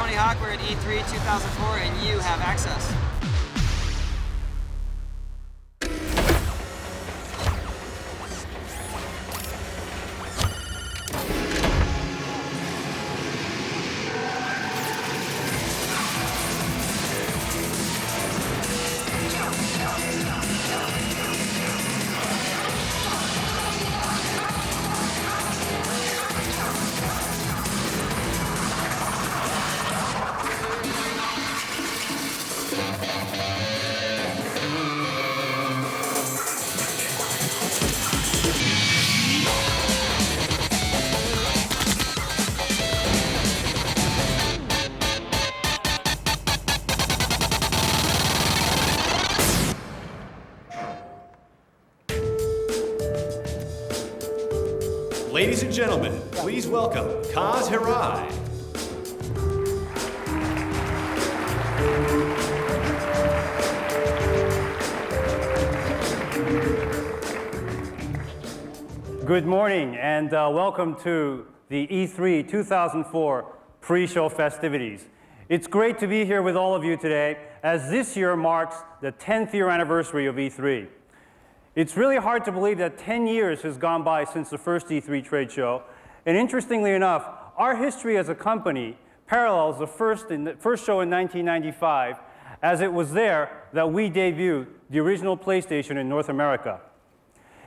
Tony Hawk. We're at E3 2004, and you have access. Ladies and gentlemen, please welcome Kaz Hirai. Good morning and welcome to the E3 2004 pre-show festivities. It's great to be here with all of you today as this year marks the 10th year anniversary of E3. It's really hard to believe that 10 years has gone by since the first E3 trade show, and interestingly enough, our history as a company parallels the first show in 1995, as it was there that we debuted the original PlayStation in North America.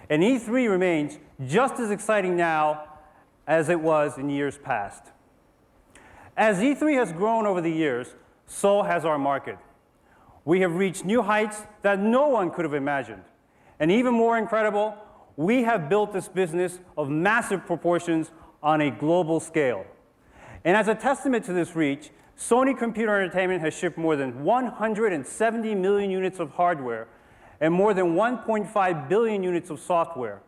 And E3 remains just as exciting now as it was in years past. As E3 has grown over the years, so has our market. We have reached new heights that no one could have imagined. And even more incredible, we have built this business of massive proportions on a global scale. And as a testament to this reach, Sony Computer Entertainment has shipped more than 170 million units of hardware and more than 1.5 billion units of software,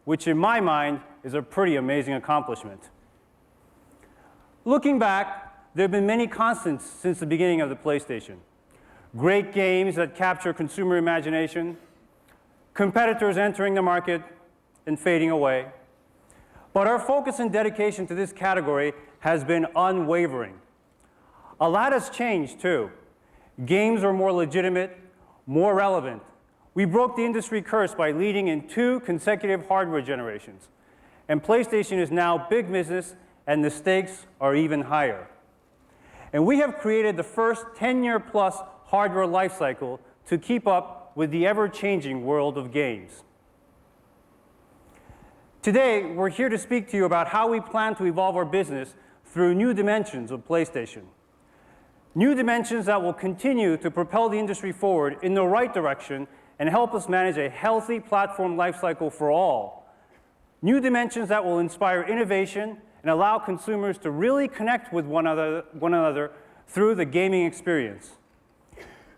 which in my mind is a pretty amazing accomplishment. Looking back, there have been many constants since the beginning of the PlayStation. Great games that capture consumer imagination, competitors entering the market and fading away. But our focus and dedication to this category has been unwavering. A lot has changed, too. Games are more legitimate, more relevant. We broke the industry curse by leading in 2 consecutive hardware generations. And PlayStation is now big business, and the stakes are even higher. And we have created the first 10-year-plus hardware lifecycle to keep up with the ever-changing world of games. Today, we're here to speak to you about how we plan to evolve our business through new dimensions of PlayStation. New dimensions that will continue to propel the industry forward in the right direction and help us manage a healthy platform lifecycle for all. New dimensions that will inspire innovation and allow consumers to really connect with one another through the gaming experience.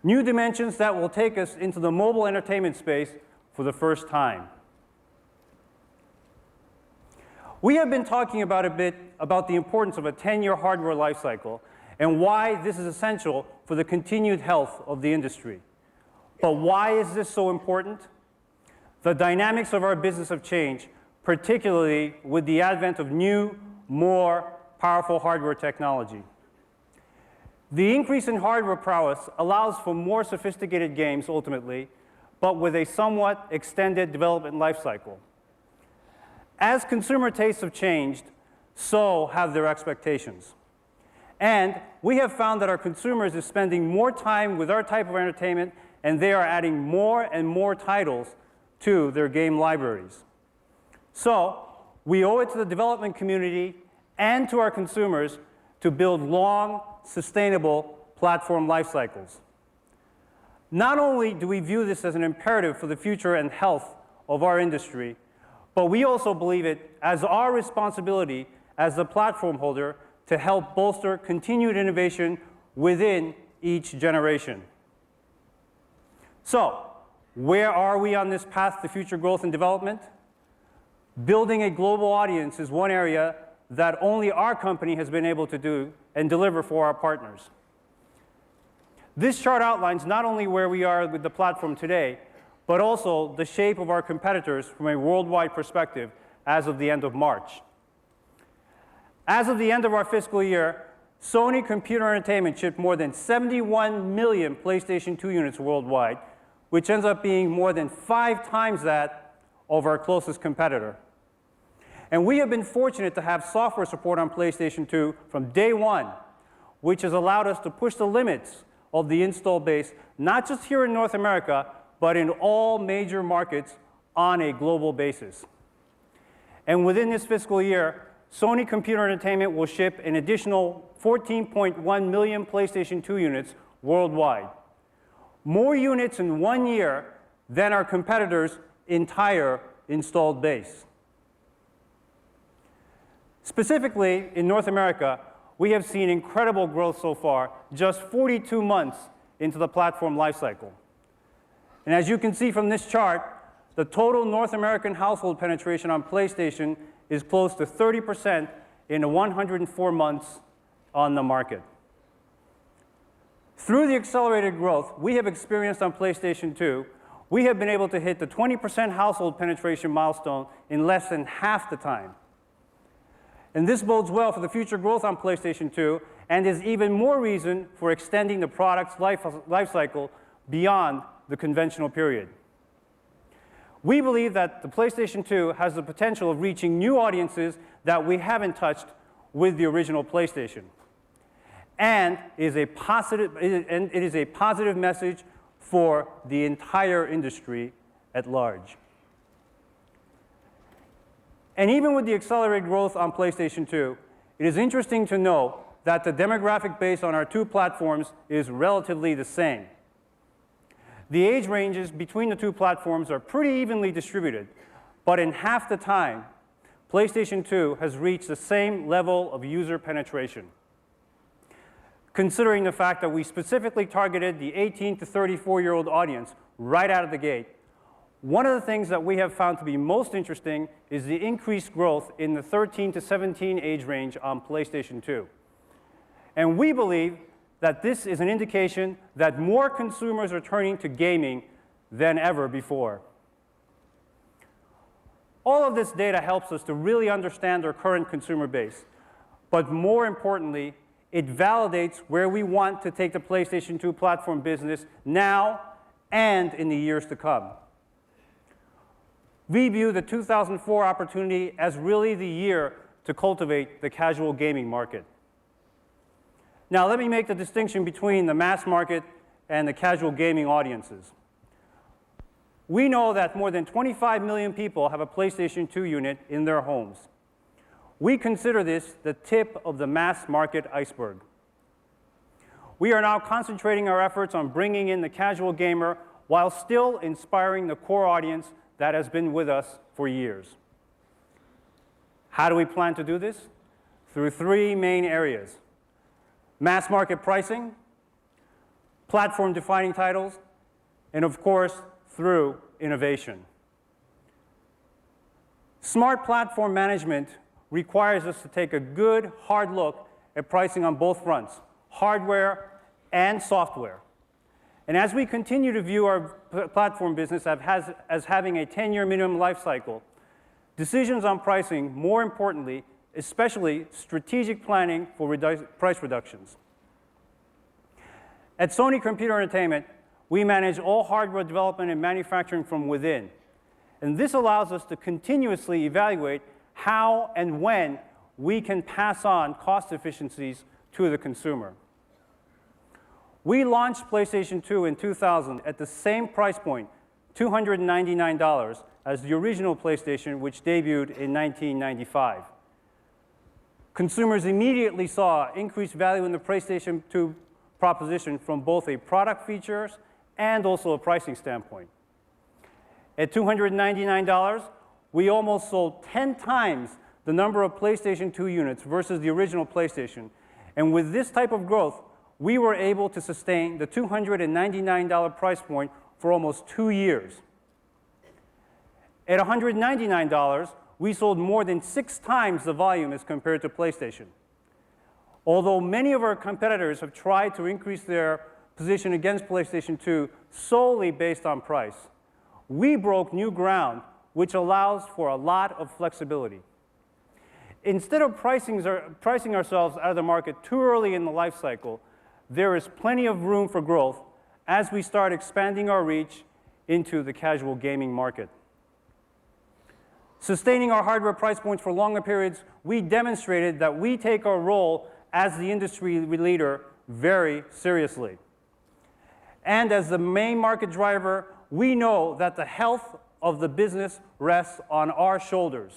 New dimensions that will take us into the mobile entertainment space for the first time. We have been talking about a bit about the importance of a 10-year hardware lifecycle and why this is essential for the continued health of the industry. But why is this so important? The dynamics of our business have changed, particularly with the advent of new, more powerful hardware technology. The increase in hardware prowess allows for more sophisticated games ultimately, but with a somewhat extended development lifecycle. As consumer tastes have changed, so have their expectations. And we have found that our consumers are spending more time with our type of entertainment, and they are adding more and more titles to their game libraries. So we owe it to the development community and to our consumers to build long, sustainable platform life cycles. Not only do we view this as an imperative for the future and health of our industry, but we also believe it as our responsibility as the platform holder to help bolster continued innovation within each generation. So, where are we on this path to future growth and development? Building a global audience is one area that only our company has been able to do and deliver for our partners. This chart outlines not only where we are with the platform today, but also the shape of our competitors from a worldwide perspective as of the end of March. As of the end of our fiscal year, Sony Computer Entertainment shipped more than 71 million PlayStation 2 units worldwide, which ends up being more than 5 times that of our closest competitor. And we have been fortunate to have software support on PlayStation 2 from day one, which has allowed us to push the limits of the install base, not just here in North America, but in all major markets on a global basis. And within this fiscal year, Sony Computer Entertainment will ship an additional 14.1 million PlayStation 2 units worldwide. More units in 1 year than our competitors' entire installed base. Specifically, in North America, we have seen incredible growth so far, just 42 months into the platform lifecycle. And as you can see from this chart, the total North American household penetration on PlayStation is close to 30% in the 104 months on the market. Through the accelerated growth we have experienced on PlayStation 2, we have been able to hit the 20% household penetration milestone in less than half the time. And this bodes well for the future growth on PlayStation 2 and is even more reason for extending the product's life cycle beyond the conventional period. We believe that the PlayStation 2 has the potential of reaching new audiences that we haven't touched with the original PlayStation. And it is a positive message for the entire industry at large. And even with the accelerated growth on PlayStation 2, it is interesting to know that the demographic base on our two platforms is relatively the same. The age ranges between the two platforms are pretty evenly distributed, but in half the time, PlayStation 2 has reached the same level of user penetration. Considering the fact that we specifically targeted the 18 to 34-year-old audience right out of the gate, one of the things that we have found to be most interesting is the increased growth in the 13 to 17 age range on PlayStation 2. And we believe that this is an indication that more consumers are turning to gaming than ever before. All of this data helps us to really understand our current consumer base, but more importantly, it validates where we want to take the PlayStation 2 platform business now and in the years to come. We view the 2004 opportunity as really the year to cultivate the casual gaming market. Now, let me make the distinction between the mass market and the casual gaming audiences. We know that more than 25 million people have a PlayStation 2 unit in their homes. We consider this the tip of the mass market iceberg. We are now concentrating our efforts on bringing in the casual gamer while still inspiring the core audience that has been with us for years. How do we plan to do this? Through 3 main areas: mass market pricing, platform-defining titles, and of course, through innovation. Smart platform management requires us to take a good, hard look at pricing on both fronts, hardware and software. And as we continue to view our platform business as having a 10-year minimum life cycle, decisions on pricing, more importantly, especially strategic planning for price reductions. At Sony Computer Entertainment, we manage all hardware development and manufacturing from within. And this allows us to continuously evaluate how and when we can pass on cost efficiencies to the consumer. We launched PlayStation 2 in 2000 at the same price point, $299, as the original PlayStation, which debuted in 1995. Consumers immediately saw increased value in the PlayStation 2 proposition from both a product features and also a pricing standpoint. At $299, we almost sold 10 times the number of PlayStation 2 units versus the original PlayStation. And with this type of growth, we were able to sustain the $299 price point for almost 2 years. At $199, we sold more than 6 times the volume as compared to PlayStation. Although many of our competitors have tried to increase their position against PlayStation 2 solely based on price, we broke new ground, which allows for a lot of flexibility. instead of pricing ourselves out of the market too early in the life cycle, there is plenty of room for growth as we start expanding our reach into the casual gaming market. Sustaining our hardware price points for longer periods, we demonstrated that we take our role as the industry leader very seriously. And as the main market driver, we know that the health of the business rests on our shoulders.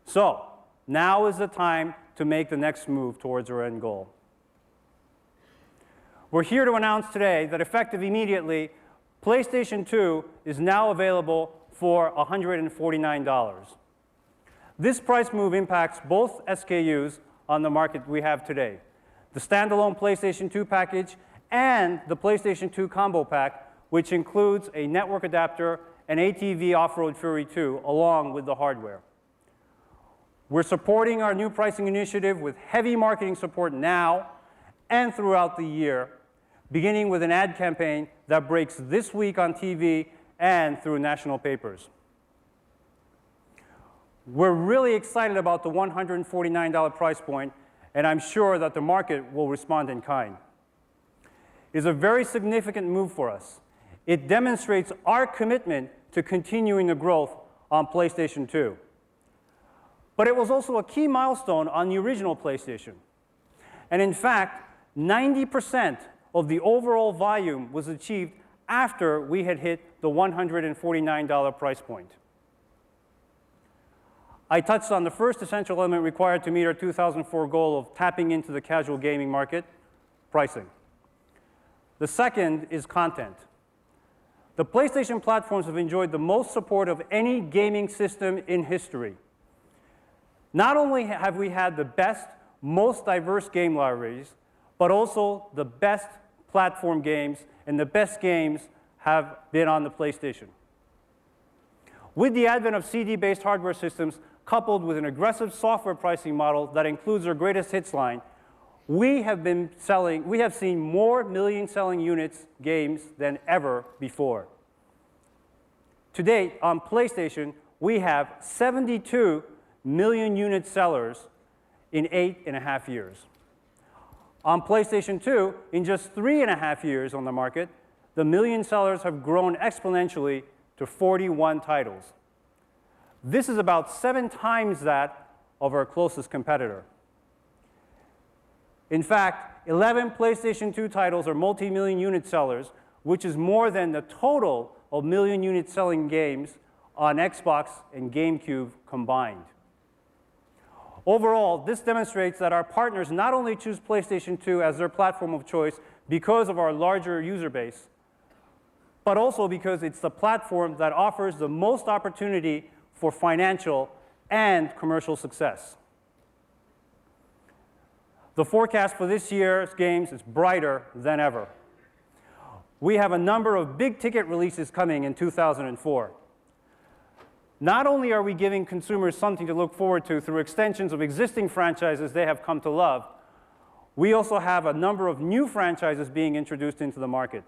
So, now is the time to make the next move towards our end goal. We're here to announce today that effective immediately, PlayStation 2 is now available for $149. This price move impacts both SKUs on the market we have today, the standalone PlayStation 2 package and the PlayStation 2 combo pack, which includes a network adapter and ATV Off-Road Fury 2 along with the hardware. We're supporting our new pricing initiative with heavy marketing support now and throughout the year, beginning with an ad campaign that breaks this week on TV and through national papers. We're really excited about the $149 price point, and I'm sure that the market will respond in kind. It's a very significant move for us. It demonstrates our commitment to continuing the growth on PlayStation 2. But it was also a key milestone on the original PlayStation. And in fact, 90% of the overall volume was achieved after we had hit the $149 price point. I touched on the first essential element required to meet our 2004 goal of tapping into the casual gaming market, pricing. The second is content. The PlayStation platforms have enjoyed the most support of any gaming system in history. Not only have we had the best, most diverse game libraries, but also the best platform games, and the best games have been on the PlayStation. With the advent of CD-based hardware systems, coupled with an aggressive software pricing model that includes our greatest hits line, we have seen more million-selling units games than ever before. To date, on PlayStation, we have 72 million unit sellers in 8.5 years. On PlayStation 2, in just 3.5 years on the market, the million sellers have grown exponentially to 41 titles. This is about 7 times that of our closest competitor. In fact, 11 PlayStation 2 titles are multi-million unit sellers, which is more than the total of million unit selling games on Xbox and GameCube combined. Overall, this demonstrates that our partners not only choose PlayStation 2 as their platform of choice because of our larger user base, but also because it's the platform that offers the most opportunity for financial and commercial success. The forecast for this year's games is brighter than ever. We have a number of big-ticket releases coming in 2004. Not only are we giving consumers something to look forward to through extensions of existing franchises they have come to love, we also have a number of new franchises being introduced into the market.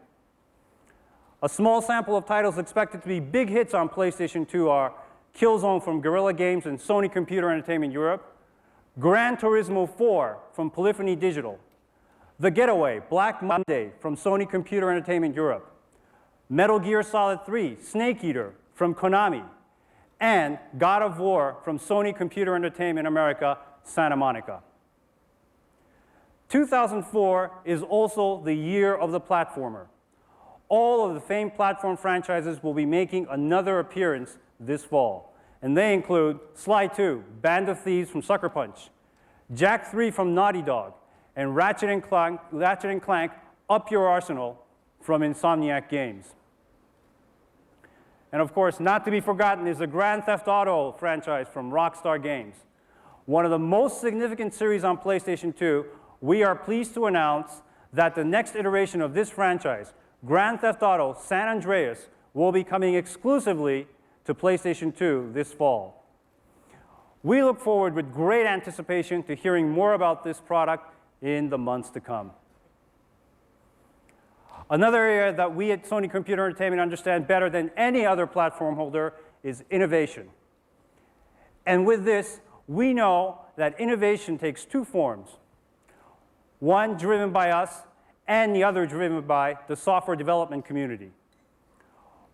A small sample of titles expected to be big hits on PlayStation 2 are Killzone from Guerrilla Games and Sony Computer Entertainment Europe, Gran Turismo 4 from Polyphony Digital, The Getaway, Black Monday from Sony Computer Entertainment Europe, Metal Gear Solid 3, Snake Eater from Konami, and God of War from Sony Computer Entertainment America, Santa Monica. 2004 is also the year of the platformer. All of the famed platform franchises will be making another appearance this fall, and they include Sly 2, Band of Thieves from Sucker Punch, Jak 3 from Naughty Dog, and Ratchet & Clank Up Your Arsenal from Insomniac Games. And of course, not to be forgotten is the Grand Theft Auto franchise from Rockstar Games. One of the most significant series on PlayStation 2, we are pleased to announce that the next iteration of this franchise, Grand Theft Auto San Andreas, will be coming exclusively to PlayStation 2 this fall. We look forward with great anticipation to hearing more about this product in the months to come. Another area that we at Sony Computer Entertainment understand better than any other platform holder is innovation. And with this, we know that innovation takes two forms, one driven by us and the other driven by the software development community.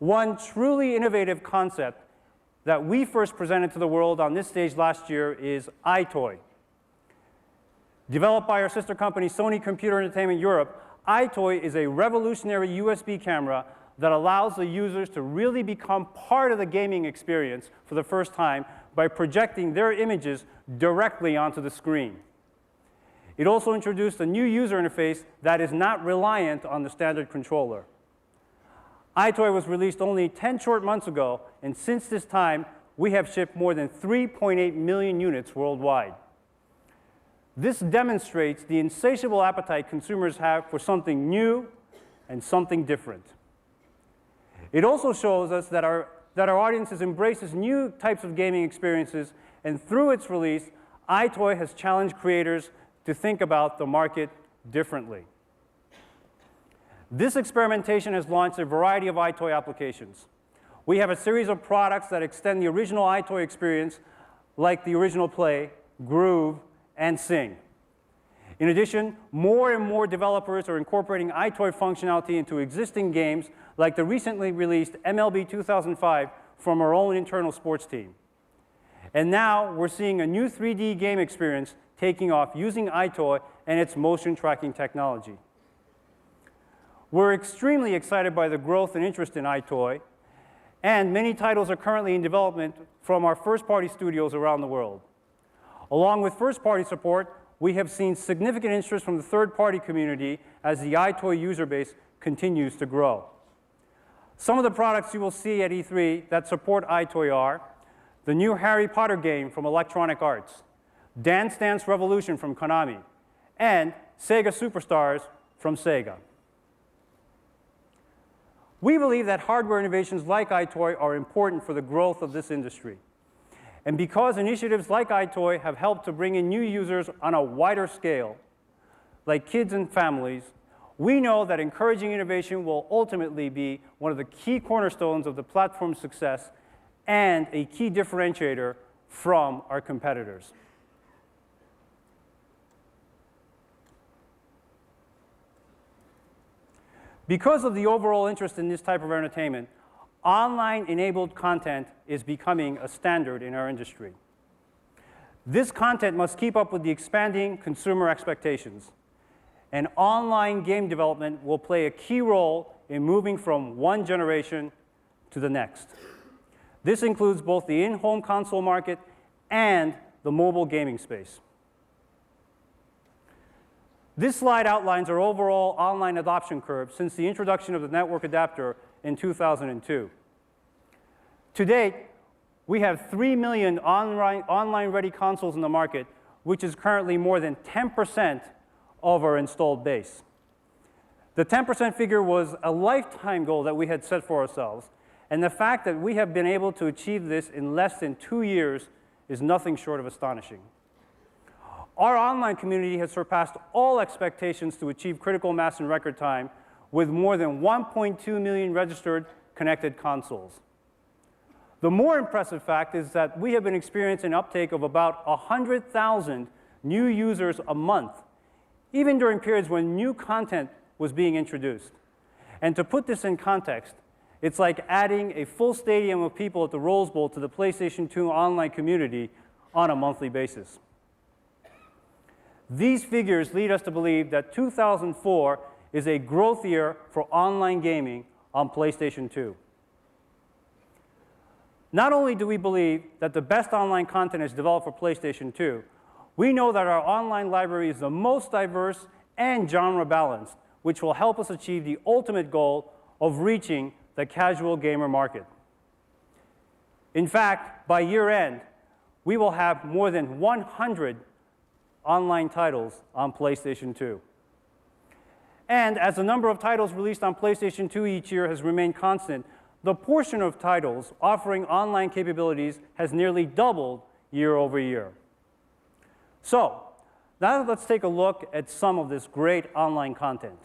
One truly innovative concept that we first presented to the world on this stage last year is iToy. Developed by our sister company, Sony Computer Entertainment Europe, iToy is a revolutionary USB camera that allows the users to really become part of the gaming experience for the first time by projecting their images directly onto the screen. It also introduced a new user interface that is not reliant on the standard controller. iToy was released only 10 short months ago, and since this time, we have shipped more than 3.8 million units worldwide. This demonstrates the insatiable appetite consumers have for something new and something different. It also shows us that our audiences embraces new types of gaming experiences, and through its release, iToy has challenged creators to think about the market differently. This experimentation has launched a variety of iToy applications. We have a series of products that extend the original iToy experience, like the original Play, Groove, and Sing. In addition, more and more developers are incorporating iToy functionality into existing games, like the recently released MLB 2005 from our own internal sports team. And now we're seeing a new 3D game experience taking off using iToy and its motion tracking technology. We're extremely excited by the growth and interest in iToy, and many titles are currently in development from our first-party studios around the world. Along with first-party support, we have seen significant interest from the third-party community as the iToy user base continues to grow. Some of the products you will see at E3 that support iToy are the new Harry Potter game from Electronic Arts, Dance Dance Revolution from Konami, and Sega Superstars from Sega. We believe that hardware innovations like iToy are important for the growth of this industry. And because initiatives like iToy have helped to bring in new users on a wider scale, like kids and families, we know that encouraging innovation will ultimately be one of the key cornerstones of the platform's success and a key differentiator from our competitors. Because of the overall interest in this type of entertainment, online-enabled content is becoming a standard in our industry. This content must keep up with the expanding consumer expectations, and online game development will play a key role in moving from one generation to the next. This includes both the in-home console market and the mobile gaming space. This slide outlines our overall online adoption curve since the introduction of the network adapter in 2002. To date, we have 3 million online-ready consoles in the market, which is currently more than 10% of our installed base. The 10% figure was a lifetime goal that we had set for ourselves, and the fact that we have been able to achieve this in less than 2 years is nothing short of astonishing. Our online community has surpassed all expectations to achieve critical mass in record time, with more than 1.2 million registered connected consoles. The more impressive fact is that we have been experiencing an uptake of about 100,000 new users a month, even during periods when new content was being introduced. And to put this in context, it's like adding a full stadium of people at the Rose Bowl to the PlayStation 2 online community on a monthly basis. These figures lead us to believe that 2004 is a growth year for online gaming on PlayStation 2. Not only do we believe that the best online content is developed for PlayStation 2, we know that our online library is the most diverse and genre balanced, which will help us achieve the ultimate goal of reaching the casual gamer market. In fact, by year end, we will have more than 100 online titles on PlayStation 2. And as the number of titles released on PlayStation 2 each year has remained constant, the portion of titles offering online capabilities has nearly doubled year over year. So, now let's take a look at some of this great online content.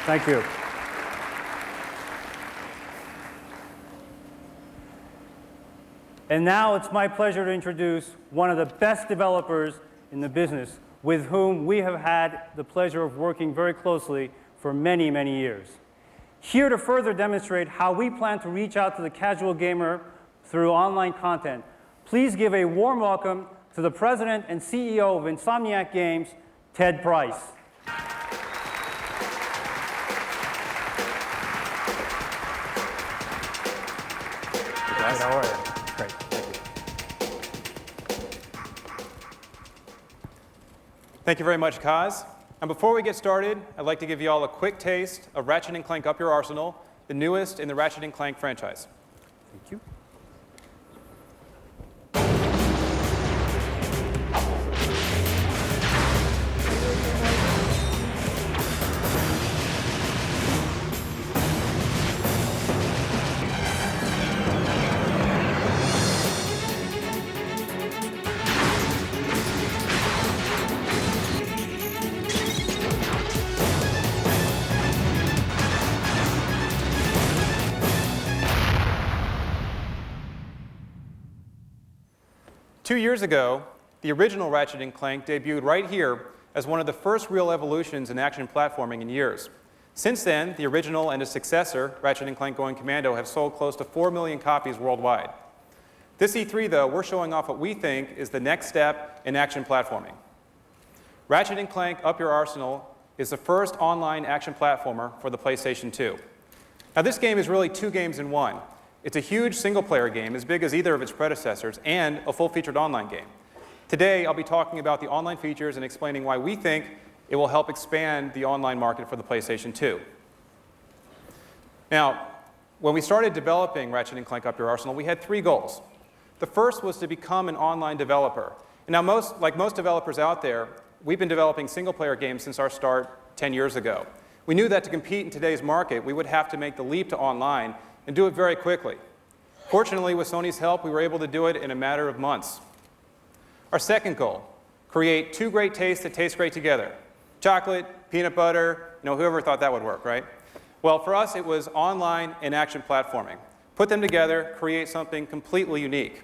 Thank you. And now it's my pleasure to introduce one of the best developers in the business with whom we have had the pleasure of working very closely for many, many years. Here to further demonstrate how we plan to reach out to the casual gamer through online content, please give a warm welcome to the President and CEO of Insomniac Games, Ted Price. Guys, How are you? great, thank you. Thank you very much, Kaz. And before we get started, I'd like to give you all a quick taste of Ratchet & Clank Up Your Arsenal, the newest in the Ratchet & Clank franchise. Thank you. 2 years ago, the original Ratchet & Clank debuted right here as one of the first real evolutions in action platforming in years. Since then, the original and its successor, Ratchet & Clank Going Commando, have sold close to 4 million copies worldwide. This E3, though, we're showing off what we think is the next step in action platforming. Ratchet & Clank Up Your Arsenal is the first online action platformer for the PlayStation 2. Now, this game is really 2 games in one. It's a huge single-player game, as big as either of its predecessors, and a full-featured online game. Today, I'll be talking about the online features and explaining why we think it will help expand the online market for the PlayStation 2. Now, when we started developing Ratchet & Clank Up Your Arsenal, we had 3 goals. The first was to become an online developer. And now, like most developers out there, we've been developing single-player games since our start 10 years ago. We knew that to compete in today's market, we would have to make the leap to online and do it very quickly. Fortunately, with Sony's help, we were able to do it in a matter of months. Our second goal, create 2 great tastes that taste great together. Chocolate, peanut butter, whoever thought that would work, right? Well, for us, it was online and action platforming. Put them together, create something completely unique.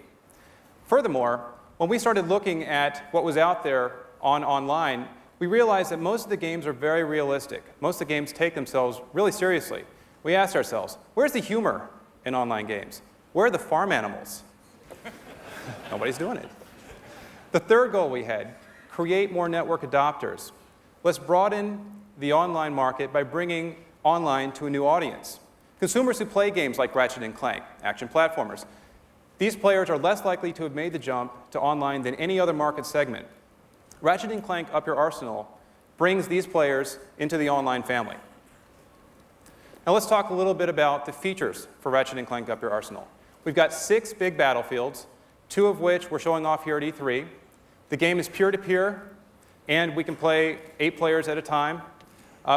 Furthermore, when we started looking at what was out there online, we realized that most of the games are very realistic. Most of the games take themselves really seriously. We asked ourselves, where's the humor in online games? Where are the farm animals? Nobody's doing it. The third goal we had, create more network adopters. Let's broaden the online market by bringing online to a new audience. Consumers who play games like Ratchet & Clank, action platformers. These players are less likely to have made the jump to online than any other market segment. Ratchet & Clank Up Your Arsenal brings these players into the online family. Now let's talk a little bit about the features for Ratchet & Clank Up Your Arsenal. We've got 6 big battlefields, 2 of which we're showing off here at E3. The game is peer-to-peer, and we can play 8 players at a time.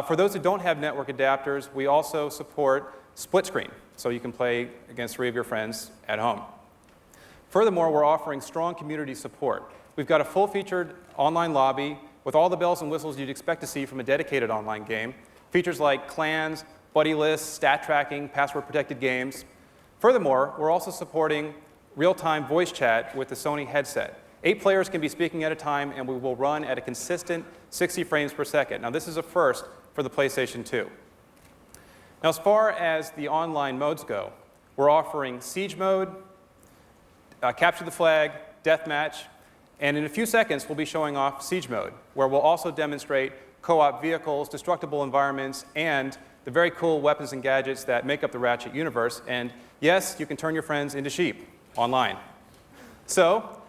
For those who don't have network adapters, we also support split screen, so you can play against 3 of your friends at home. Furthermore, we're offering strong community support. We've got a full-featured online lobby with all the bells and whistles you'd expect to see from a dedicated online game. Features like clans, buddy lists, stat tracking, password-protected games. Furthermore, we're also supporting real-time voice chat with the Sony headset. 8 players can be speaking at a time, and we will run at a consistent 60 frames per second. Now, this is a first for the PlayStation 2. Now, as far as the online modes go, we're offering Siege mode, Capture the Flag, Deathmatch, and in a few seconds, we'll be showing off Siege mode, where we'll also demonstrate co-op vehicles, destructible environments, and the very cool weapons and gadgets that make up the Ratchet universe. And yes, you can turn your friends into sheep online. So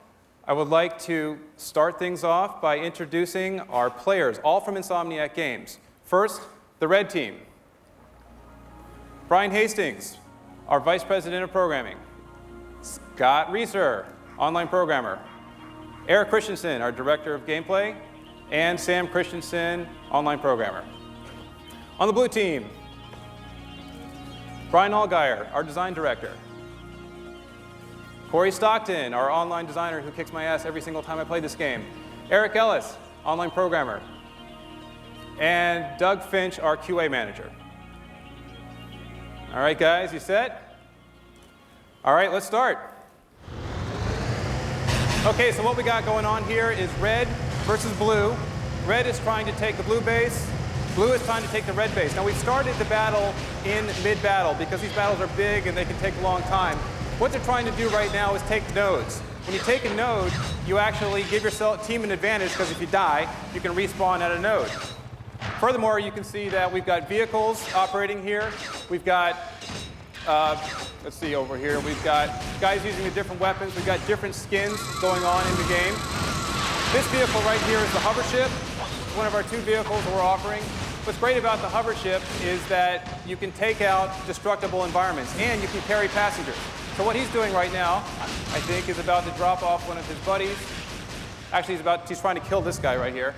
I would like to start things off by introducing our players, all from Insomniac Games. First, the red team. Brian Hastings, our Vice President of Programming. Scott Reeser, online programmer. Eric Christensen, our Director of Gameplay. And Sam Christensen, online programmer. On the blue team, Brian Allgeier, our Design Director. Corey Stockton, our online designer who kicks my ass every single time I play this game. Eric Ellis, online programmer. And Doug Finch, our QA manager. All right, guys, you set? All right, let's start. Okay, so what we got going on here is red versus blue. Red is trying to take the blue base. Blue is trying to take the red base. Now, we've started the battle in mid-battle because these battles are big and they can take a long time. What they're trying to do right now is take nodes. When you take a node, you actually give your team an advantage because if you die, you can respawn at a node. Furthermore, you can see that we've got vehicles operating here. We've got, let's see over here, we've got guys using the different weapons. We've got different skins going on in the game. This vehicle right here is the hover ship. It's one of our 2 vehicles that we're offering. What's great about the hover ship is that you can take out destructible environments and you can carry passengers. So what he's doing right now, I think, is about to drop off one of his buddies. Actually, he's trying to kill this guy right here.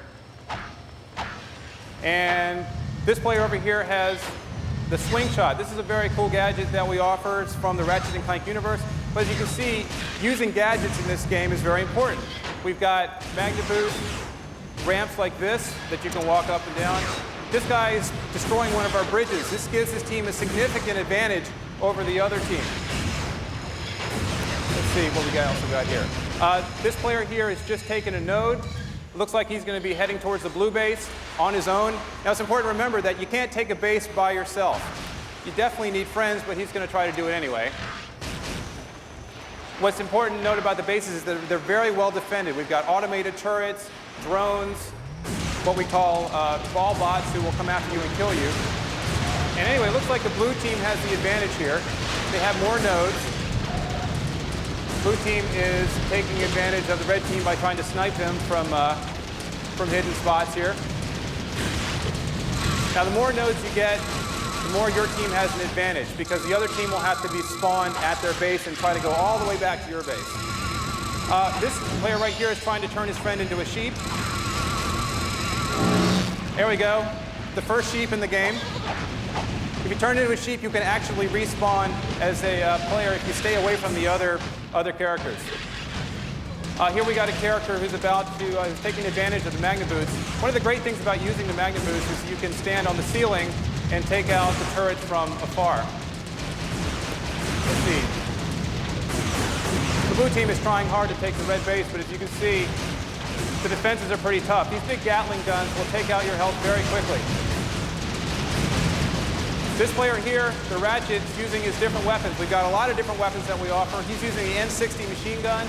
And this player over here has the swing shot. This is a very cool gadget that we offer. It's from the Ratchet & Clank universe. But as you can see, using gadgets in this game is very important. We've got magnet boost, ramps like this that you can walk up and down. This guy is destroying one of our bridges. This gives his team a significant advantage over the other team. Let's see what we also got here. This player here is just taking a node. It looks like he's going to be heading towards the blue base on his own. Now, it's important to remember that you can't take a base by yourself. You definitely need friends, but he's going to try to do it anyway. What's important to note about the bases is that they're very well defended. We've got automated turrets, drones, what we call ball bots who will come after you and kill you. And anyway, it looks like the blue team has the advantage here. They have more nodes. Blue team is taking advantage of the red team by trying to snipe them from hidden spots here. Now, the more nodes you get, the more your team has an advantage because the other team will have to be spawned at their base and try to go all the way back to your base. This player right here is trying to turn his friend into a sheep. There we go. The first sheep in the game. If you turn into a sheep, you can actually respawn as a player if you stay away from the other characters. Here we got a character who's who's taking advantage of the magnet boots. One of the great things about using the magnet boots is you can stand on the ceiling and take out the turrets from afar. Let's see. The blue team is trying hard to take the red base, but as you can see, the defenses are pretty tough. These big Gatling guns will take out your health very quickly. This player here, the Ratchet, is using his different weapons. We've got a lot of different weapons that we offer. He's using the N60 machine gun,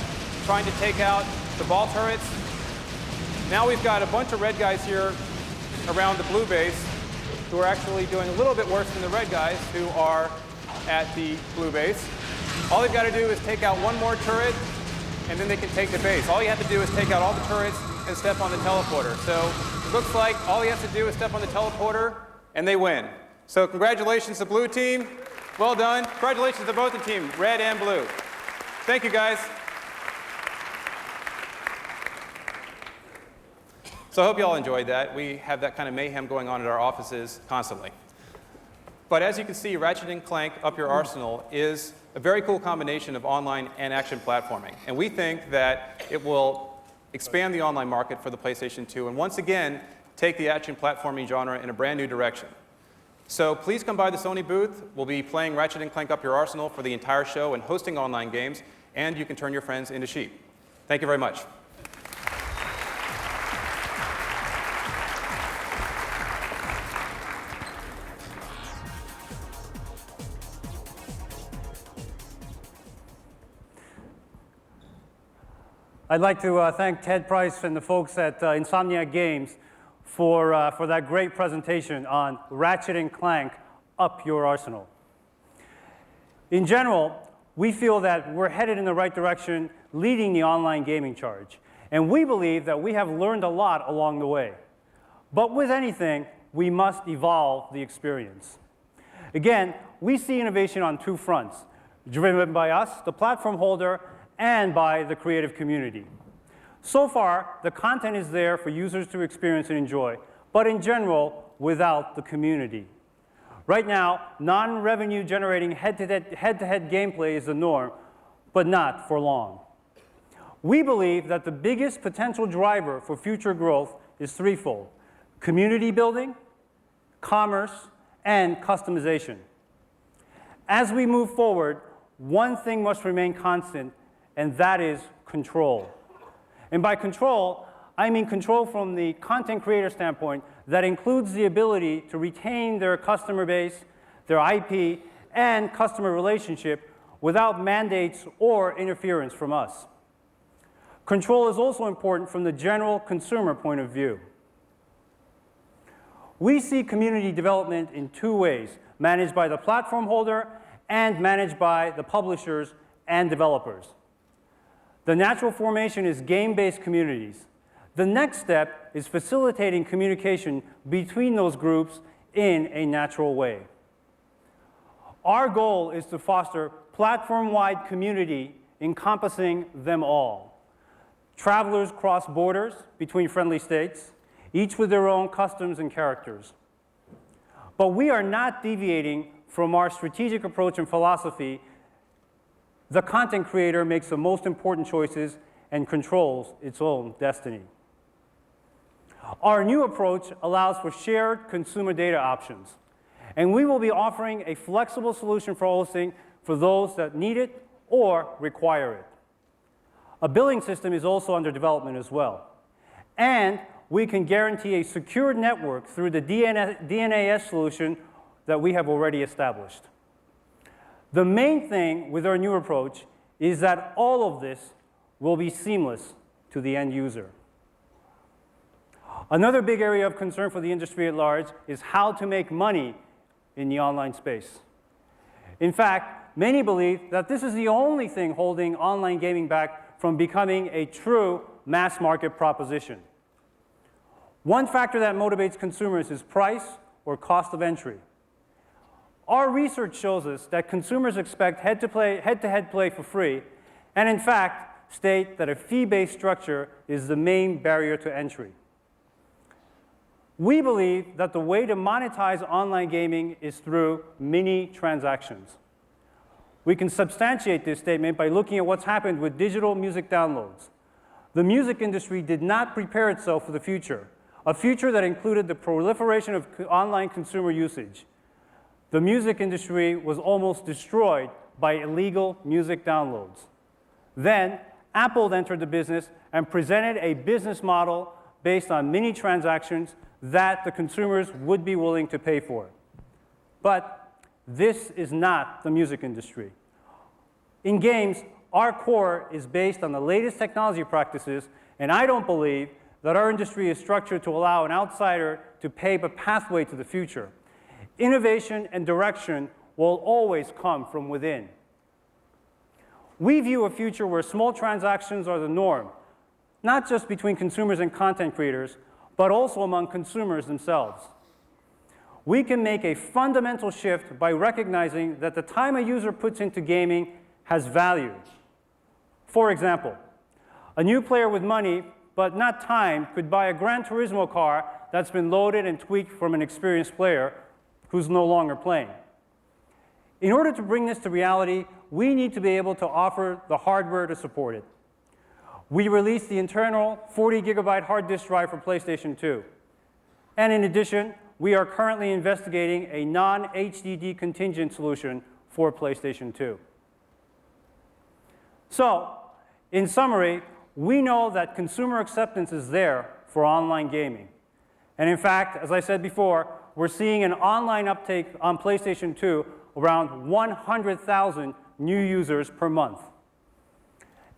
trying to take out the ball turrets. Now we've got a bunch of red guys here around the blue base who are actually doing a little bit worse than the red guys who are at the blue base. All they've got to do is take out one more turret, and then they can take the base. All you have to do is take out all the turrets and step on the teleporter. So it looks like all he has to do is step on the teleporter, and they win. So congratulations to blue team. Well done. Congratulations to both the team, red and blue. Thank you, guys. So I hope you all enjoyed that. We have that kind of mayhem going on at our offices constantly. But as you can see, Ratchet & Clank Up Your Arsenal is a very cool combination of online and action platforming. And we think that it will expand the online market for the PlayStation 2 and once again take the action platforming genre in a brand new direction. So please come by the Sony booth. We'll be playing Ratchet & Clank Up Your Arsenal for the entire show and hosting online games, and you can turn your friends into sheep. Thank you very much. I'd like to thank Ted Price and the folks at Insomniac Games for that great presentation on Ratchet & Clank Up Your Arsenal. In general, we feel that we're headed in the right direction, leading the online gaming charge. And we believe that we have learned a lot along the way. But with anything, we must evolve the experience. Again, we see innovation on two fronts, driven by us, the platform holder, and by the creative community. So far, the content is there for users to experience and enjoy, but in general, without the community. Right now, non-revenue generating head-to-head gameplay is the norm, but but not for long. We believe that the biggest potential driver for future growth is threefold: community building, commerce, and customization. As we move forward, one thing must remain constant, and that is control. And by control, I mean control from the content creator standpoint that includes the ability to retain their customer base, their IP, and customer relationship without mandates or interference from us. Control is also important from the general consumer point of view. We see community development in two ways: managed by the platform holder and managed by the publishers and developers. The natural formation is game-based communities. The next step is facilitating communication between those groups in a natural way. Our goal is to foster platform-wide community encompassing them all. Travelers cross borders between friendly states, each with their own customs and characters. But we are not deviating from our strategic approach and philosophy. The content creator makes the most important choices and controls its own destiny. Our new approach allows for shared consumer data options, and we will be offering a flexible solution for hosting for those that need it or require it. A billing system is also under development as well, and we can guarantee a secured network through the DNAS solution that we have already established. The main thing with our new approach is that all of this will be seamless to the end user. Another big area of concern for the industry at large is how to make money in the online space. In fact, many believe that this is the only thing holding online gaming back from becoming a true mass market proposition. One factor that motivates consumers is price or cost of entry. Our research shows us that consumers expect head-to-head play for free, and in fact, state that a fee-based structure is the main barrier to entry. We believe that the way to monetize online gaming is through mini transactions. We can substantiate this statement by looking at what's happened with digital music downloads. The music industry did not prepare itself for the future, a future that included the proliferation of online consumer usage. The music industry was almost destroyed by illegal music downloads. Then, Apple entered the business and presented a business model based on mini transactions that the consumers would be willing to pay for. But this is not the music industry. In games, our core is based on the latest technology practices, and I don't believe that our industry is structured to allow an outsider to pave a pathway to the future. Innovation and direction will always come from within. We view a future where small transactions are the norm, not just between consumers and content creators, but also among consumers themselves. We can make a fundamental shift by recognizing that the time a user puts into gaming has value. For example, a new player with money but not time could buy a Gran Turismo car that's been loaded and tweaked from an experienced player who's no longer playing. In order to bring this to reality, we need to be able to offer the hardware to support it. We released the internal 40-gigabyte hard disk drive for PlayStation 2. And in addition, we are currently investigating a non-HDD contingent solution for PlayStation 2. So, in summary, we know that consumer acceptance is there for online gaming. And in fact, as I said before, we're seeing an online uptake on PlayStation 2 around 100,000 new users per month.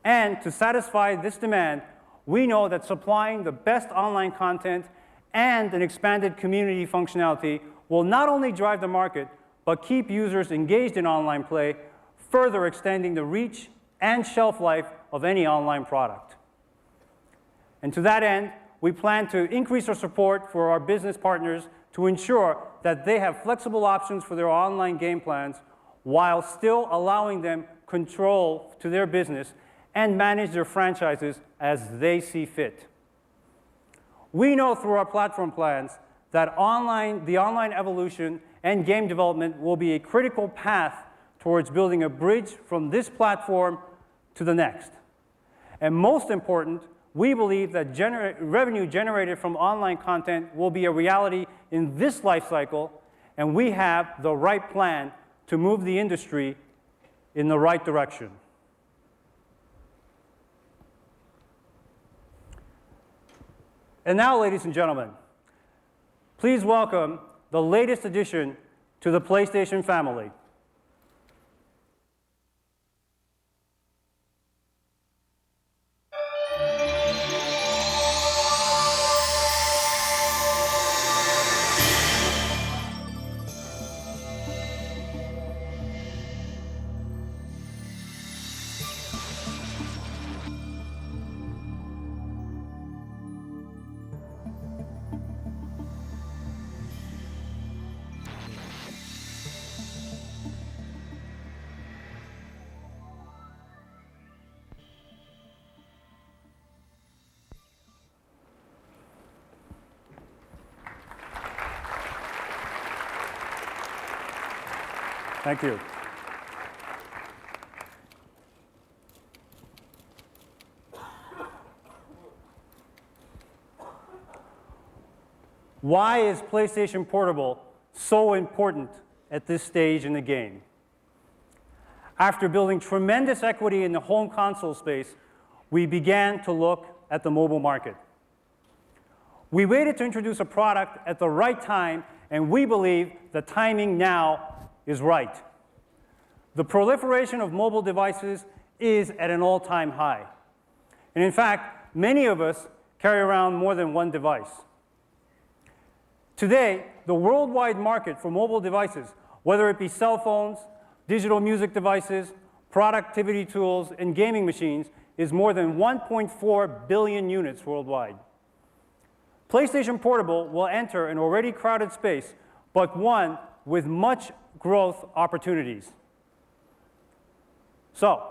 And to satisfy this demand, we know that supplying the best online content and an expanded community functionality will not only drive the market, but keep users engaged in online play, further extending the reach and shelf life of any online product. And to that end, we plan to increase our support for our business partners to ensure that they have flexible options for their online game plans while still allowing them control to their business and manage their franchises as they see fit. We know through our platform plans that the online evolution and game development will be a critical path towards building a bridge from this platform to the next. And most important, we believe that revenue generated from online content will be a reality in this life cycle, and we have the right plan to move the industry in the right direction. And now, ladies and gentlemen, please welcome the latest addition to the PlayStation family. Thank you. Why is PlayStation Portable so important at this stage in the game? After building tremendous equity in the home console space, we began to look at the mobile market. We waited to introduce a product at the right time, and we believe the timing now is right. The proliferation of mobile devices is at an all-time high. And in fact, many of us carry around more than one device. Today, the worldwide market for mobile devices, whether it be cell phones, digital music devices, productivity tools, and gaming machines, is more than 1.4 billion units worldwide. PlayStation Portable will enter an already crowded space, but one with much growth opportunities. So,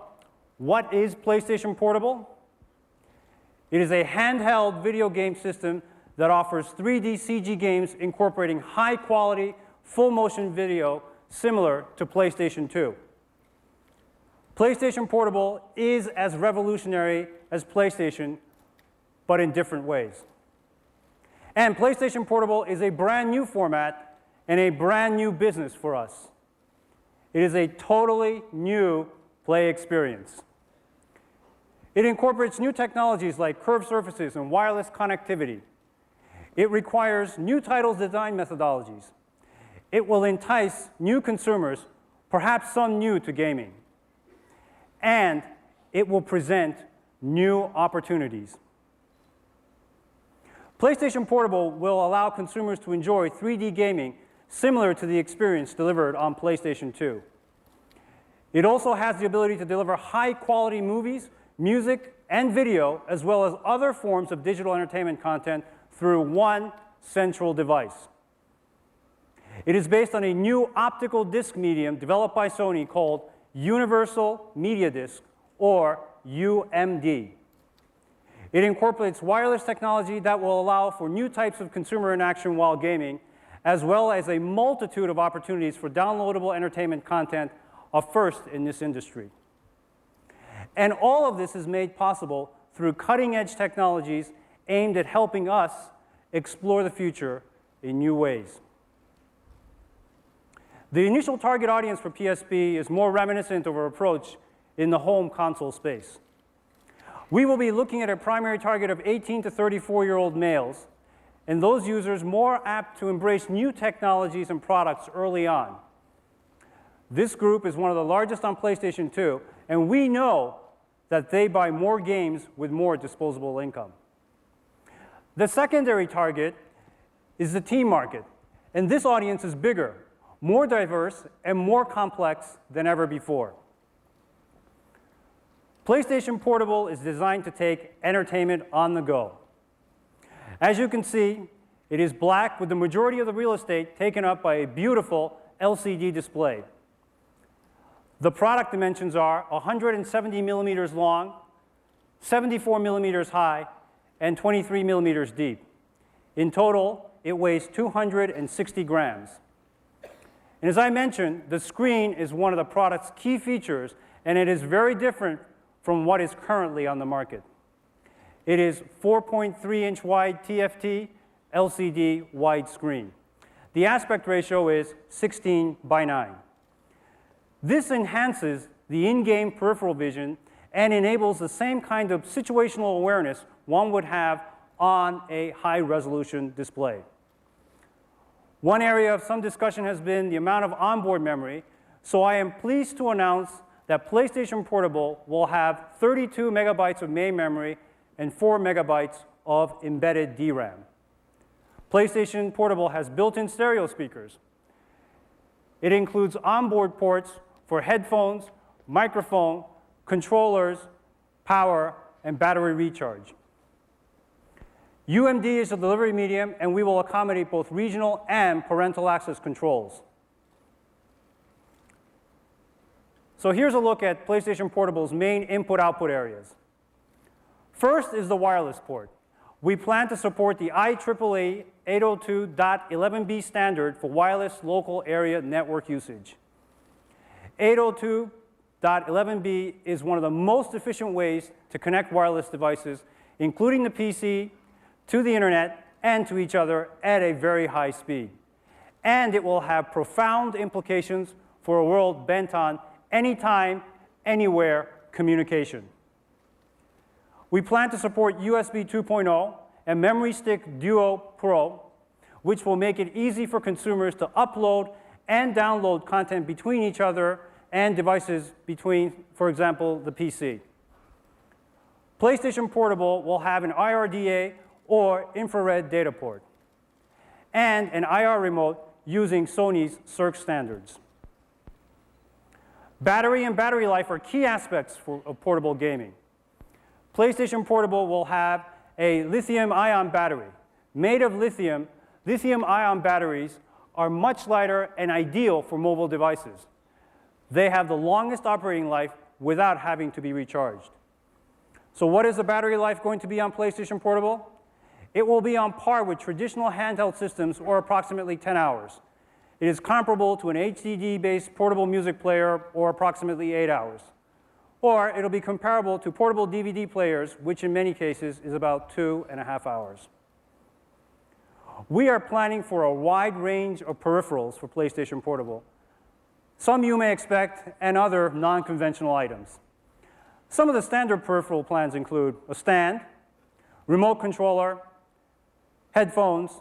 what is PlayStation Portable? It is a handheld video game system that offers 3D CG games incorporating high-quality, full-motion video similar to PlayStation 2. PlayStation Portable is as revolutionary as PlayStation, but in different ways. And PlayStation Portable is a brand new format and a brand new business for us. It is a totally new play experience. It incorporates new technologies like curved surfaces and wireless connectivity. It requires new titles design methodologies. It will entice new consumers, perhaps some new to gaming. And it will present new opportunities. PlayStation Portable will allow consumers to enjoy 3D gaming similar to the experience delivered on PlayStation 2. It also has the ability to deliver high-quality movies, music, and video, as well as other forms of digital entertainment content through one central device. It is based on a new optical disc medium developed by Sony called Universal Media Disc, or UMD. It incorporates wireless technology that will allow for new types of consumer interaction while gaming, as well as a multitude of opportunities for downloadable entertainment content, a first in this industry. And all of this is made possible through cutting-edge technologies aimed at helping us explore the future in new ways. The initial target audience for PSP is more reminiscent of our approach in the home console space. We will be looking at a primary target of 18 to 34-year-old males, and those users more apt to embrace new technologies and products early on. This group is one of the largest on PlayStation 2, and we know that they buy more games with more disposable income. The secondary target is the teen market, and this audience is bigger, more diverse, and more complex than ever before. PlayStation Portable is designed to take entertainment on the go. As you can see, it is black with the majority of the real estate taken up by a beautiful LCD display. The product dimensions are 170 millimeters long, 74 millimeters high, and 23 millimeters deep. In total, it weighs 260 grams. And as I mentioned, the screen is one of the product's key features, and it is very different from what is currently on the market. It is 4.3-inch wide TFT LCD widescreen. The aspect ratio is 16:9. This enhances the in-game peripheral vision and enables the same kind of situational awareness one would have on a high-resolution display. One area of some discussion has been the amount of onboard memory, so I am pleased to announce that PlayStation Portable will have 32 megabytes of main memory and 4 megabytes of embedded DRAM. PlayStation Portable has built-in stereo speakers. It includes onboard ports for headphones, microphone, controllers, power, and battery recharge. UMD is the delivery medium, and we will accommodate both regional and parental access controls. So here's a look at PlayStation Portable's main input-output areas. First is the wireless port. We plan to support the IEEE 802.11b standard for wireless local area network usage. 802.11b is one of the most efficient ways to connect wireless devices, including the PC, to the internet, and to each other at a very high speed. And it will have profound implications for a world bent on anytime, anywhere communication. We plan to support USB 2.0 and Memory Stick Duo Pro, which will make it easy for consumers to upload and download content between each other and devices between, for example, the PC. PlayStation Portable will have an IRDA or infrared data port, and an IR remote using Sony's Circ standards. Battery and battery life are key aspects of portable gaming. PlayStation Portable will have a lithium-ion battery. Made of lithium, lithium-ion batteries are much lighter and ideal for mobile devices. They have the longest operating life without having to be recharged. So what is the battery life going to be on PlayStation Portable? It will be on par with traditional handheld systems, or approximately 10 hours. It is comparable to an HDD-based portable music player, or approximately 8 hours. Or it'll be comparable to portable DVD players, which in many cases is about 2.5 hours. We are planning for a wide range of peripherals for PlayStation Portable. Some you may expect, and other non-conventional items. Some of the standard peripheral plans include a stand, remote controller, headphones,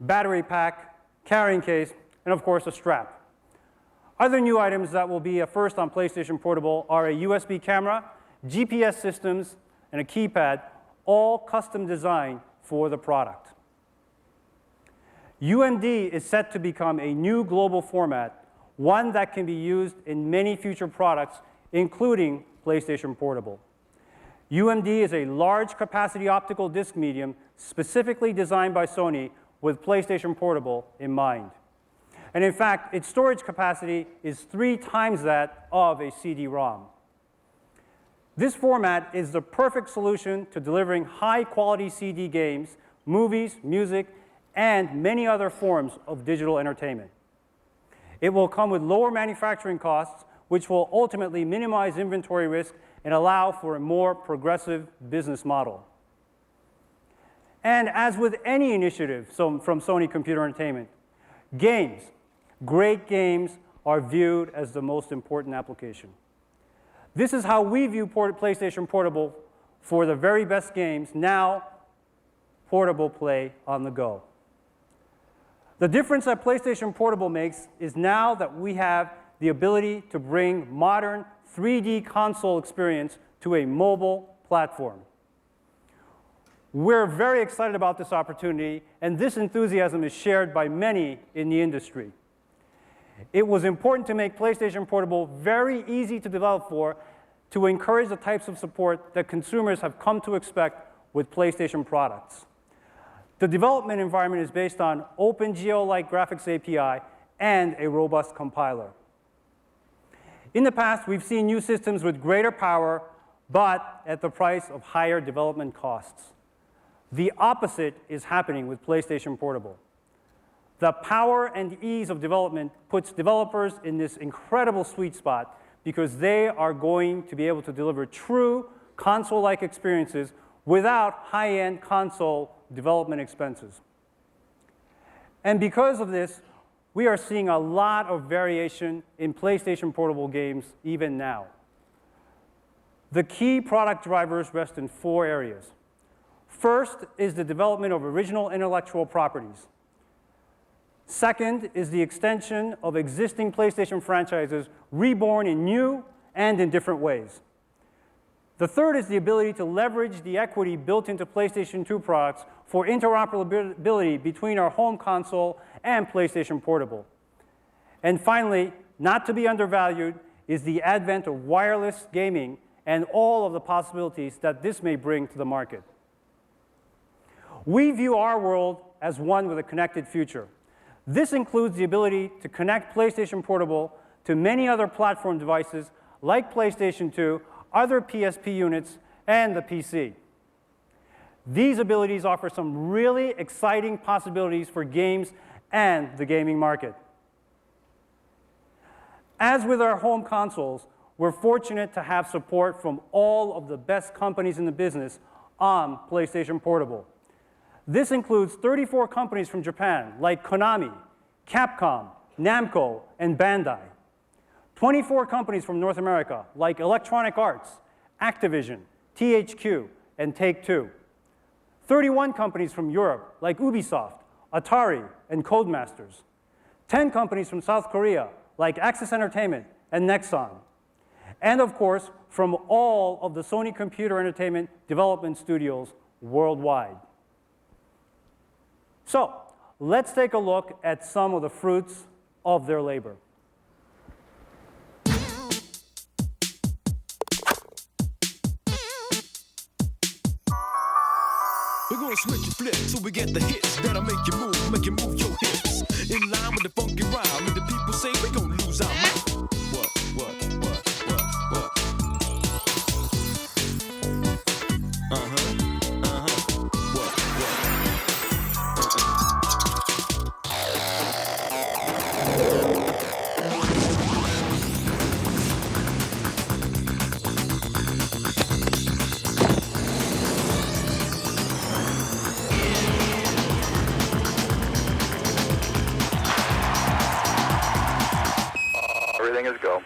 battery pack, carrying case, and of course a strap. Other new items that will be a first on PlayStation Portable are a USB camera, GPS systems, and a keypad, all custom designed for the product. UMD is set to become a new global format, one that can be used in many future products, including PlayStation Portable. UMD is a large capacity optical disc medium specifically designed by Sony with PlayStation Portable in mind. And in fact, its storage capacity is 3 times that of a CD-ROM. This format is the perfect solution to delivering high-quality CD games, movies, music, and many other forms of digital entertainment. It will come with lower manufacturing costs, which will ultimately minimize inventory risk and allow for a more progressive business model. And as with any initiative from Sony Computer Entertainment, games, great games, are viewed as the most important application. This is how we view PlayStation Portable for the very best games, now portable play on the go. The difference that PlayStation Portable makes is now that we have the ability to bring modern 3D console experience to a mobile platform. We're very excited about this opportunity, and this enthusiasm is shared by many in the industry. It was important to make PlayStation Portable very easy to develop for, to encourage the types of support that consumers have come to expect with PlayStation products. The development environment is based on OpenGL-like graphics API and a robust compiler. In the past, we've seen new systems with greater power, but at the price of higher development costs. The opposite is happening with PlayStation Portable. The power and ease of development puts developers in this incredible sweet spot because they are going to be able to deliver true console-like experiences without high-end console development expenses. And because of this, we are seeing a lot of variation in PlayStation Portable games even now. The key product drivers rest in 4 areas. First is the development of original intellectual properties. Second is the extension of existing PlayStation franchises reborn in new and in different ways. The third is the ability to leverage the equity built into PlayStation 2 products for interoperability between our home console and PlayStation Portable. And finally, not to be undervalued, is the advent of wireless gaming and all of the possibilities that this may bring to the market. We view our world as one with a connected future. This includes the ability to connect PlayStation Portable to many other platform devices like PlayStation 2, other PSP units, and the PC. These abilities offer some really exciting possibilities for games and the gaming market. As with our home consoles, we're fortunate to have support from all of the best companies in the business on PlayStation Portable. This includes 34 companies from Japan, like Konami, Capcom, Namco, and Bandai. 24 companies from North America, like Electronic Arts, Activision, THQ, and Take-Two. 31 companies from Europe, like Ubisoft, Atari, and Codemasters. 10 companies from South Korea, like Axis Entertainment and Nexon. And of course, from all of the Sony computer entertainment development studios worldwide. So, let's take a look at some of the fruits of their labor. We're gonna switch and flip so we get the hits that'll make you move your hips. In line with the funky rhyme, and the people say we gon' lose our mind. What? Everything is go.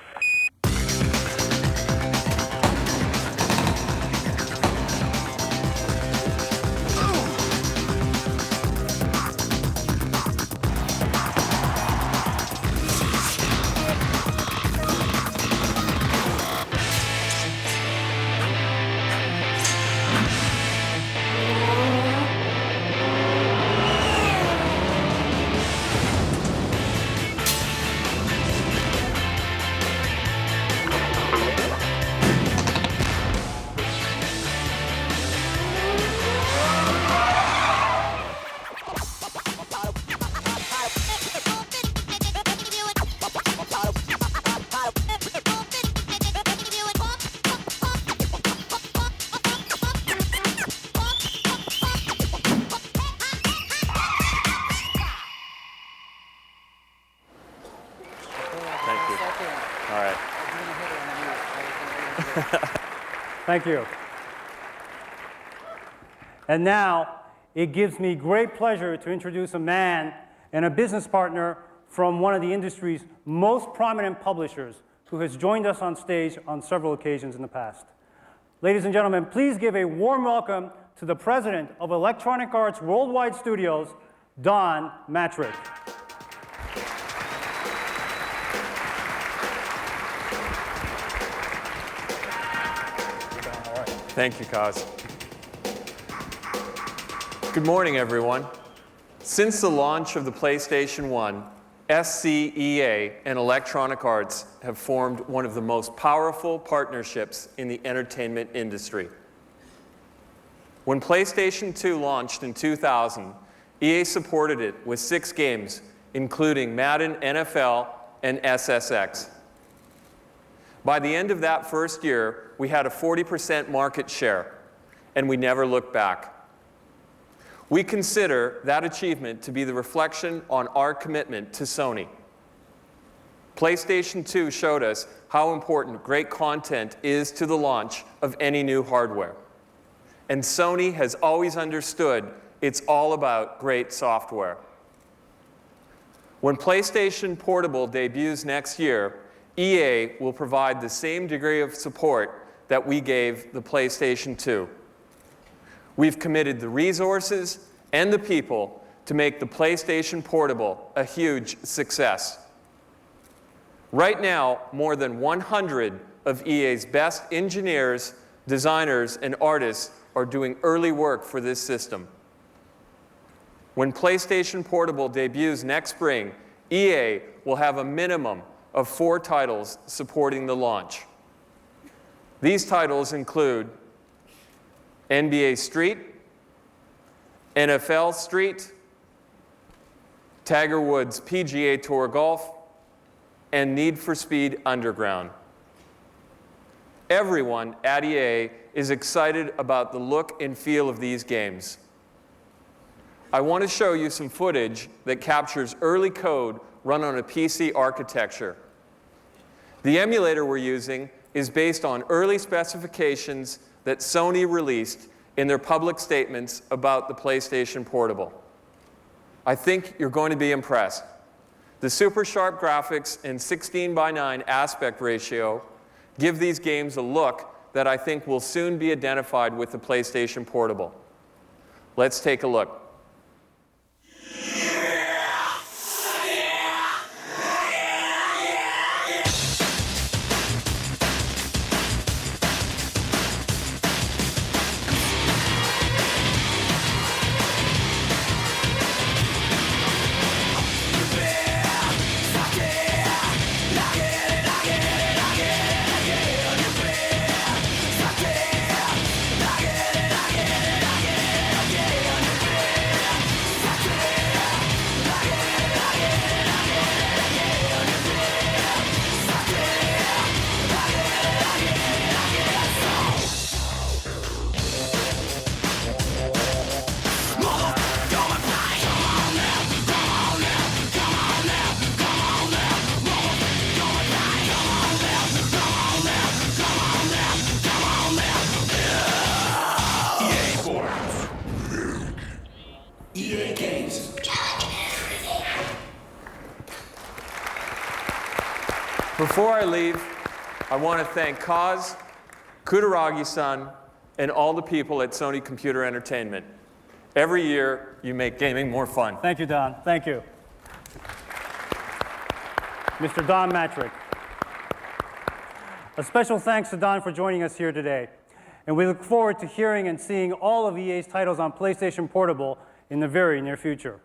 Thank you. And now, it gives me great pleasure to introduce a man and a business partner from one of the industry's most prominent publishers who has joined us on stage on several occasions in the past. Ladies and gentlemen, please give a warm welcome to the president of Electronic Arts Worldwide Studios, Don Mattrick. Thank you, Kaz. Good morning, everyone. Since the launch of the PlayStation 1, SCEA and Electronic Arts have formed one of the most powerful partnerships in the entertainment industry. When PlayStation 2 launched in 2000, EA supported it with 6 games, including Madden NFL and SSX. By the end of that first year, we had a 40% market share, and we never looked back. We consider that achievement to be the reflection on our commitment to Sony. PlayStation 2 showed us how important great content is to the launch of any new hardware. And Sony has always understood it's all about great software. When PlayStation Portable debuts next year, EA will provide the same degree of support that we gave the PlayStation 2. We've committed the resources and the people to make the PlayStation Portable a huge success. Right now, more than 100 of EA's best engineers, designers, and artists are doing early work for this system. When PlayStation Portable debuts next spring, EA will have a minimum of 4 titles supporting the launch. These titles include NBA Street, NFL Street, Tiger Woods PGA Tour Golf, and Need for Speed Underground. Everyone at EA is excited about the look and feel of these games. I want to show you some footage that captures early code run on a PC architecture. The emulator we're using is based on early specifications that Sony released in their public statements about the PlayStation Portable. I think you're going to be impressed. The super sharp graphics and 16:9 aspect ratio give these games a look that I think will soon be identified with the PlayStation Portable. Let's take a look. Before I leave, I want to thank Kaz, Kutaragi-san, and all the people at Sony Computer Entertainment. Every year, you make gaming more fun. Thank you, Don. Thank you. Mr. Don Matrick. A special thanks to Don for joining us here today. And we look forward to hearing and seeing all of EA's titles on PlayStation Portable in the very near future.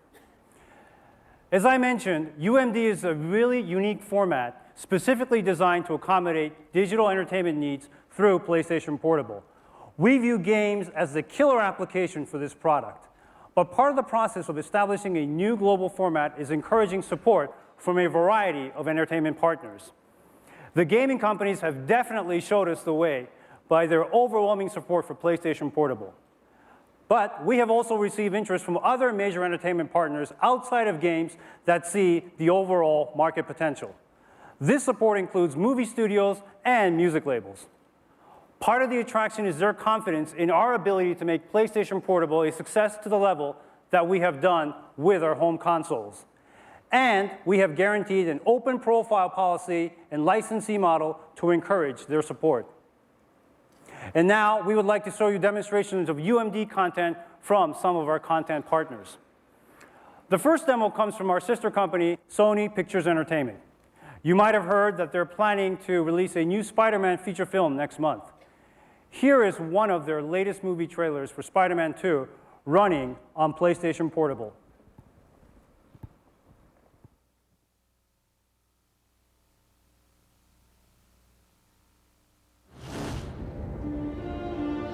As I mentioned, UMD is a really unique format specifically designed to accommodate digital entertainment needs through PlayStation Portable. We view games as the killer application for this product. But part of the process of establishing a new global format is encouraging support from a variety of entertainment partners. The gaming companies have definitely showed us the way by their overwhelming support for PlayStation Portable. But we have also received interest from other major entertainment partners outside of games that see the overall market potential. This support includes movie studios and music labels. Part of the attraction is their confidence in our ability to make PlayStation Portable a success to the level that we have done with our home consoles. And we have guaranteed an open profile policy and licensee model to encourage their support. And now we would like to show you demonstrations of UMD content from some of our content partners. The first demo comes from our sister company, Sony Pictures Entertainment. You might have heard that they're planning to release a new Spider-Man feature film next month. Here is one of their latest movie trailers for Spider-Man 2 running on PlayStation Portable.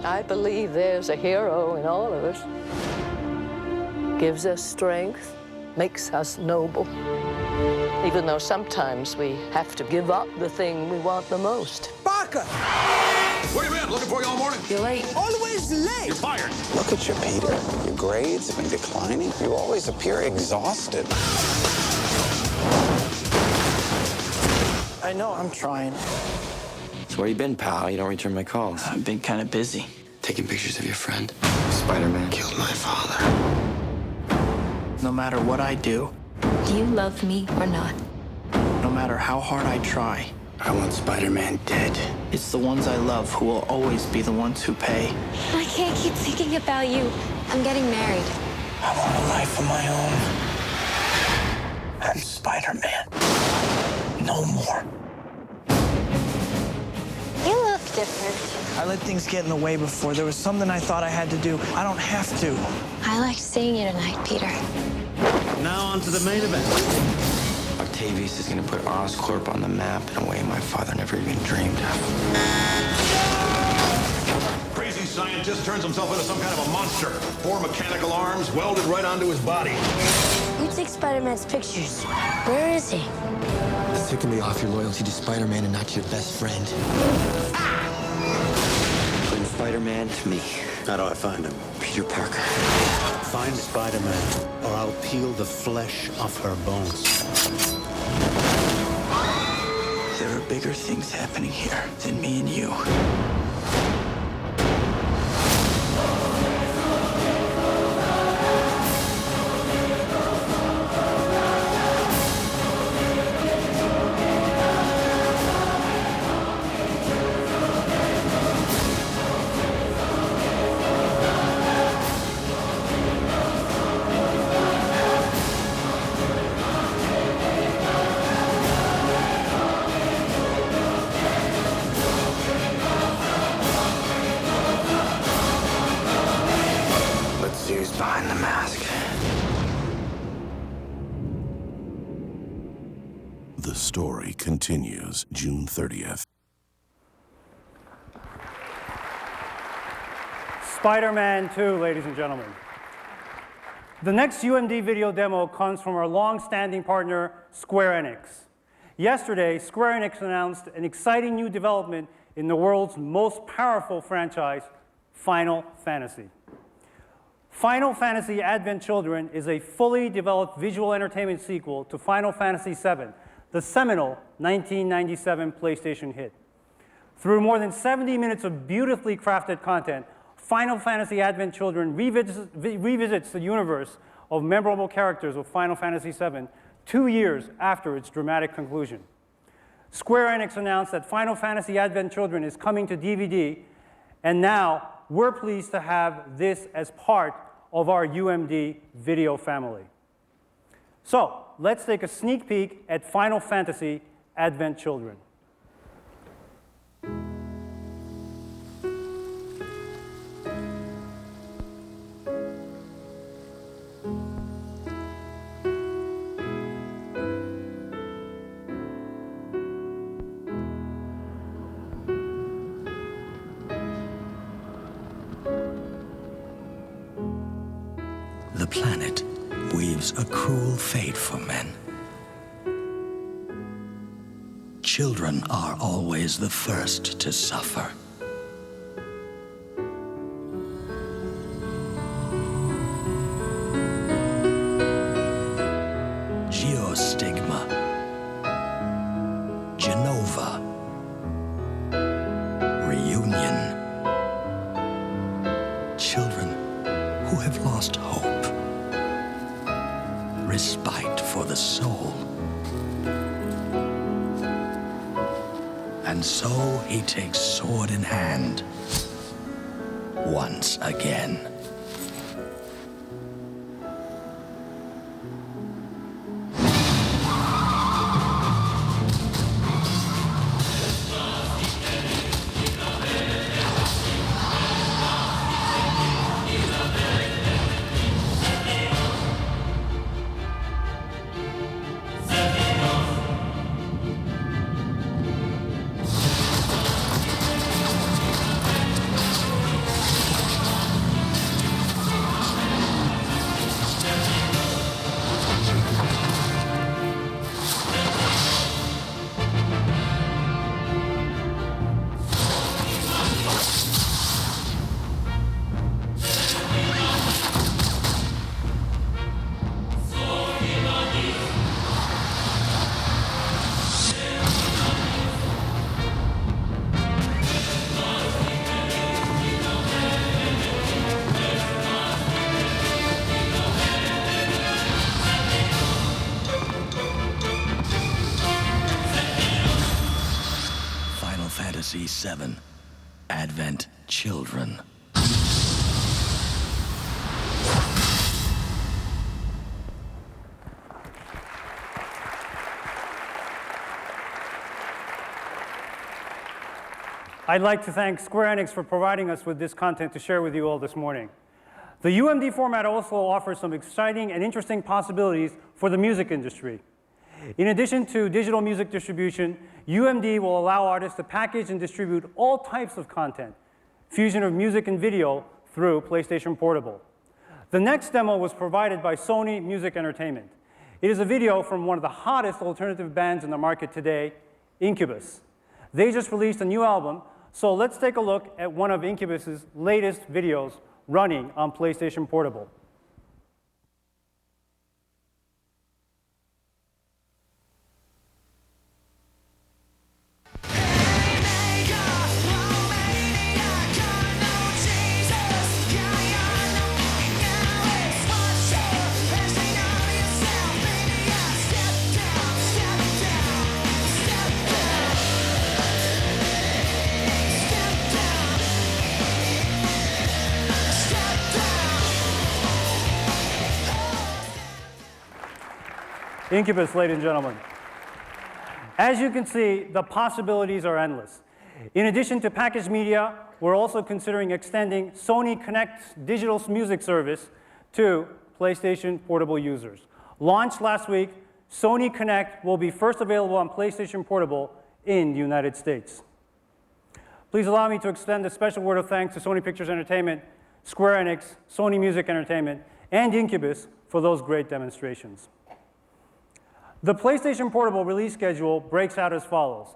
I believe there's a hero in all of us. Gives us strength, makes us noble. Even though sometimes we have to give up the thing we want the most. Barker! Where you been? Looking for you all morning. You're late. Always late. You're fired. Look at you, Peter. Your grades have been declining. You always appear exhausted. I know, I'm trying. So where you been, pal? You don't return my calls. I've been kind of busy. Taking pictures of your friend. Spider-Man killed my father. No matter what I do, Do you love me or not? no matter how hard I try, I want Spider-Man dead. it's the ones I love who will always be the ones who pay. I can't keep thinking about you. I'm getting married. I want a life of my own. I'm Spider-Man. No more. You look different. I let things get in the way before. There was something I thought I had to do. I don't have to. I liked seeing you tonight, Peter. Now on to the main event. Octavius is gonna put Oscorp on the map in a way my father never even dreamed of. Crazy scientist turns himself into some kind of a monster. 4 mechanical arms welded right onto his body. You take Spider-Man's pictures. Where is he? It's ticking me off your loyalty to Spider-Man and not your best friend. Bring Spider-Man to me. How do I find him? Peter Parker. Find Spider-Man, or I'll peel the flesh off her bones. There are bigger things happening here than me and you. Let's see who's behind the mask. The story continues June 30th. Spider-Man 2, ladies and gentlemen. The next UMD video demo comes from our long-standing partner, Square Enix. Yesterday, Square Enix announced an exciting new development in the world's most powerful franchise, Final Fantasy. Final Fantasy Advent Children is a fully developed visual entertainment sequel to Final Fantasy VII, the seminal 1997 PlayStation hit. Through more than 70 minutes of beautifully crafted content, Final Fantasy Advent Children revisits the universe of memorable characters of Final Fantasy VII 2 years after its dramatic conclusion. Square Enix announced that Final Fantasy Advent Children is coming to DVD, and now we're pleased to have this as part of our UMD video family. So, let's take a sneak peek at Final Fantasy Advent Children. The planet weaves a cruel fate for men. Children are always the first to suffer. Geostigma, Genova, reunion. Children who have lost hope. Respite for the soul. And so he takes sword in hand once again. 7. Advent Children. I'd like to thank Square Enix for providing us with this content to share with you all this morning. The UMD format also offers some exciting and interesting possibilities for the music industry. In addition to digital music distribution, UMD will allow artists to package and distribute all types of content, fusion of music and video through PlayStation Portable. The next demo was provided by Sony Music Entertainment. It is a video from one of the hottest alternative bands in the market today, Incubus. They just released a new album, so let's take a look at one of Incubus's latest videos running on PlayStation Portable. Incubus, ladies and gentlemen. As you can see, the possibilities are endless. In addition to packaged media, we're also considering extending Sony Connect's digital music service to PlayStation Portable users. Launched last week, Sony Connect will be first available on PlayStation Portable in the United States. Please allow me to extend a special word of thanks to Sony Pictures Entertainment, Square Enix, Sony Music Entertainment, and Incubus for those great demonstrations. The PlayStation Portable release schedule breaks out as follows.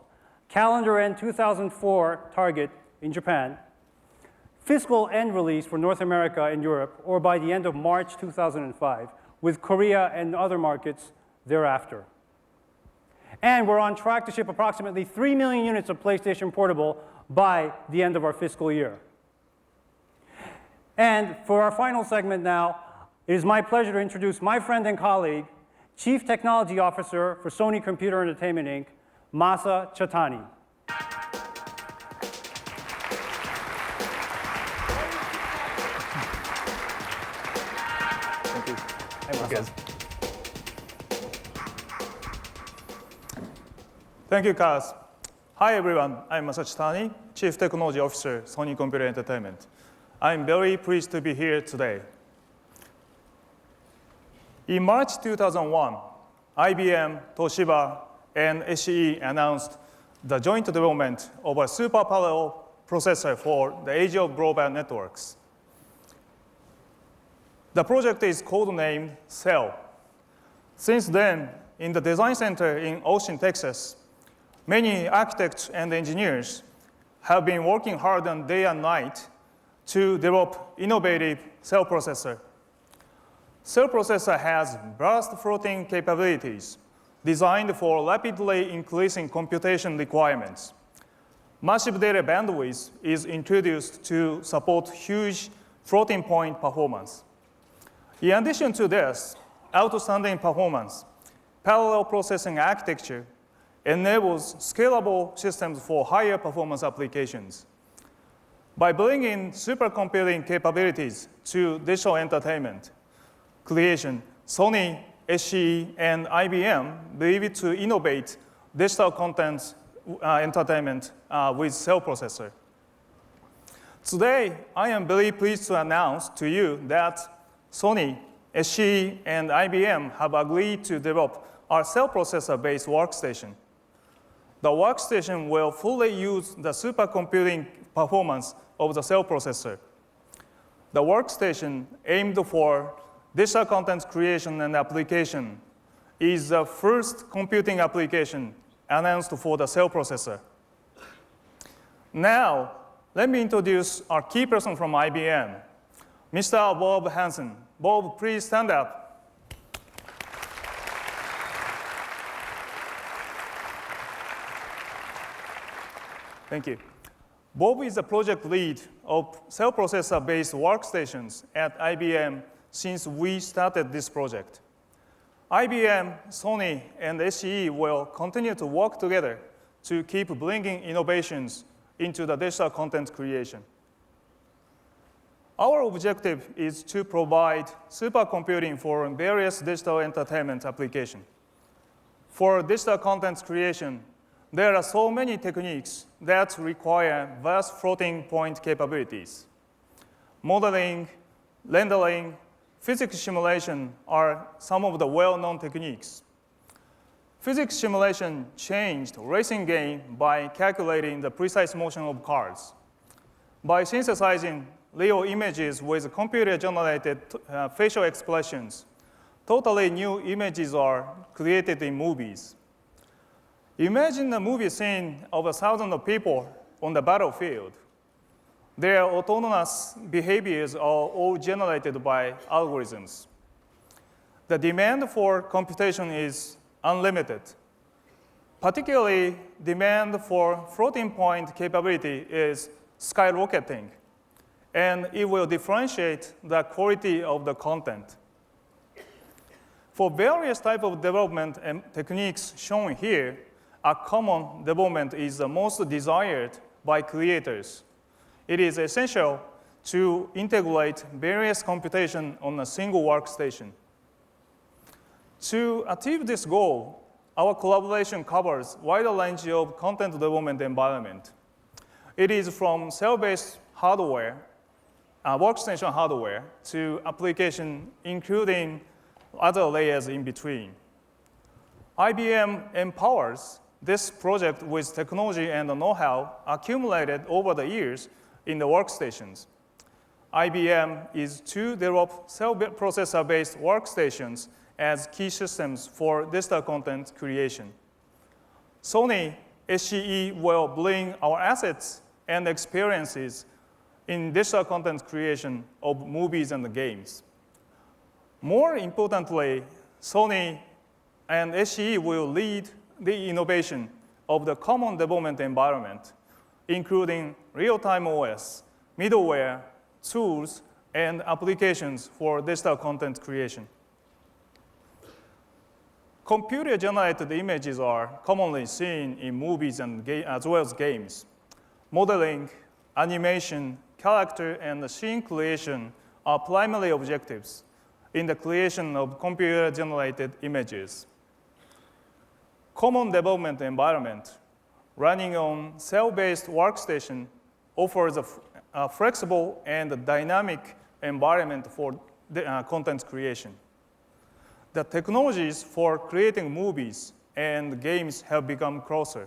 Calendar end 2004 target in Japan. Fiscal end release for North America and Europe, or by the end of March 2005, with Korea and other markets thereafter. And we're on track to ship approximately 3 million units of PlayStation Portable by the end of our fiscal year. And for our final segment now, it is my pleasure to introduce my friend and colleague, Chief Technology Officer for Sony Computer Entertainment, Inc., Masa Chatani. Thank you. Hey, Masa. Thank you, Kaz. Hi, everyone. I'm Masa Chatani, Chief Technology Officer, Sony Computer Entertainment. I'm very pleased to be here today. In March 2001, IBM, Toshiba, and SE announced the joint development of a super parallel processor for the age of broadband networks. The project is codenamed CEL. Since then, in the design center in Austin, Texas, many architects and engineers have been working hard on day and night to develop innovative CEL processor. CEL processor has burst floating capabilities designed for rapidly increasing computation requirements. Massive data bandwidth is introduced to support huge floating point performance. In addition to this, outstanding performance, parallel processing architecture enables scalable systems for higher performance applications. By bringing supercomputing capabilities to digital entertainment creation, Sony, SE, and IBM believe to innovate digital content entertainment with CEL processor. Today, I am very pleased to announce to you that Sony, SE, and IBM have agreed to develop our CEL processor-based workstation. The workstation will fully use the supercomputing performance of the CEL processor. The workstation aimed for digital content creation and application is the first computing application announced for the CEL processor. Now, let me introduce our key person from IBM, Mr. Bob Hansen. Bob, please stand up. Thank you. Bob is the project lead of CEL processor-based workstations at IBM since we started this project. IBM, Sony, and SE will continue to work together to keep bringing innovations into the digital content creation. Our objective is to provide supercomputing for various digital entertainment applications. For digital content creation, there are so many techniques that require vast floating point capabilities. Modeling, rendering, physics simulation are some of the well-known techniques. Physics simulation changed racing game by calculating the precise motion of cars. By synthesizing real images with computer-generated facial expressions, totally new images are created in movies. Imagine a movie scene of 1,000 people on the battlefield. Their autonomous behaviors are all generated by algorithms. The demand for computation is unlimited. Particularly, demand for floating point capability is skyrocketing, and it will differentiate the quality of the content. For various types of development and techniques shown here, a common development is the most desired by creators. It is essential to integrate various computation on a single workstation. To achieve this goal, our collaboration covers a wide range of content development environment. It is from cell-based hardware, workstation hardware, to application including other layers in between. IBM empowers this project with technology and know-how accumulated over the years in the workstations. IBM is to develop cell processor-based workstations as key systems for digital content creation. Sony SCE will bring our assets and experiences in digital content creation of movies and games. More importantly, Sony and SCE will lead the innovation of the common development environment, including real-time OS, middleware, tools, and applications for digital content creation. Computer-generated images are commonly seen in movies and as well as games. Modeling, animation, character, and scene creation are primary objectives in the creation of computer-generated images. Common development environment running on cell-based workstation offers a flexible and dynamic environment for content creation. The technologies for creating movies and games have become closer.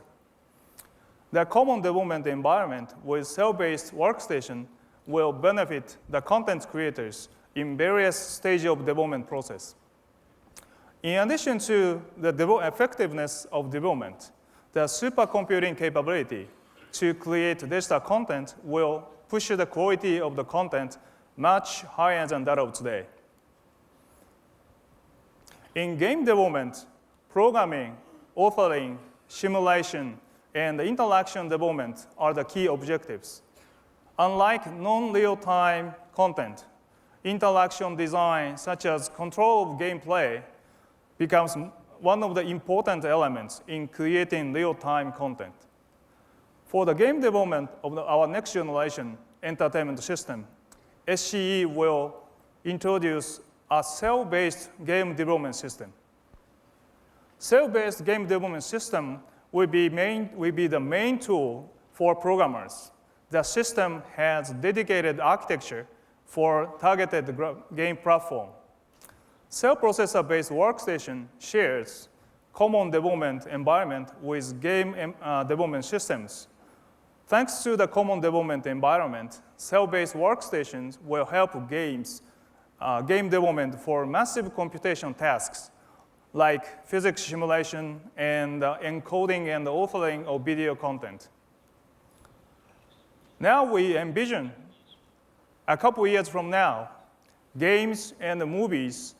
The common development environment with cell-based workstation will benefit the content creators in various stages of development process. In addition to the effectiveness of development, the supercomputing capability to create digital content will push the quality of the content much higher than that of today. In game development, programming, authoring, simulation, and interaction development are the key objectives. Unlike non-real-time content, interaction design, such as control of gameplay, becomes one of the important elements in creating real-time content. For the game development of our next generation entertainment system, SCE will introduce a cell-based game development system. Cell-based game development system will be the main tool for programmers. The system has dedicated architecture for targeted game platform. Cell processor-based workstation shares common development environment with game development systems. Thanks to the common development environment, cell-based workstations will help game development for massive computation tasks like physics simulation and encoding and authoring of video content. Now we envision a couple years from now, games and movies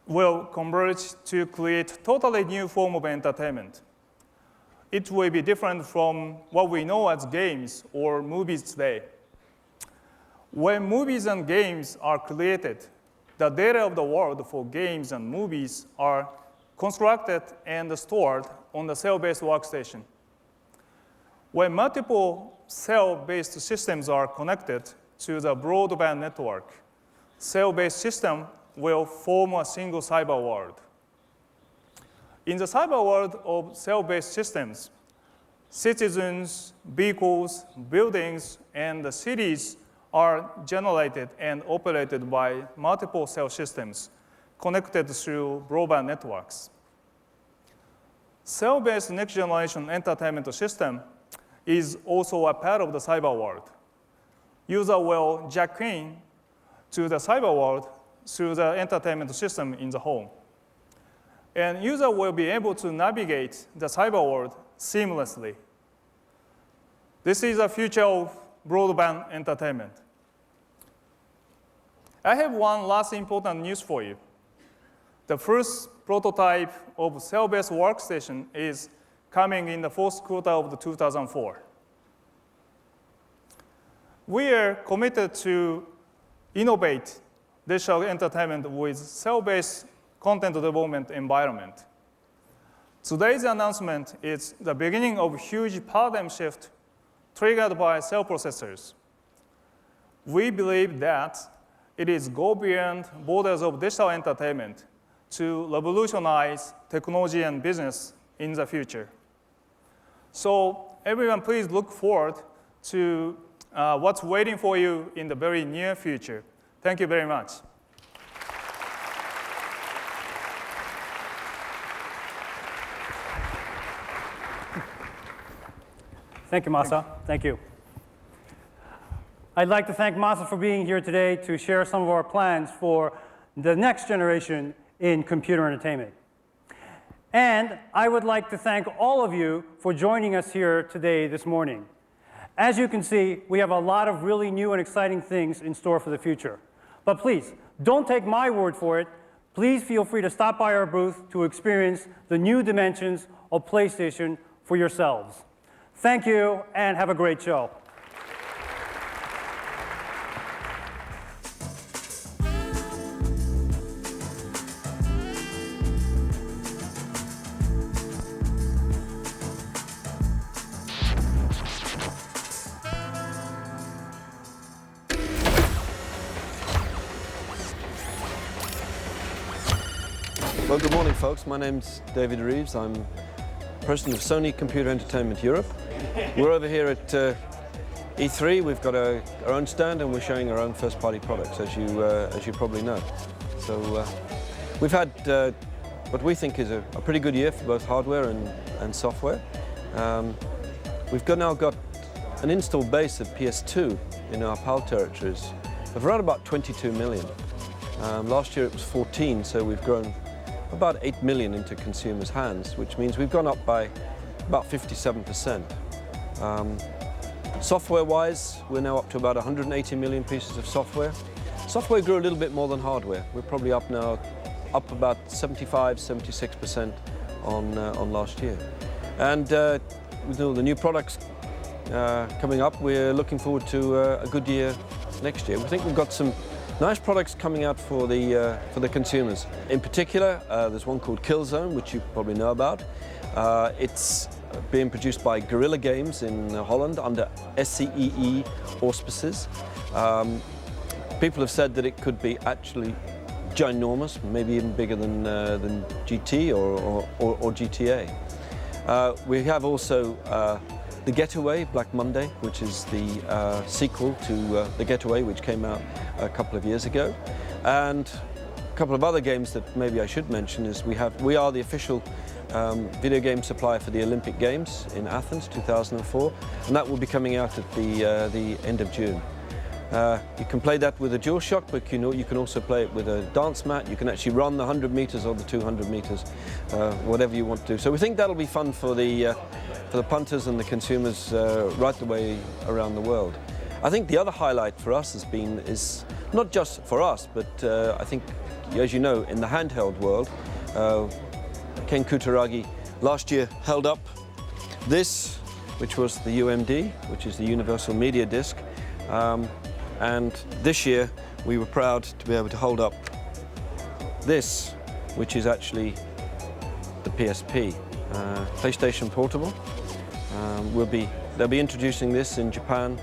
will converge to create totally new form of entertainment. It will be different from what we know as games or movies today. When movies and games are created, the data of the world for games and movies are constructed and stored on the cell-based workstation. When multiple cell-based systems are connected to the broadband network, cell-based system will form a single cyber world. In the cyber world of cell-based systems, citizens, vehicles, buildings, and the cities are generated and operated by multiple cell systems connected through broadband networks. Cell-based next-generation entertainment system is also a part of the cyber world. User will jack in to the cyber world through the entertainment system in the home. And user will be able to navigate the cyber world seamlessly. This is the future of broadband entertainment. I have one last important news for you. The first prototype of cell-based workstation is coming in the fourth quarter of 2004. We are committed to innovate digital entertainment with cell-based content development environment. Today's announcement is the beginning of a huge paradigm shift triggered by cell processors. We believe that it is go beyond borders of digital entertainment to revolutionize technology and business in the future. So everyone, please look forward to what's waiting for you in the very near future. Thank you very much. Thank you, Masa. Thank you. I'd like to thank Masa for being here today to share some of our plans for the next generation in computer entertainment. And I would like to thank all of you for joining us here today this morning. As you can see, we have a lot of really new and exciting things in store for the future. But please, don't take my word for it. Please feel free to stop by our booth to experience the new dimensions of PlayStation for yourselves. Thank you, and have a great show. Well, good morning, folks. My name's David Reeves. I'm president of Sony Computer Entertainment Europe. We're over here at E3. We've got our own stand, and we're showing our own first-party products, as you probably know. So we've had what we think is a pretty good year for both hardware and software. We've now got an installed base of PS2 in our PAL territories of around about 22 million. Last year it was 14, so we've grown about 8 million into consumers' hands, which means we've gone up by about 57%. Software-wise, we're now up to about 180 million pieces of software. Software grew a little bit more than hardware. We're probably up now, up about 75, 76% on last year. And with all the new products coming up, we're looking forward to a good year next year. We think we've got some nice products coming out for the consumers. In particular, there's one called Killzone, which you probably know about. It's being produced by Guerrilla Games in Holland under SCEE auspices. People have said that it could be actually ginormous, maybe even bigger than GT or GTA. We have also The Getaway, Black Monday, which is the sequel to The Getaway, which came out a couple of years ago. And a couple of other games that maybe I should mention is we are the official video game supplier for the Olympic Games in Athens 2004, and that will be coming out at the end of June. You can play that with a DualShock, but you can also play it with a dance mat. You can actually run the 100 meters or the 200 meters, whatever you want to do. So we think that'll be fun for the punters and the consumers right the way around the world. I think the other highlight for us is not just for us, but I think, as you know, in the handheld world, Ken Kutaragi last year held up this, which was the UMD, which is the Universal Media Disc. And this year, we were proud to be able to hold up this, which is actually the PSP, PlayStation Portable. We'll be They'll be introducing this in Japan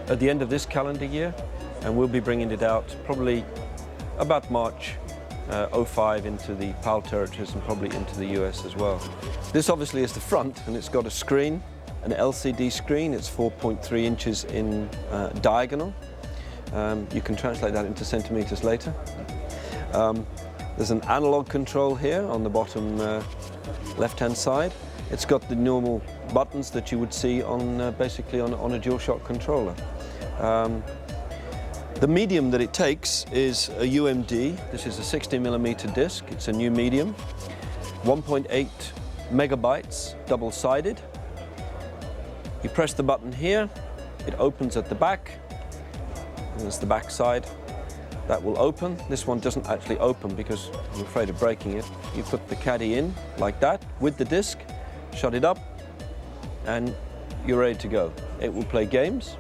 at the end of this calendar year, and we'll be bringing it out probably about March 05 into the PAL territories and probably into the US as well. This obviously is the front, and it's got a screen, an LCD screen. It's 4.3 inches in diagonal. You can translate that into centimeters later. There's an analog control here on the bottom left-hand side. It's got the normal buttons that you would see on basically on a DualShock controller. The medium that it takes is a UMD. This is a 60mm disc. It's a new medium, 1.8 megabytes, double-sided. You press the button here, it opens at the back, and there's the back side. That will open. This one doesn't actually open because I'm afraid of breaking it. You put the caddy in like that with the disc, shut it up, and you're ready to go. It will play games,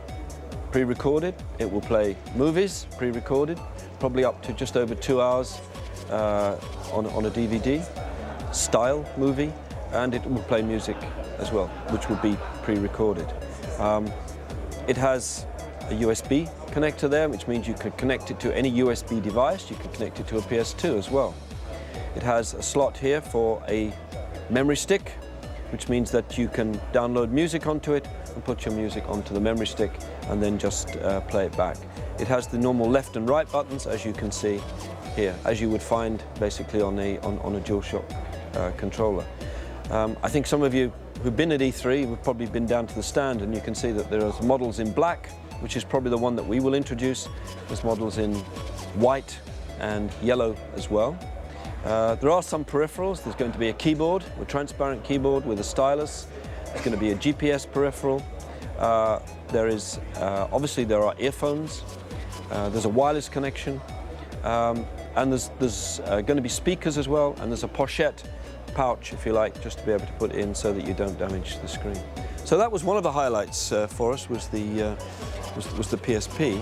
pre-recorded. It will play movies, pre-recorded, probably up to just over 2 hours on a DVD style movie, and it will play music as well, which will be pre-recorded. It has a USB connector there, which means you could connect it to any USB device. You can connect it to a PS2 as well. It has a slot here for a memory stick, which means that you can download music onto it and put your music onto the memory stick and then just play it back. It has the normal left and right buttons, as you can see here, as you would find basically on a DualShock controller. I think some of you who've been at E3 have probably been down to the stand, and you can see that there are models in black, which is probably the one that we will introduce. There's models in white and yellow as well. There are some peripherals. There's going to be a keyboard, a transparent keyboard with a stylus. There's going to be a GPS peripheral. Obviously there are earphones. There's a wireless connection. And there's going to be speakers as well, and there's a pochette pouch, if you like, just to be able to put in so that you don't damage the screen. So that was one of the highlights for us, was the PSP.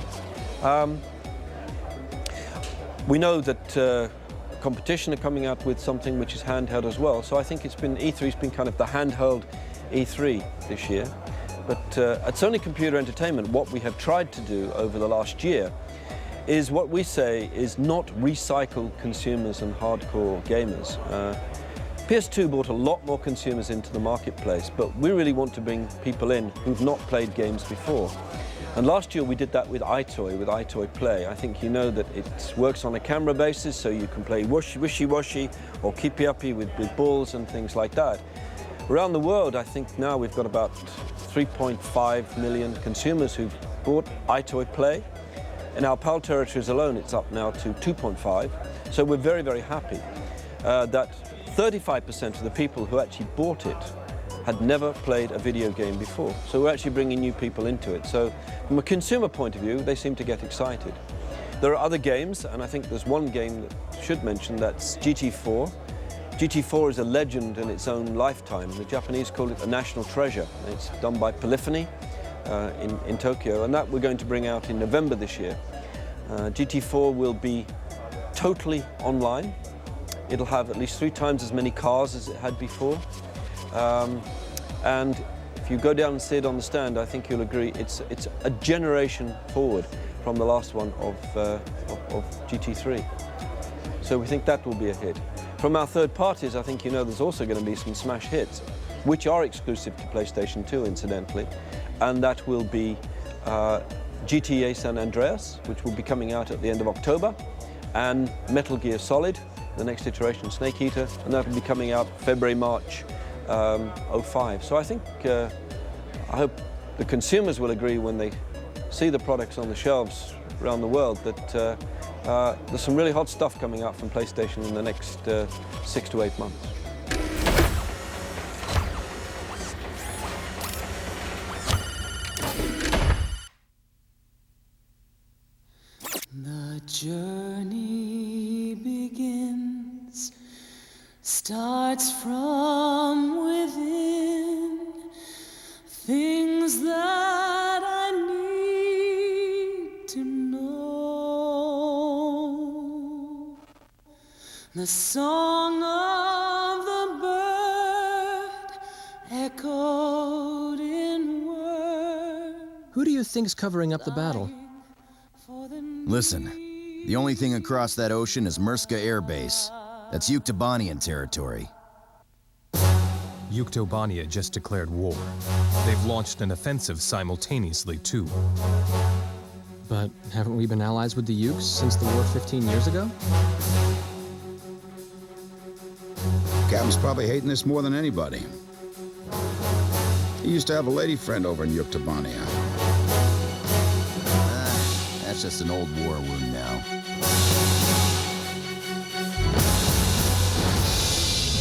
We know that competition are coming out with something which is handheld as well, so I think E3's been kind of the handheld E3 this year. But at Sony Computer Entertainment, what we have tried to do over the last year is what we say is not recycle consumers and hardcore gamers. PS2 brought a lot more consumers into the marketplace, but we really want to bring people in who've not played games before. And last year we did that with iToy, with iToy Play. I think you know that it works on a camera basis, so you can play wishy-washy or keepy-uppy with balls and things like that. Around the world, I think now we've got about 3.5 million consumers who've bought iToy Play. In our PAL territories alone, it's up now to 2.5. So we're very, very happy that 35% of the people who actually bought it had never played a video game before. So we're actually bringing new people into it. So from a consumer point of view, they seem to get excited. There are other games, and I think there's one game that I should mention, that's GT4. GT4 is a legend in its own lifetime. The Japanese call it a national treasure. It's done by Polyphony in Tokyo, and that we're going to bring out in November this year. GT4 will be totally online. It'll have at least 3 times as many cars as it had before. And if you go down and see it on the stand, I think you'll agree it's a generation forward from the last one of GT3. So we think that will be a hit. From our third parties, I think you know there's also going to be some smash hits, which are exclusive to PlayStation 2, incidentally. And that will be GTA San Andreas, which will be coming out at the end of October, and Metal Gear Solid, the next iteration, Snake Eater, and that will be coming out February, March 05. So I think, I hope the consumers will agree when they see the products on the shelves around the world that there's some really hot stuff coming out from PlayStation in the next 6 to 8 months. The journey begins, starts from within, things that I need to know. The song of the bird echoed in words you think's covering up the battle? Listen, the only thing across that ocean is Murska Air Base. That's Yuktobanian territory. Yuktobania just declared war. They've launched an offensive simultaneously, too. But haven't we been allies with the Yuks since the war 15 years ago? Captain's probably hating this more than anybody. He used to have a lady friend over in Yuktobania. That's just an old war wound now.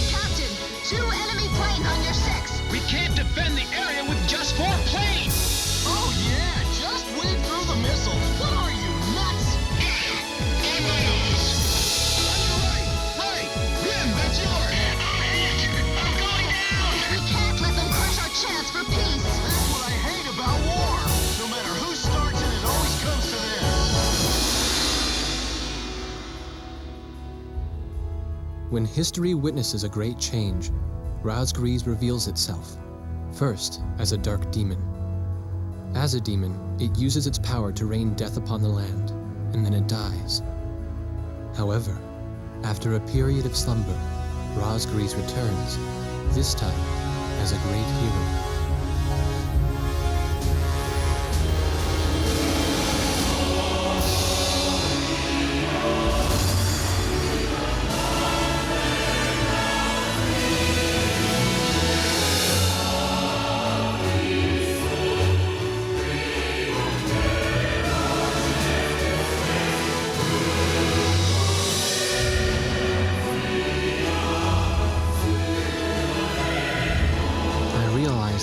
Captain, 2 enemy planes on your 6. We can't defend the area with just 4 planes! Oh yeah, just wade through the missiles. What are you, nuts? On my nose! On your right! Right! Grim, that's yours! I'm going down! We can't let them crush our chance for peace. That's what I hate about war! No matter who starts it, it always comes to this! When history witnesses a great change, Rausgries reveals itself, first as a dark demon. As a demon, it uses its power to rain death upon the land, and then it dies. However, after a period of slumber, Rausgries returns, this time as a great hero.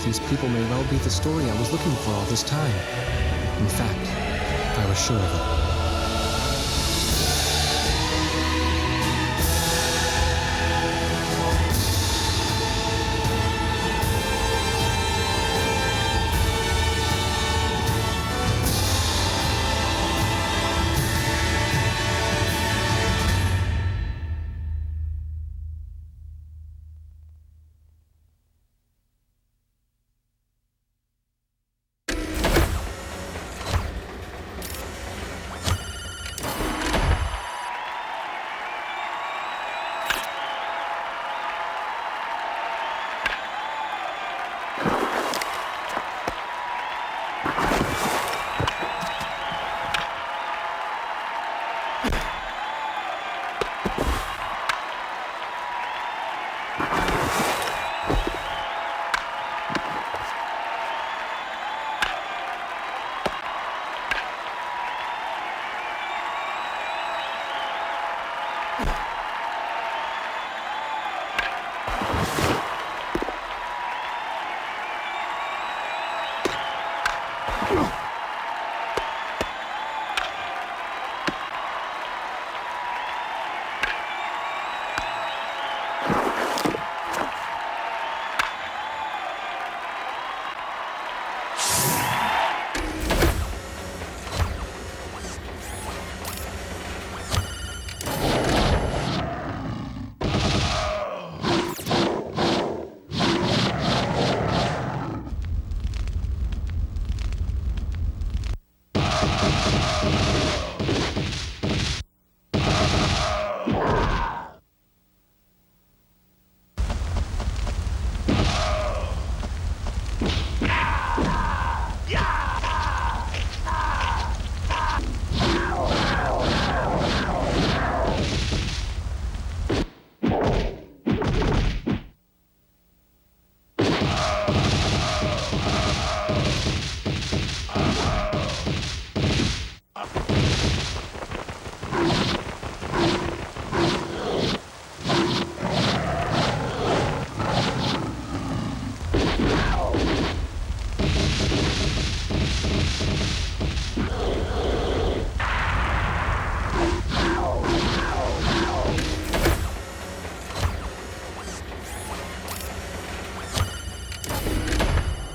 These people may well be the story I was looking for all this time. In fact, I was sure of it.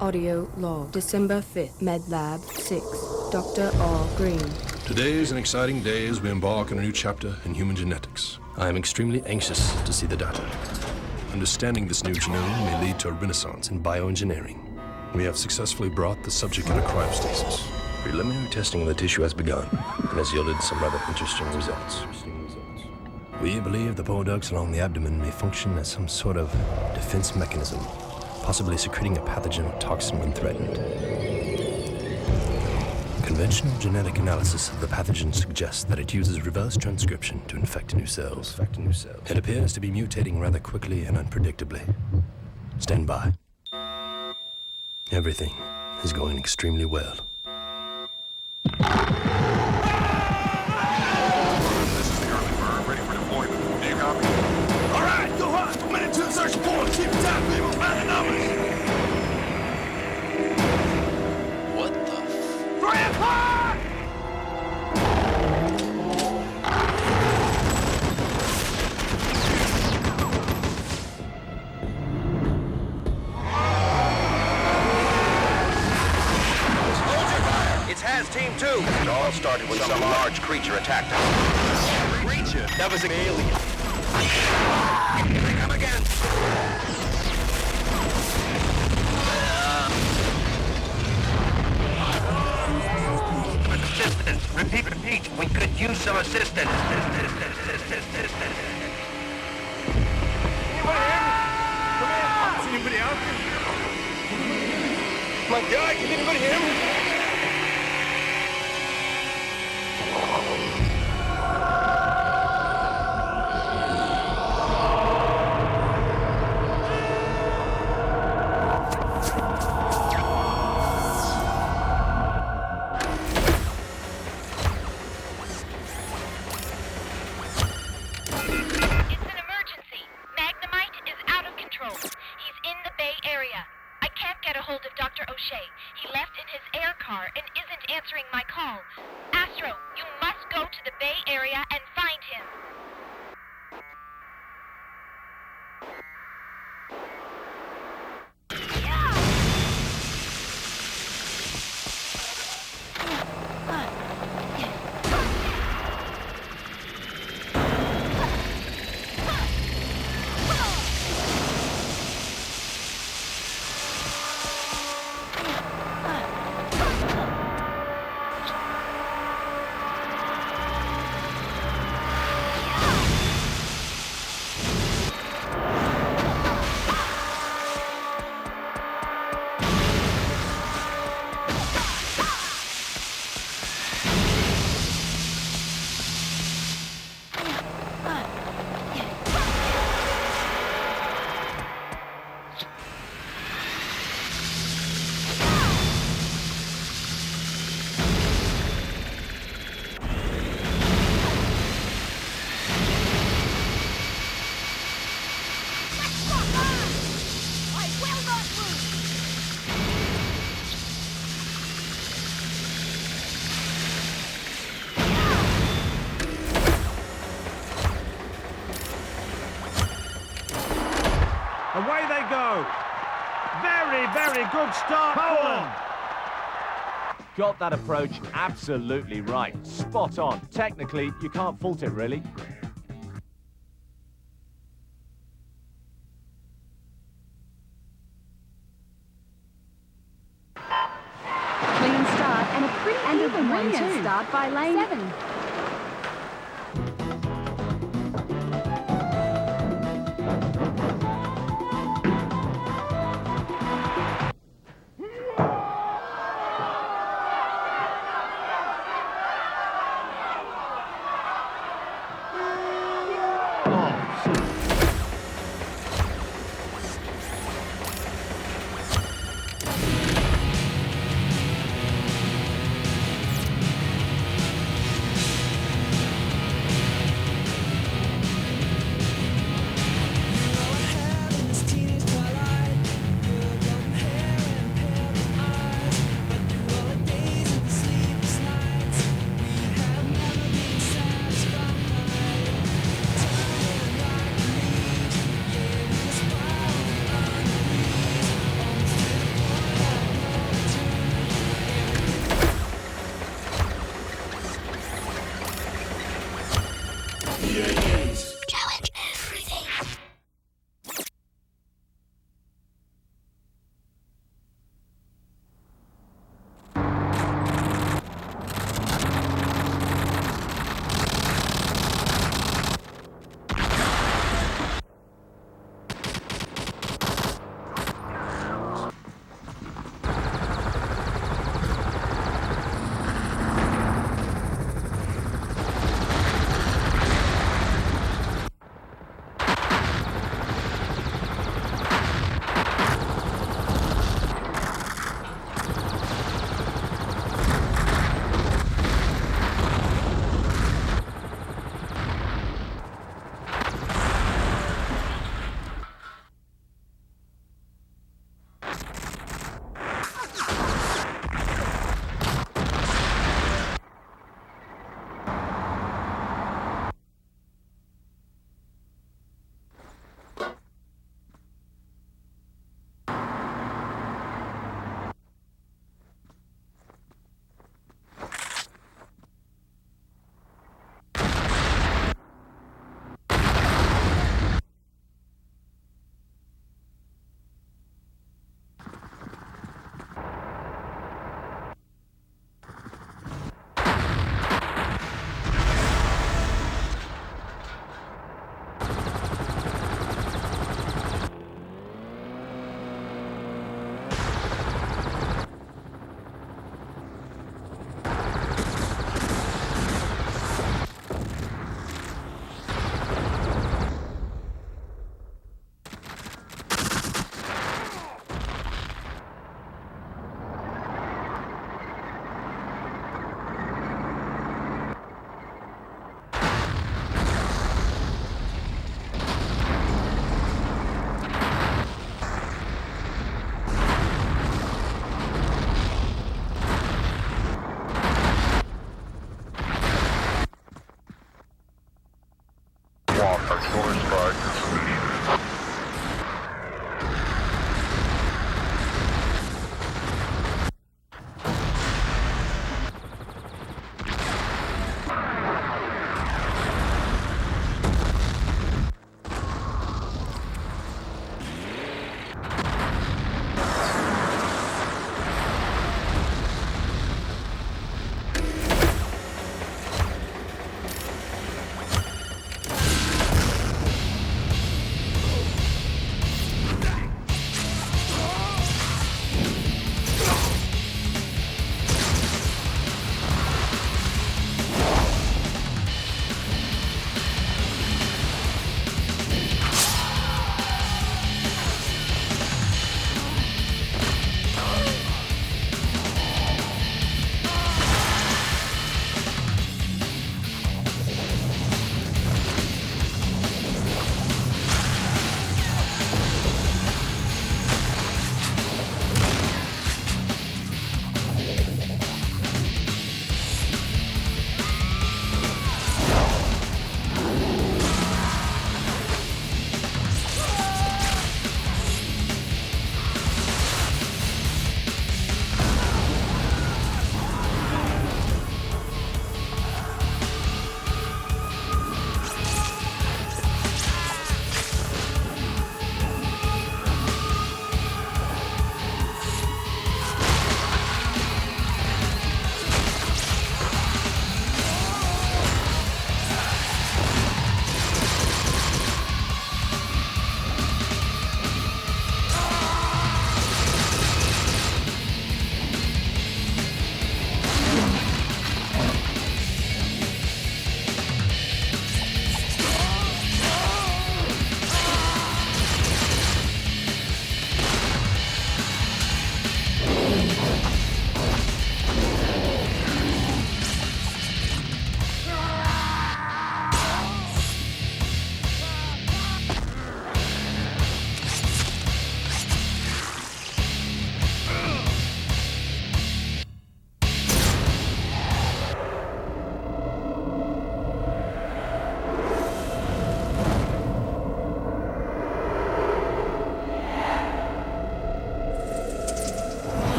Audio log, December 5th, MedLab 6, Dr. R. Green. Today is an exciting day as we embark on a new chapter in human genetics. I am extremely anxious to see the data. Understanding this new genome may lead to a renaissance in bioengineering. We have successfully brought the subject into cryostasis. Preliminary testing of the tissue has begun and has yielded some rather interesting results. We believe the bile ducts along the abdomen may function as some sort of defense mechanism, possibly secreting a pathogen or toxin when threatened. Conventional genetic analysis of the pathogen suggests that it uses reverse transcription to infect new cells. It appears to be mutating rather quickly and unpredictably. Stand by. Everything is going extremely well. This is the Army bird, ready for deployment. Do you copy? All right, go hunt. I'm headed to the search point. Keep it tight, baby. Find the numbers. What the? Grandpa! Team 2. It all started when some large creature attacked us. Creature? That was an alien. Here they come again. Assistance. Repeat. We could use some assistance. Anybody here? Come in. Is anybody out there? My God, can anybody hear me? Away they go. Very good start for them. Got that approach absolutely right. Spot on. Technically, you can't fault it, really. Clean start and a pretty even one too. Start by lane 7. Spark solution.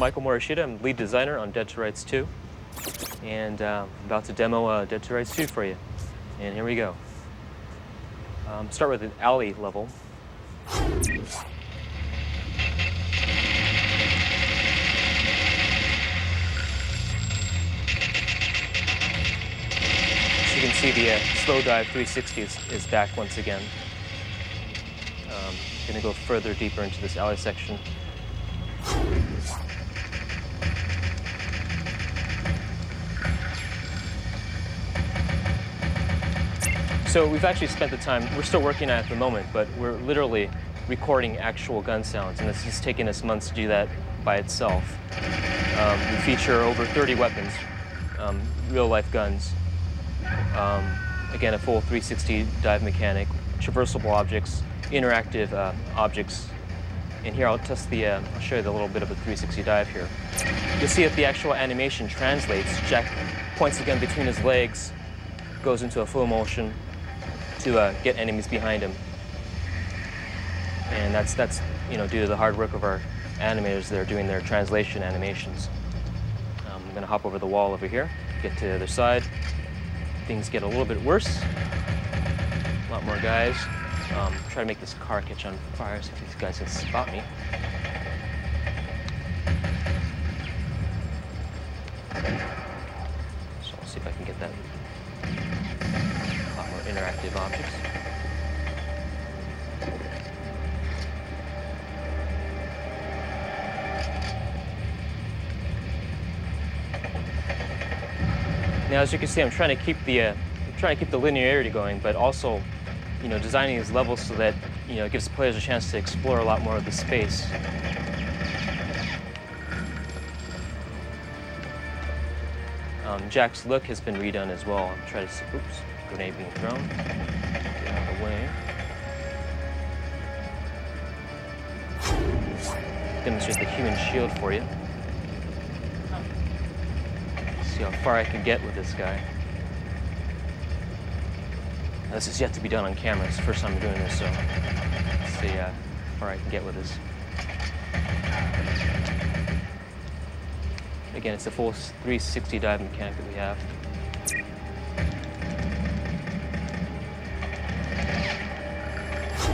Michael Morishita. I'm lead designer on Dead to Rights 2. And I'm about to demo Dead to Rights 2 for you. And here we go. Start with an alley level. As you can see, the slow dive 360 is back once again. Going to go further deeper into this alley section. So we've actually spent the time, we're still working on it at the moment, but we're literally recording actual gun sounds, and it's just taken us months to do that by itself. We feature over 30 weapons, real-life guns. Again, a full 360 dive mechanic, traversable objects, interactive objects. And here I'll test the, I'll show you a little bit of a 360 dive here. You'll see that the actual animation translates. Jack points the gun between his legs, goes into a full motion to get enemies behind him. And that's you know, due to the hard work of our animators that are doing their translation animations. I'm gonna hop over the wall over here, get to the other side. Things get a little bit worse. A lot more guys. Try to make this car catch on fire, so if these guys can spot me. So I'll see if I can get that. A lot more interactive objects. Now, as you can see, I'm trying to keep the linearity going, but also, you know, designing these levels so that, you know, it gives players a chance to explore a lot more of the space. Jack's look has been redone as well. I'm trying to see, oops, grenade being thrown. Get out of the way. Demonstrate the human shield for you. See how far I can get with this guy. Now, this is yet to be done on camera. It's the first time I'm doing this, so let's see how far I can get with this. Again, it's a full 360 dive mechanic that we have.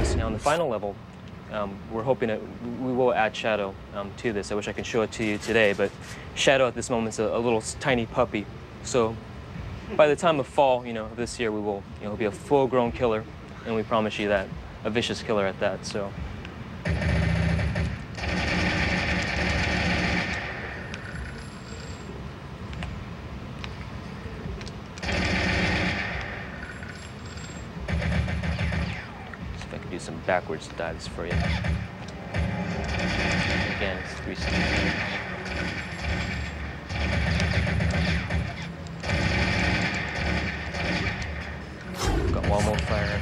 So now on the final level, we're hoping that we will add shadow to this. I wish I could show it to you today, but shadow at this moment is a little tiny puppy. So by the time of fall, you know, this year we will, you know, be a full-grown killer, and we promise you that, a vicious killer at that. So. Do some backwards dives for you. Again, it's 360. Got one more fire.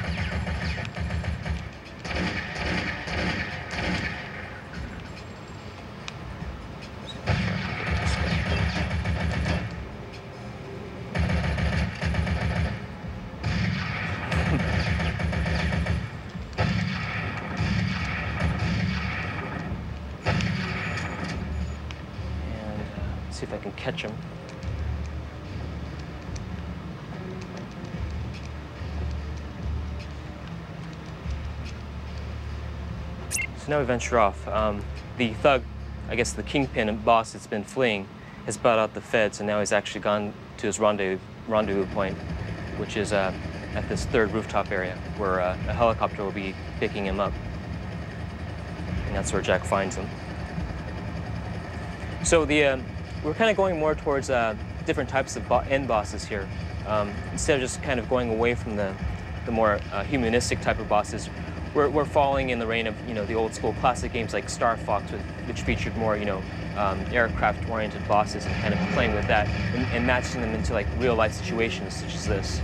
See if I can catch him. So now we venture off. The thug, I guess the kingpin and boss that's been fleeing, has bought out the feds, and now he's actually gone to his rendezvous point, which is at this third rooftop area, where a helicopter will be picking him up. And that's where Jack finds him. So we're kind of going more towards different types of end bosses here. Instead of just kind of going away from the more humanistic type of bosses, we're falling in the reign of, you know, the old school classic games like Star Fox, which featured more, you know, aircraft-oriented bosses, and kind of playing with that and matching them into like real-life situations such as this.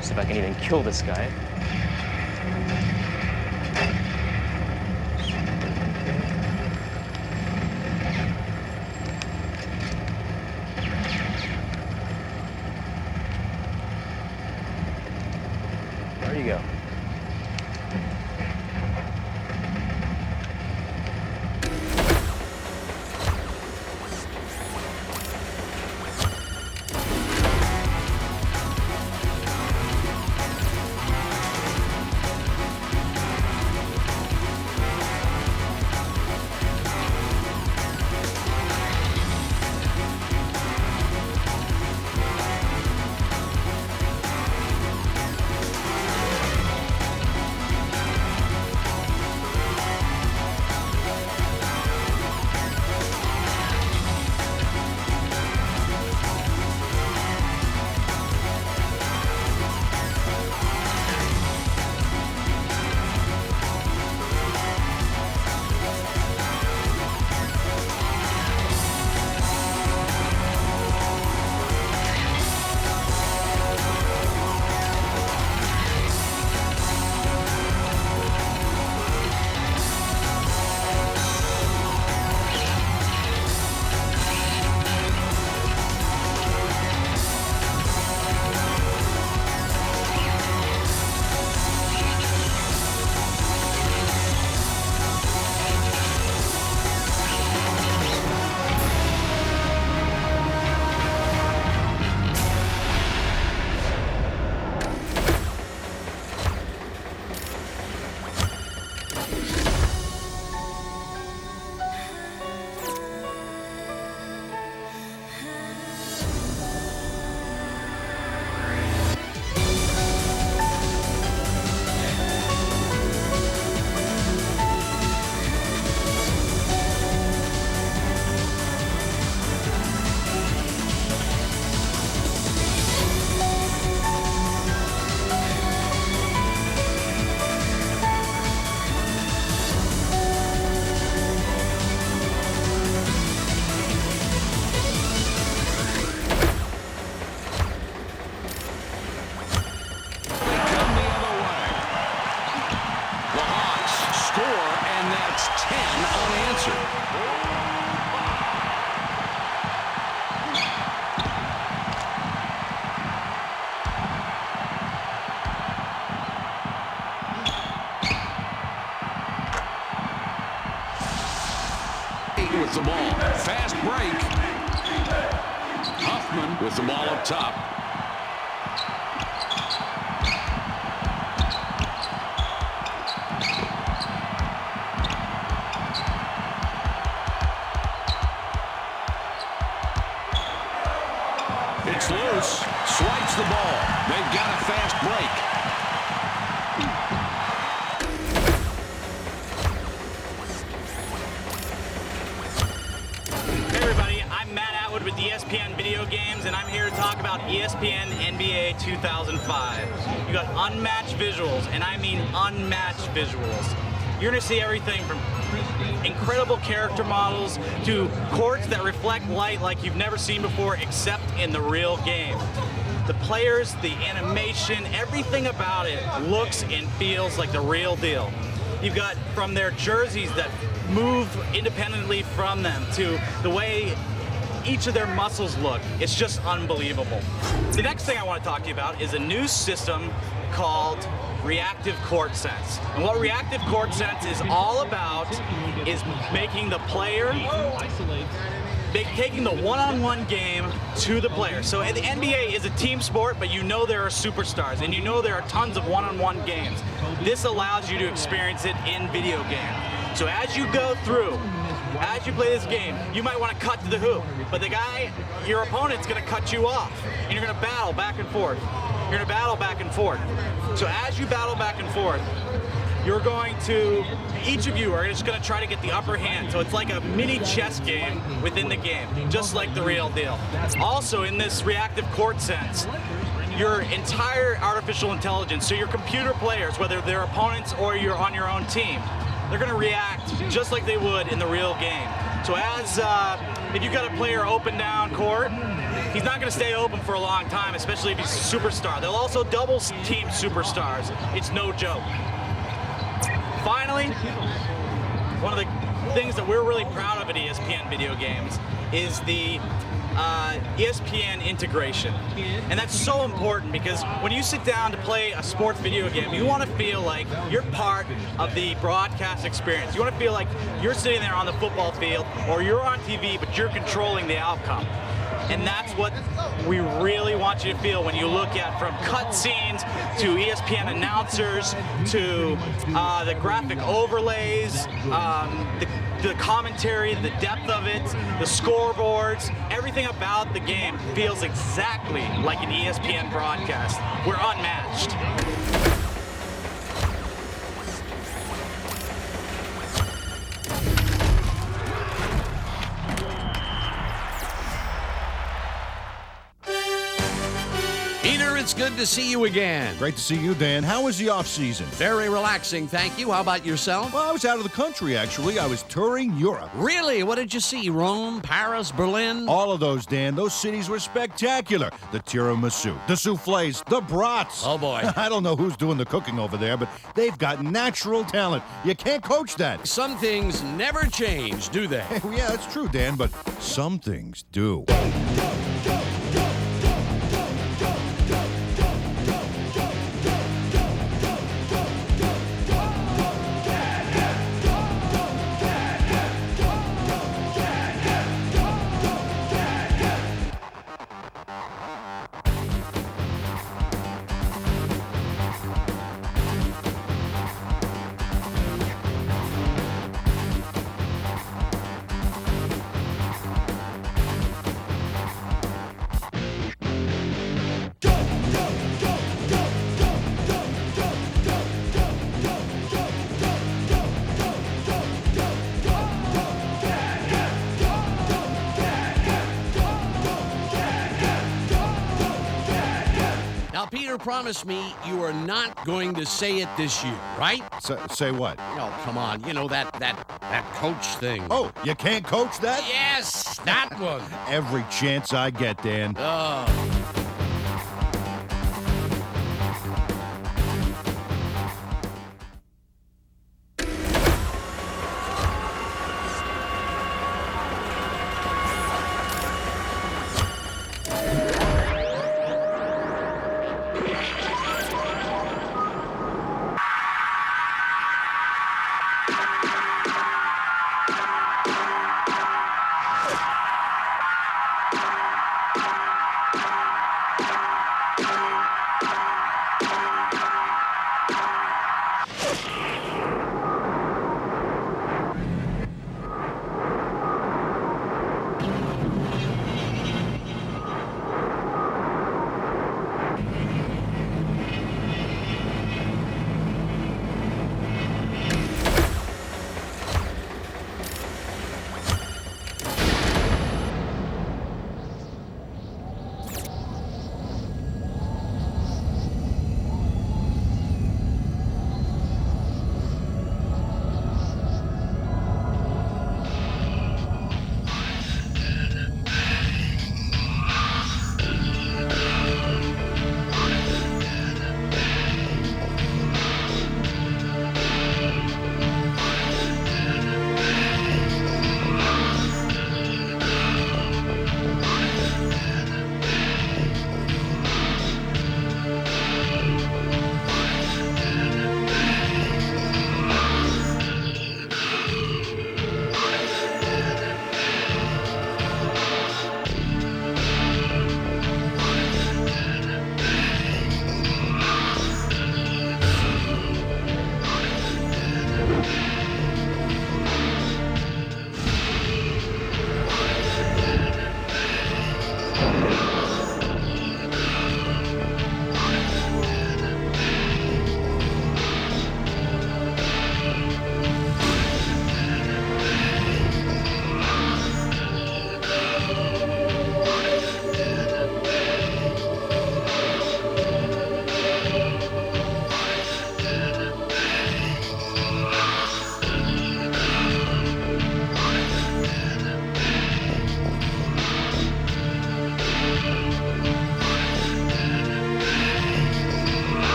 So if I can even kill this guy. There you go. with the ball. Fast break. Huffman with the ball up top. It's loose. Swipes the ball. They've got a fast break. With ESPN Video Games, and I'm here to talk about ESPN NBA 2005. You got unmatched visuals, and I mean unmatched visuals. You're going to see everything from incredible character models to courts that reflect light like you've never seen before except in the real game. The players, the animation, everything about it looks and feels like the real deal. You've got from their jerseys that move independently from them to the way each of their muscles look. It's just unbelievable. The next thing I want to talk to you about is a new system called Reactive Court Sense. And what Reactive Court Sense is all about is making the player, taking the one-on-one game to the player. So the NBA is a team sport, but you know there are superstars, and you know there are tons of one-on-one games. This allows you to experience it in video game. So as you go through, as you play this game, you might want to cut to the hoop, but the guy, your opponent's going to cut you off, and you're going to battle back and forth. You're going to battle back and forth. So as you battle back and forth, you're going to, each of you are just going to try to get the upper hand. So it's like a mini chess game within the game, just like the real deal. Also in this reactive court sense, your entire artificial intelligence, so your computer players, whether they're opponents or you're on your own team, they're going to react just like they would in the real game. So as, if you've got a player open down court, he's not going to stay open for a long time, especially if he's a superstar. They'll also double team superstars. It's no joke. Finally, one of the things that we're really proud of at ESPN Video Games is the ESPN integration. And that's so important because when you sit down to play a sports video game, you want to feel like you're part of the broadcast experience. You want to feel like you're sitting there on the football field or you're on TV, but you're controlling the outcome. And that's what we really want you to feel when you look at from cutscenes to ESPN announcers to the graphic overlays, the commentary, the depth of it, the scoreboards, everything about the game feels exactly like an ESPN broadcast. We're unmatched. Peter, it's good to see you again. Great to see you, Dan. How was the off-season? Very relaxing, thank you. How about yourself? Well, I was out of the country, actually. I was touring Europe. Really? What did you see? Rome, Paris, Berlin? All of those, Dan. Those cities were spectacular. The tiramisu, the soufflés, the brats. Oh, boy. I don't know who's doing the cooking over there, but they've got natural talent. You can't coach that. Some things never change, do they? Yeah, that's true, Dan, but some things do. Now, Peter, promise me you are not going to say it this year, right? Say what? Oh, come on. You know, that coach thing. Oh, you can't coach that? Yes, that one. Every chance I get, Dan. Oh.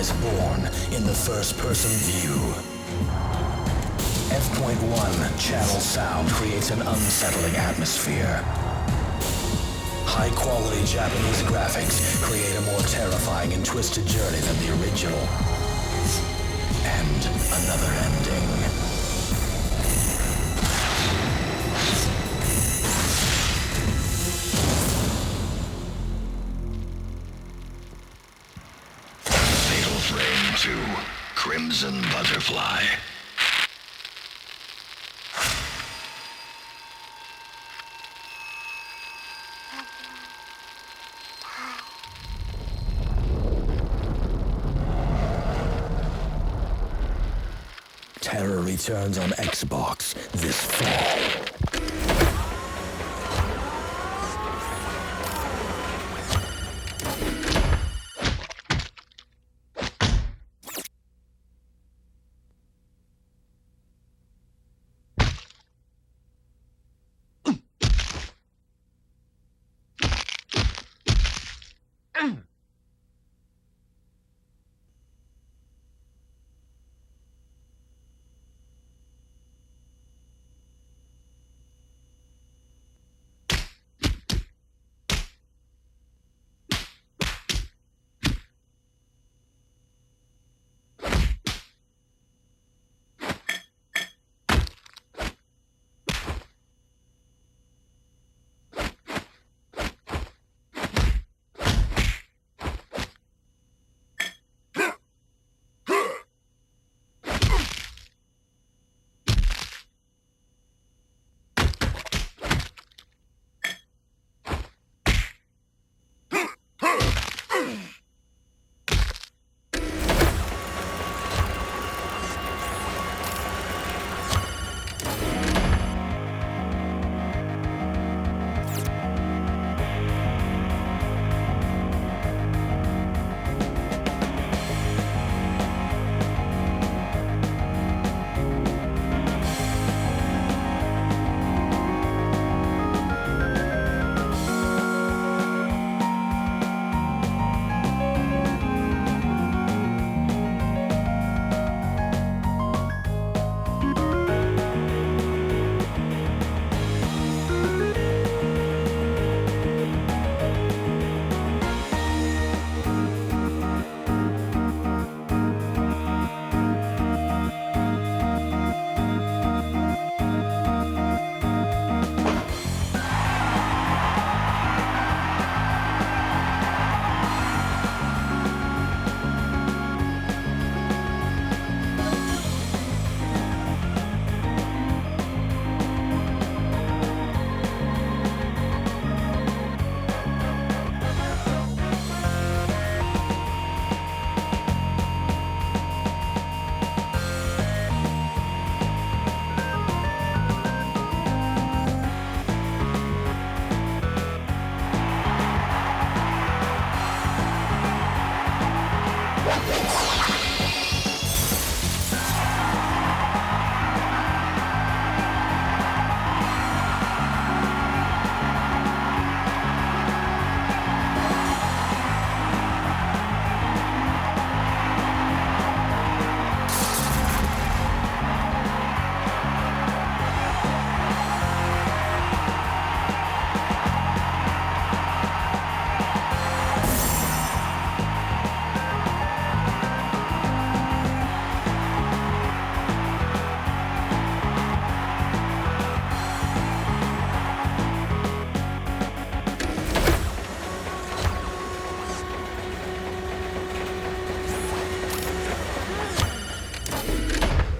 is born in the first-person view. F.1 channel sound creates an unsettling atmosphere. High-quality Japanese graphics create a more terrifying and twisted journey than the original. And another ending. Fatal Frame 2, Crimson Butterfly. Terror returns on Xbox this fall.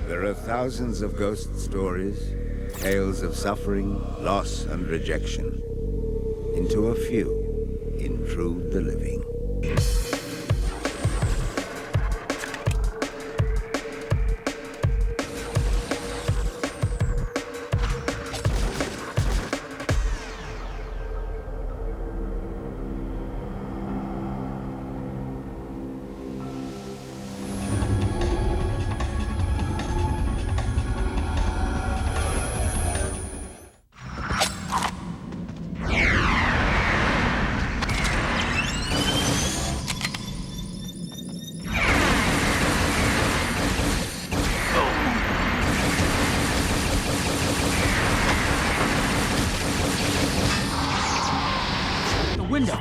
There are thousands of ghost stories, tales of suffering, loss, and rejection. Into a few intrude the living. window.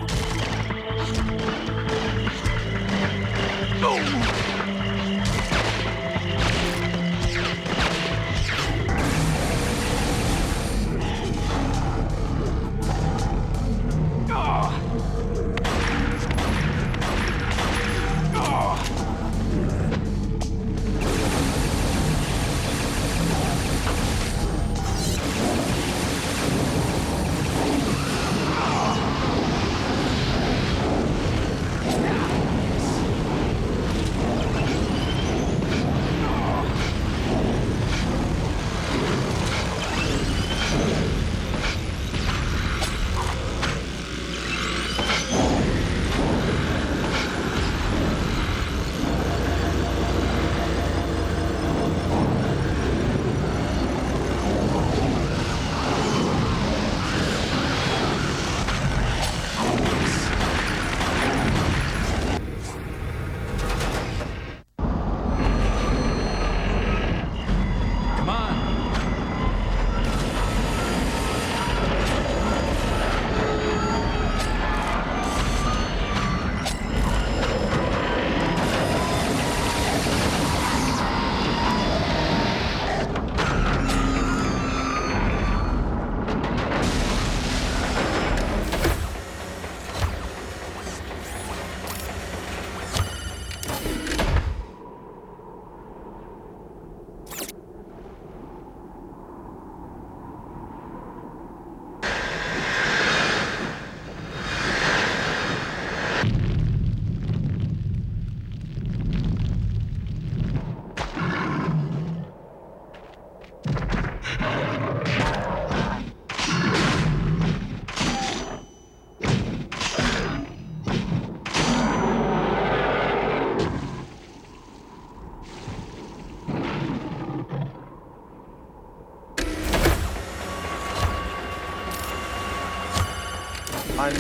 I'm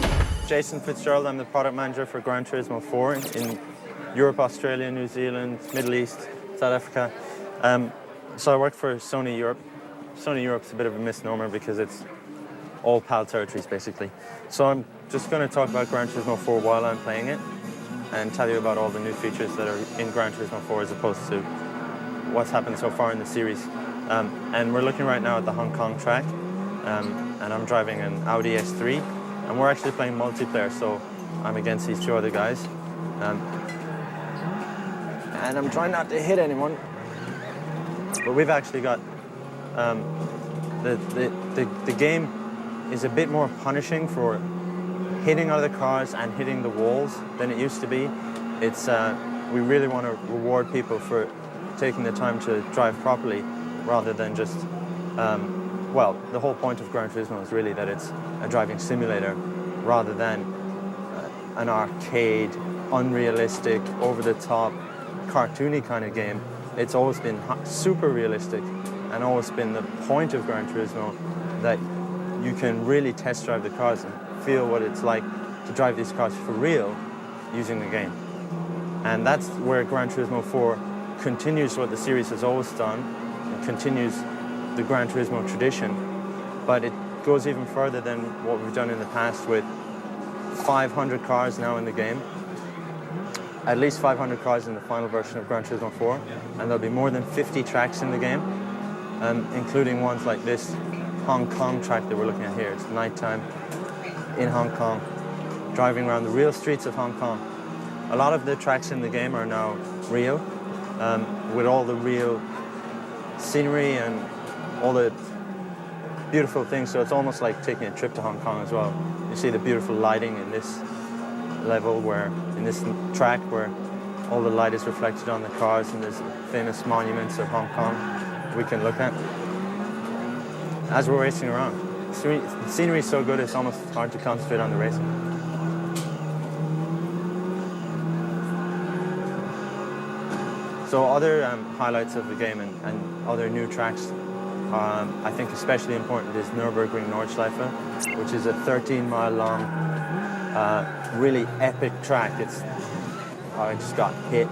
Jason Fitzgerald. I'm the product manager for Gran Turismo 4 in Europe, Australia, New Zealand, Middle East, South Africa. So I work for Sony Europe. Sony Europe's a bit of a misnomer because it's all PAL territories, basically. So I'm just going to talk about Gran Turismo 4 while I'm playing it and tell you about all the new features that are in Gran Turismo 4 as opposed to what's happened so far in the series. And we're looking right now at the Hong Kong track, and I'm driving an Audi S3. And we're actually playing multiplayer, so I'm against these two other guys. And I'm trying not to hit anyone. But we've actually got... the game is a bit more punishing for hitting other cars and hitting the walls than it used to be. It's we really want to reward people for taking the time to drive properly rather than just... well, the whole point of Gran Turismo is really that it's a driving simulator rather than an arcade, unrealistic, over-the-top, cartoony kind of game. It's always been super realistic and always been the point of Gran Turismo that you can really test drive the cars and feel what it's like to drive these cars for real using the game. And that's where Gran Turismo 4 continues what the series has always done and continues the Gran Turismo tradition, but it goes even further than what we've done in the past with 500 cars now in the game. At least 500 cars in the final version of Gran Turismo 4, and there'll be more than 50 tracks in the game, including ones like this Hong Kong track that we're looking at here. It's nighttime in Hong Kong, driving around the real streets of Hong Kong. A lot of the tracks in the game are now real, with all the real scenery and all the beautiful things, so it's almost like taking a trip to Hong Kong as well. You see the beautiful lighting in this level, where in this track where all the light is reflected on the cars, and there's famous monuments of Hong Kong we can look at as we're racing around. The scenery is so good it's almost hard to concentrate on the racing. So other highlights of the game and other new tracks, I think especially important is Nürburgring Nordschleife, which is a 13-mile long, really epic track. I just got hit.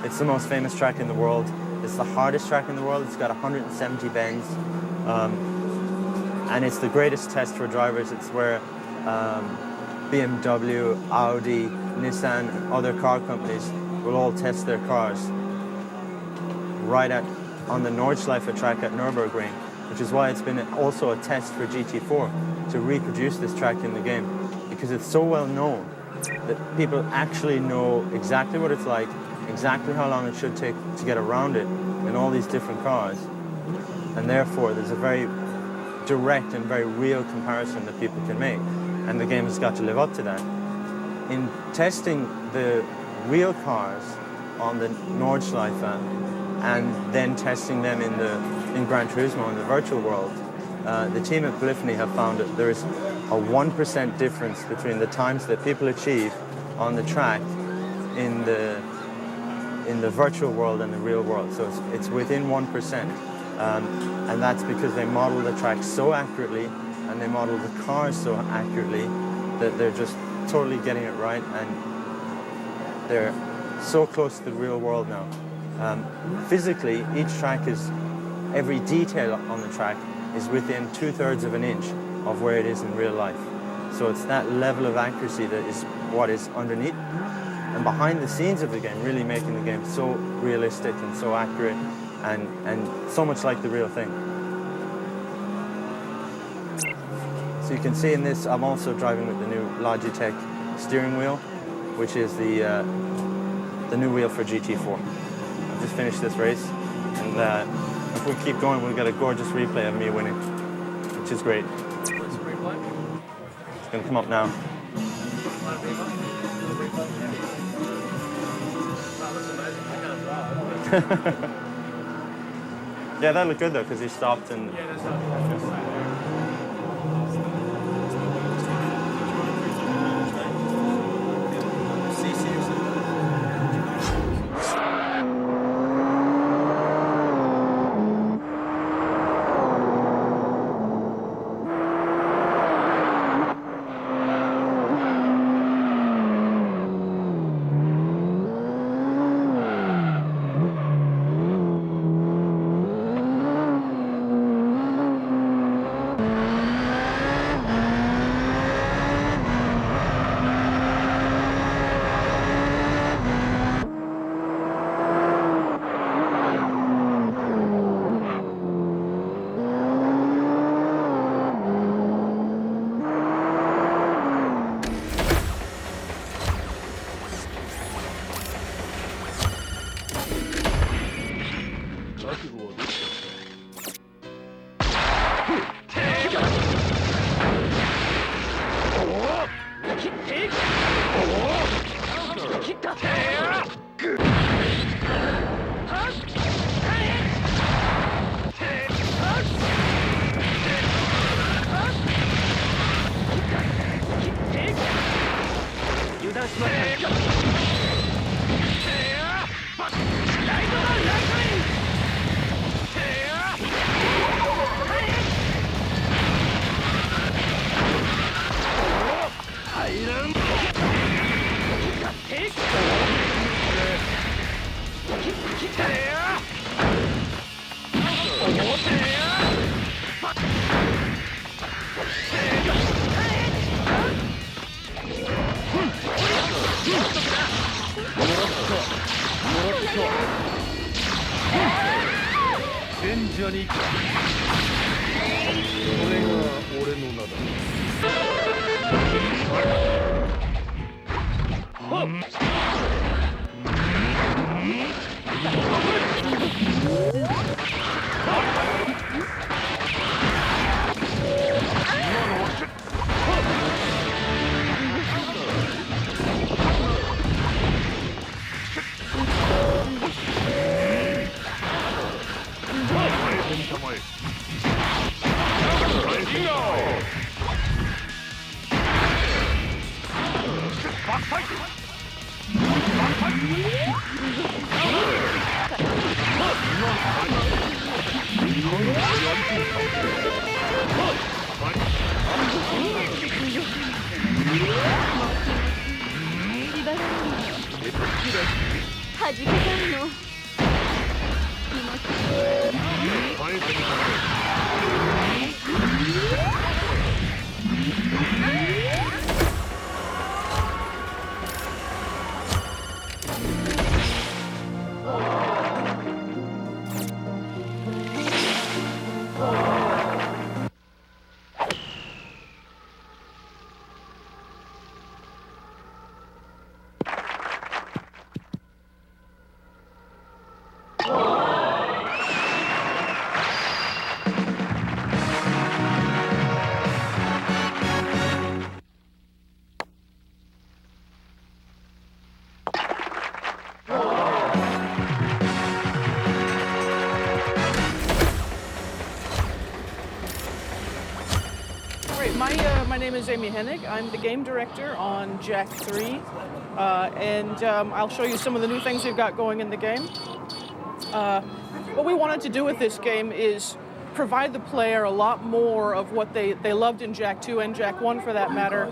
It's the most famous track in the world. It's the hardest track in the world. It's got 170 bends. And it's the greatest test for drivers. It's where BMW, Audi, Nissan, and other car companies will all test their cars right on the Nordschleife track at Nürburgring, which is why it's been also a test for GT4 to reproduce this track in the game, because it's so well known that people actually know exactly what it's like, exactly how long it should take to get around it in all these different cars, and therefore there's a very direct and very real comparison that people can make, and the game has got to live up to that. In testing the real cars on the Nordschleife and then testing them in Gran Turismo in the virtual world, the team at Polyphony have found that there is a 1% difference between the times that people achieve on the track in the virtual world and the real world. So it's within 1%. And that's because they model the track so accurately and they model the cars so accurately that they're just totally getting it right, and they're so close to the real world now. Physically, each track every detail on the track is within 2/3 of an inch of where it is in real life. So it's that level of accuracy that is what is underneath and behind the scenes of the game, really making the game so realistic and so accurate and so much like the real thing. So you can see in this, I'm also driving with the new Logitech steering wheel, which is the new wheel for GT4. I've just finished this race, and if we keep going, we'll get a gorgeous replay of me winning, which is great. It's going to come up now. Yeah, that looked good though, because he stopped and... My name is Amy Hennig. I'm the game director on Jack 3, and I'll show you some of the new things we've got going in the game. What we wanted to do with this game is provide the player a lot more of what they loved in Jack 2 and Jack 1 for that matter,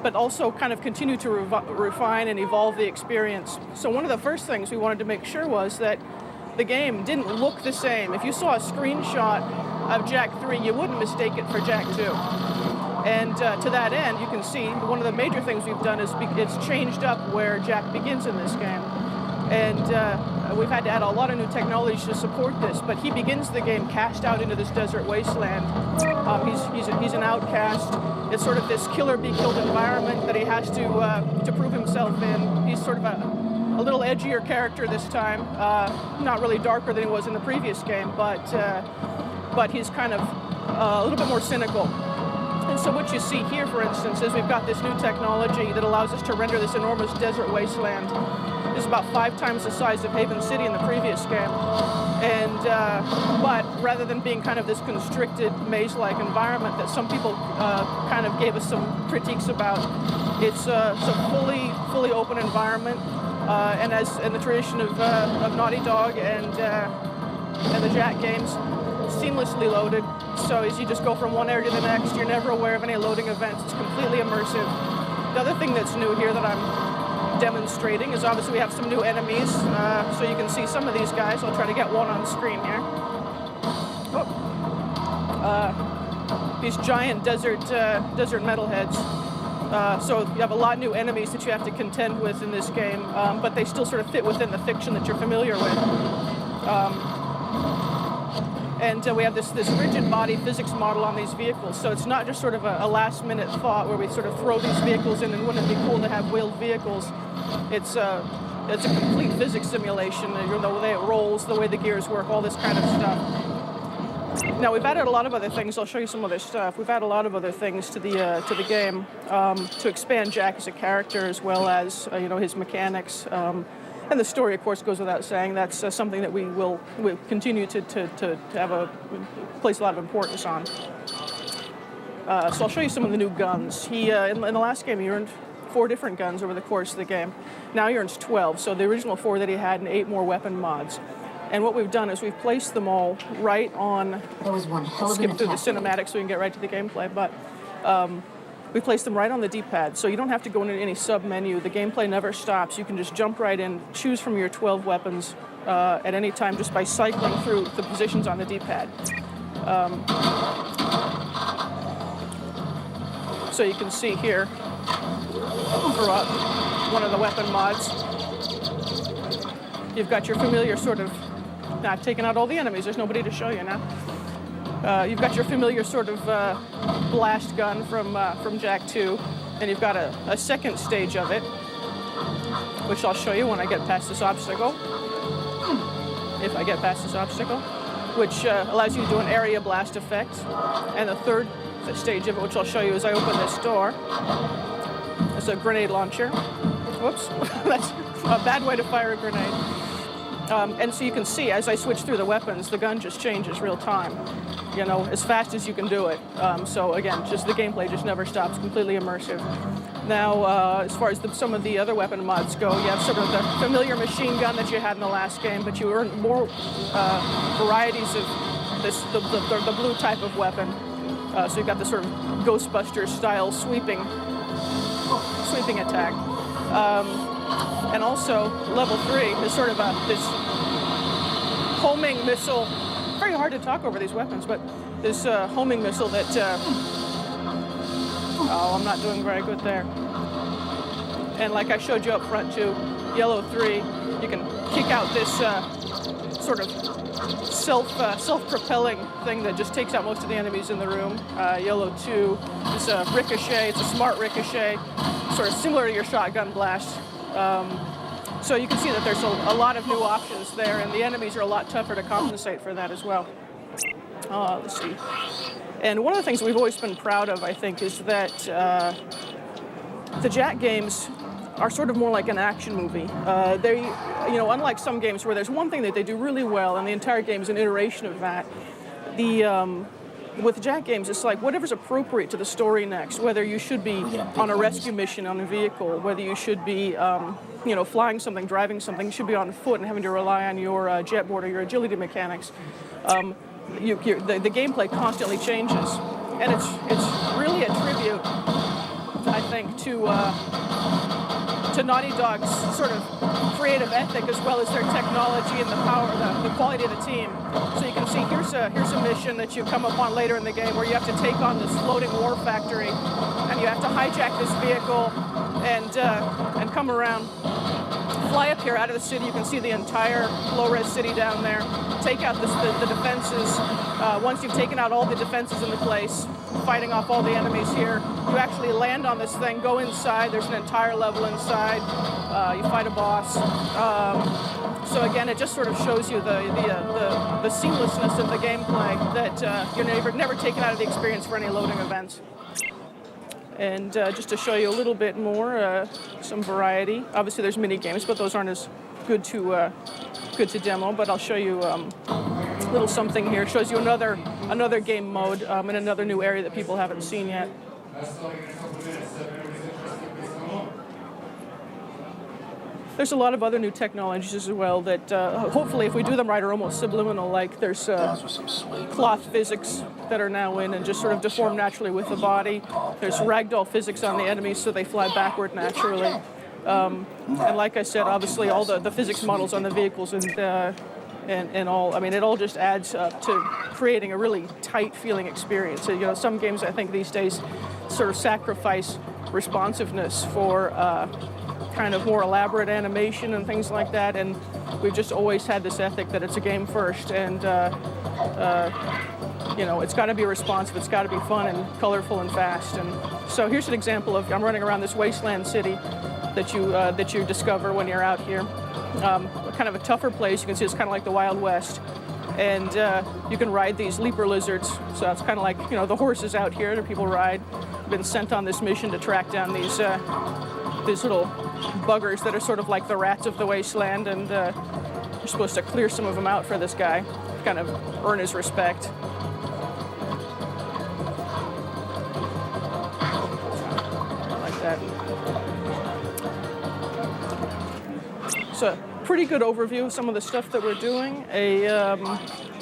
but also kind of continue to refine and evolve the experience. So one of the first things we wanted to make sure was that the game didn't look the same. If you saw a screenshot of Jack 3, you wouldn't mistake it for Jack 2. And to that end, you can see one of the major things we've done is it's changed up where Jack begins in this game. And we've had to add a lot of new technology to support this, but he begins the game cast out into this desert wasteland. He's an outcast. It's sort of this kill-or-be-killed environment that he has to prove himself in. He's sort of a little edgier character this time, not really darker than he was in the previous game, but he's kind of a little bit more cynical. And so what you see here, for instance, is we've got this new technology that allows us to render this enormous desert wasteland. It's about 5 times the size of Haven City in the previous game. And, but rather than being kind of this constricted maze-like environment that some people kind of gave us some critiques about, it's a fully open environment. And as in the tradition of Naughty Dog and the Jack games, seamlessly loaded. So as you just go from one area to the next, you're never aware of any loading events. It's completely immersive. The other thing that's new here that I'm demonstrating is obviously we have some new enemies. So you can see some of these guys. I'll try to get one on screen here. These giant desert metalheads. So you have a lot of new enemies that you have to contend with in this game, but they still sort of fit within the fiction that you're familiar with. And we have this rigid body physics model on these vehicles, so it's not just sort of a last-minute thought where we sort of throw these vehicles in and wouldn't it be cool to have wheeled vehicles. It's a complete physics simulation, the way it rolls, the way the gears work, all this kind of stuff. Now we've added a lot of other things. I'll show you some other stuff. We've added a lot of other things to the game to expand Jack as a character, as well as his mechanics. And the story, of course, goes without saying. That's something that we'll continue to have place a lot of importance on. So I'll show you some of the new guns. In the last game, he earned 4 different guns over the course of the game. Now he earns 12. So the original 4 that he had and 8 more weapon mods. And what we've done is we've placed them all right on. That was one hell of an attack. Skip through the cinematics so we can get right to the gameplay, but. We place them right on the D-pad, so you don't have to go into any sub-menu. The gameplay never stops. You can just jump right in, choose from your 12 weapons at any time just by cycling through the positions on the D-pad. So you can see here, for one of the weapon mods, you've got your familiar sort of, now I've taken out all the enemies, there's nobody to show you now. You've got your familiar sort of blast gun from Jack 2, and you've got a second stage of it, which I'll show you when I get past this obstacle. If I get past this obstacle, which allows you to do an area blast effect. And the third stage of it, which I'll show you as I open this door, is a grenade launcher. Whoops, that's a bad way to fire a grenade. And so you can see, as I switch through the weapons, the gun just changes real time, as fast as you can do it. So again, just the gameplay just never stops, completely immersive. Now, as far as some of the other weapon mods go, you have sort of the familiar machine gun that you had in the last game, but you earn more varieties of the blue type of weapon. So you've got this sort of Ghostbusters-style sweeping attack. And also, level 3 is sort of this homing missile. Very hard to talk over these weapons, but this homing missile that... oh, I'm not doing very good there. And like I showed you up front too, yellow 3, you can kick out this sort of self-propelling thing that just takes out most of the enemies in the room. Yellow 2 is a ricochet. It's a smart ricochet, sort of similar to your shotgun blast. So you can see that there's a lot of new options there, and the enemies are a lot tougher to compensate for that as well. Let's see. And one of the things we've always been proud of, I think, is that the Jack games are sort of more like an action movie. They, unlike some games where there's one thing that they do really well, and the entire game is an iteration of that. The with Jack games, it's like whatever's appropriate to the story next, whether you should be on a rescue mission on a vehicle, whether you should be, you know, flying something, driving something, you should be on foot and having to rely on your jetboard or your agility mechanics. The gameplay constantly changes, and it's really a tribute, I think, to Naughty Dog's sort of creative ethic as well as their technology and the power, the quality of the team. So you can see here's a mission that you come upon later in the game where you have to take on this floating war factory, and you have to hijack this vehicle and come around, fly up here out of the city. You can see the entire low-res city down there. Take out the defenses. Once you've taken out all the defenses in the place, fighting off all the enemies here, you actually land on this thing, go inside. There's an entire level inside. You fight a boss. So again, it just sort of shows you the seamlessness of the gameplay that you're never taken out of the experience for any loading events. And just to show you a little bit more, some variety. Obviously, there's mini games, but those aren't as good to demo. But I'll show you a little something here. It shows you another game mode in another new area that people haven't seen yet. There's a lot of other new technologies as well that hopefully, if we do them right, are almost subliminal. Like there's cloth physics that are now in and just sort of deform naturally with the body. There's ragdoll physics on the enemies so they fly backward naturally. And like I said, obviously all the physics models on the vehicles and all, I mean, it all just adds up to creating a really tight feeling experience. So, you know, some games I think these days sort of sacrifice responsiveness for kind of more elaborate animation and things like that, and we've just always had this ethic that it's a game first, and you know, it's got to be responsive, it's got to be fun and colorful and fast. And so here's an example of, I'm running around this wasteland city that you discover when you're out here. Kind of a tougher place. You can see it's kind of like the Wild West, and you can ride these leaper lizards. So it's kind of like, you know, the horses out here that people ride. I've been sent on this mission to track down these little buggers that are sort of like the rats of the wasteland, and you're supposed to clear some of them out for this guy, kind of earn his respect. Like that. So, pretty good overview of some of the stuff that we're doing.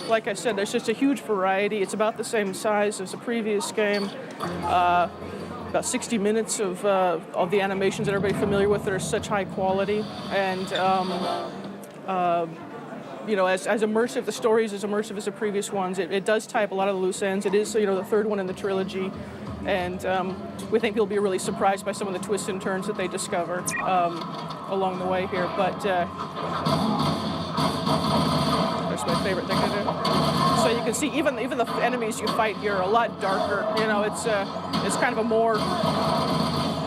Like I said, there's just a huge variety. It's about the same size as the previous game. About 60 minutes of the animations that everybody's familiar with that are such high quality, and you know, as immersive, the story is as immersive as the previous ones. It does tie up a lot of the loose ends. It is, you know, the third one in the trilogy, and we think you'll be really surprised by some of the twists and turns that they discover along the way here. But that's my favorite thing to do. So you can see even the enemies you fight here are a lot darker. You know, it's kind of a more,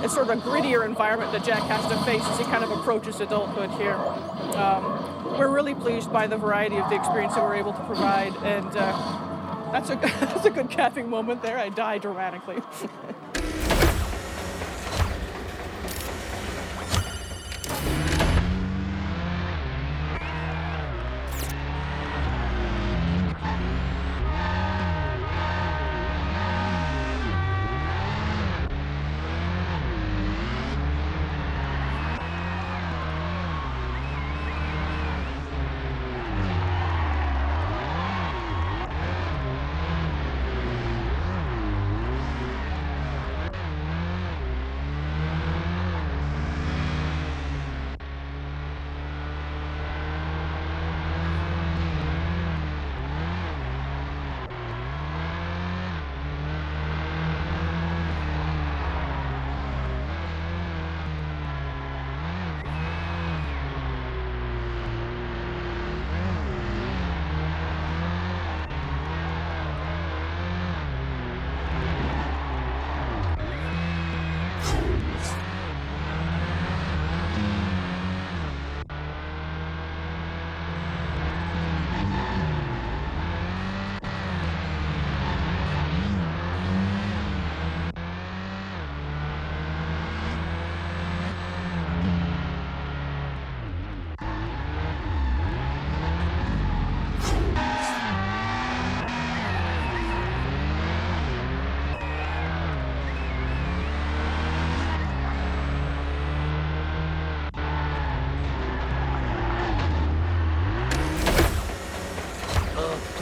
it's sort of a grittier environment that Jack has to face as he kind of approaches adulthood here. We're really pleased by the variety of the experience that we're able to provide, and that's a good capping moment there. I die dramatically.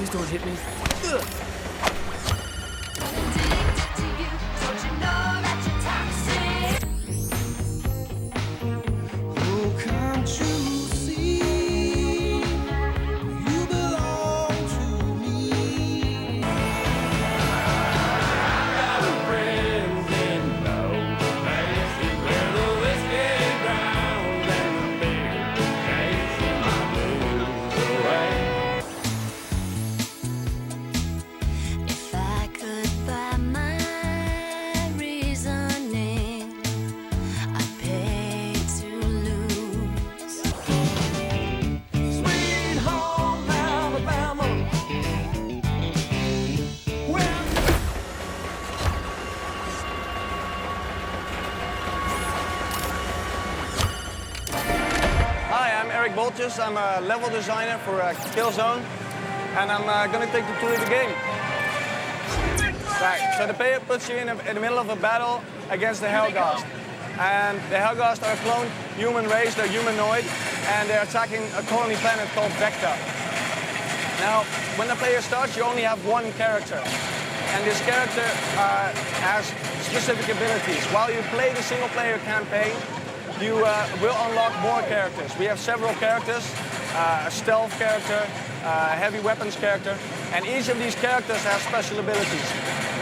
Please don't hit me. Ugh. I'm a level designer for Killzone, and I'm going to take you through the game. Right, so the player puts you in the middle of a battle against the Helghast. And the Helghast are a cloned human race, they're humanoid, and they're attacking a colony planet called Vecta. Now, when the player starts, you only have one character. And this character has specific abilities. While you play the single-player campaign, you will unlock more characters. We have several characters, a stealth character, a heavy weapons character, and each of these characters has special abilities.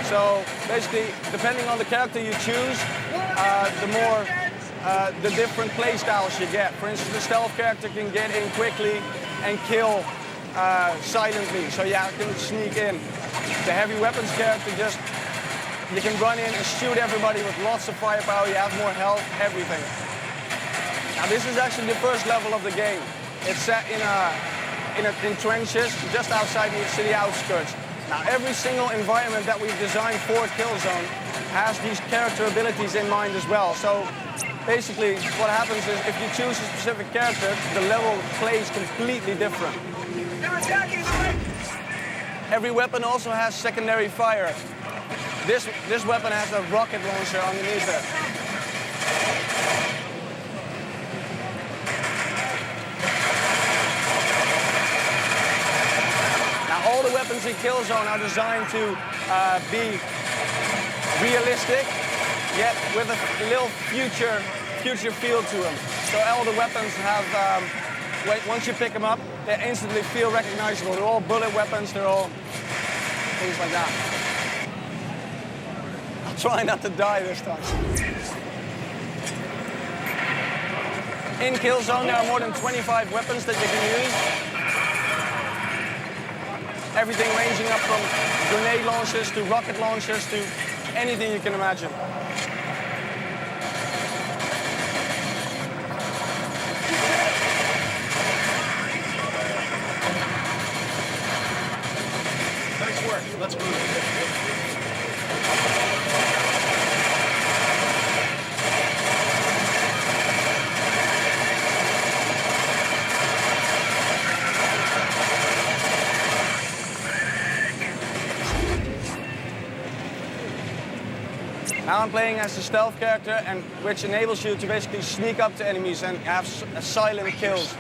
So basically, depending on the character you choose, the different play styles you get. For instance, the stealth character can get in quickly and kill silently, so yeah, you can sneak in. The heavy weapons character you can run in and shoot everybody with lots of firepower, you have more health, everything. Now this is actually the first level of the game. It's set in trenches just outside the city outskirts. Now every single environment that we've designed for Killzone has these character abilities in mind as well. So basically what happens is if you choose a specific character, the level plays completely different. Every weapon also has secondary fire. This weapon has a rocket launcher underneath it. All the weapons in Killzone are designed to be realistic, yet with a little future feel to them. So all the weapons have, once you pick them up, they instantly feel recognizable. They're all bullet weapons, they're all things like that. I'll try not to die this time. In Killzone, there are more than 25 weapons that you can use. Everything ranging up from grenade launchers to rocket launchers to anything you can imagine. Nice work. Let's move. Now I'm playing as a stealth character, and which enables you to basically sneak up to enemies and have silent kills.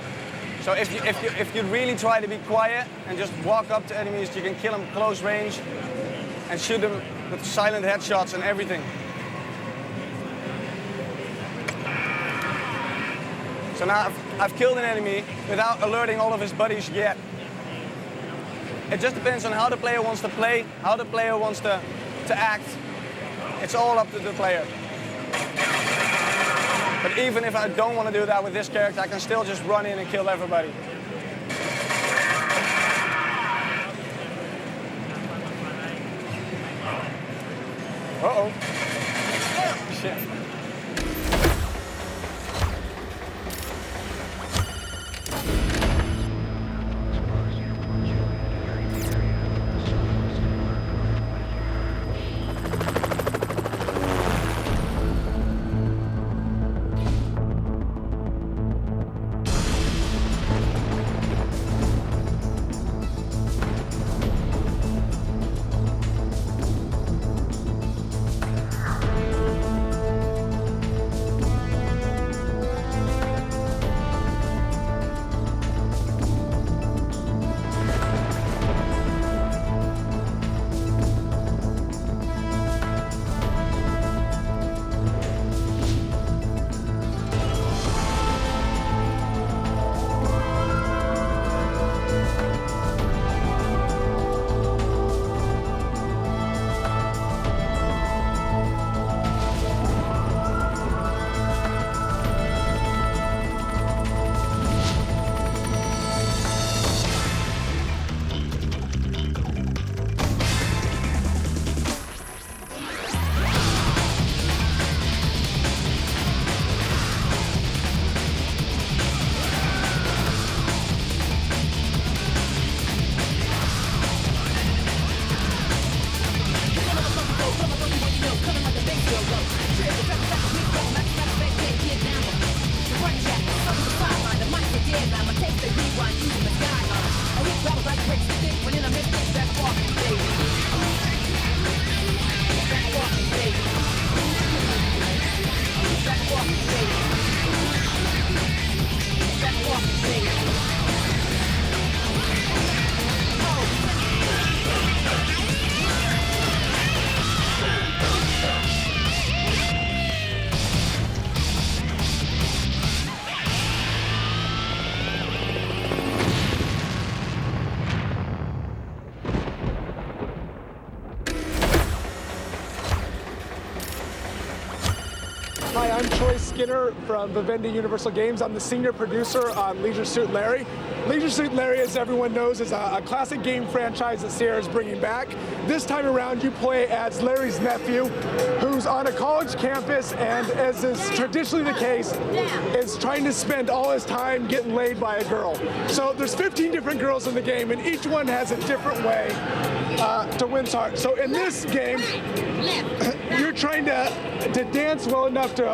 So if you really try to be quiet and just walk up to enemies, you can kill them close range and shoot them with silent headshots and everything. So now I've killed an enemy without alerting all of his buddies yet. It just depends on how the player wants to play, how the player wants to act. It's all up to the player. But even if I don't want to do that with this character, I can still just run in and kill everybody. Uh-oh. Shit. Hi, I'm Troy Skinner from Vivendi Universal Games. I'm the senior producer on Leisure Suit Larry. Leisure Suit Larry, as everyone knows, is a classic game franchise that Sierra's bringing back. This time around, you play as Larry's nephew, who's on a college campus and, as is traditionally the case, is trying to spend all his time getting laid by a girl. So there's 15 different girls in the game, and each one has a different way to win heart. So in this game, you're trying to dance well enough to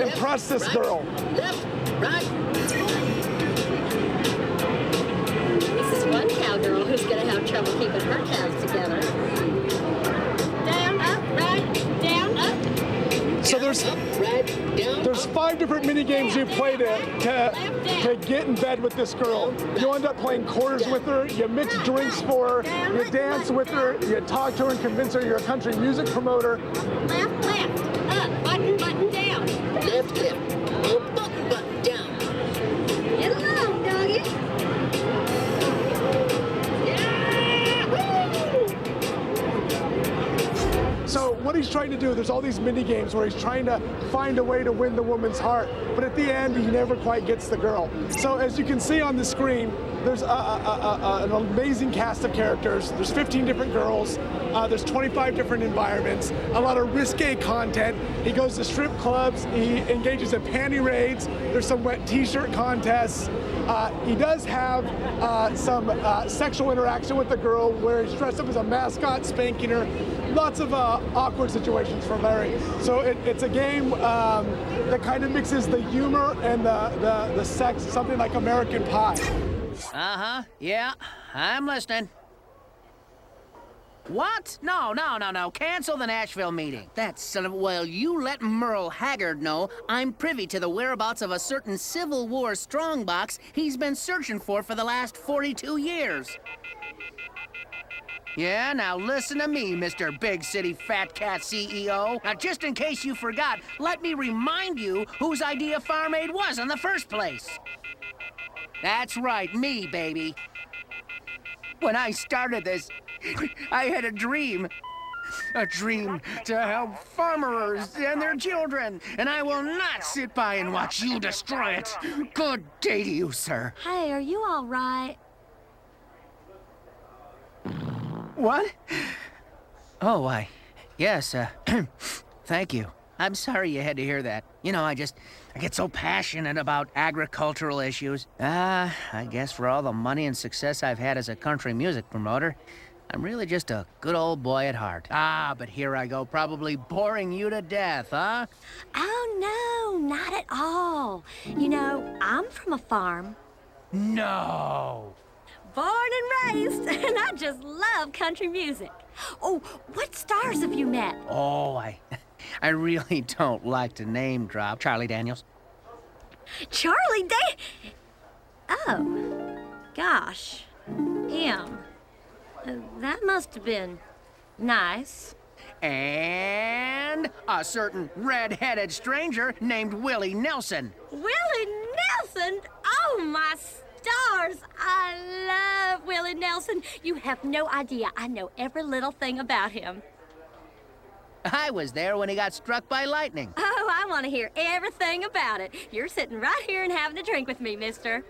impress this girl. This is one cowgirl who's going to have trouble keeping her cows together. Down, up, right, down, up. So there's 5 different mini games you play to get in bed with this girl. You end up playing quarters with her, you mix drinks for her, you dance with her, you talk to her and convince her you're a country music promoter. Left, up, button, down. Left, up, button, down. Get along, doggy. So what he's trying to do, there's all these mini games where he's trying to find a way to win the woman's heart, but at the end, he never quite gets the girl. So as you can see on the screen, there's an amazing cast of characters. There's 15 different girls. There's 25 different environments, a lot of risque content. He goes to strip clubs. He engages in panty raids. There's some wet t-shirt contests. He does have some sexual interaction with the girl where he's dressed up as a mascot, spanking her. Lots of awkward situations for Larry. So it's a game that kind of mixes the humor and the sex, something like American Pie. Uh-huh, yeah, I'm listening. What? No, cancel the Nashville meeting. That son of... Well, you let Merle Haggard know I'm privy to the whereabouts of a certain Civil War strongbox he's been searching for the last 42 years. Yeah, now listen to me, Mr. Big City Fat Cat CEO. Now, just in case you forgot, let me remind you whose idea Farm Aid was in the first place. That's right, me, baby. When I started this, I had a dream. A dream to help farmers and their children, and I will not sit by and watch you destroy it. Good day to you, sir. Hey, are you all right? What? Oh, why, yes, thank you. I'm sorry you had to hear that. You know, I get so passionate about agricultural issues. I guess for all the money and success I've had as a country music promoter, I'm really just a good old boy at heart. But here I go, probably boring you to death, huh? Oh, no, not at all. You know, I'm from a farm. No! Born and raised, and I just love country music. Oh, what stars have you met? Oh, I really don't like to name drop. Charlie Daniels. Charlie Oh, gosh. Him. That must have been nice. And a certain red-headed stranger named Willie Nelson. Willie Nelson? Oh, my stars! I love Willie Nelson. You have no idea. I know every little thing about him. I was there when he got struck by lightning. Oh, I want to hear everything about it. You're sitting right here and having a drink with me, mister.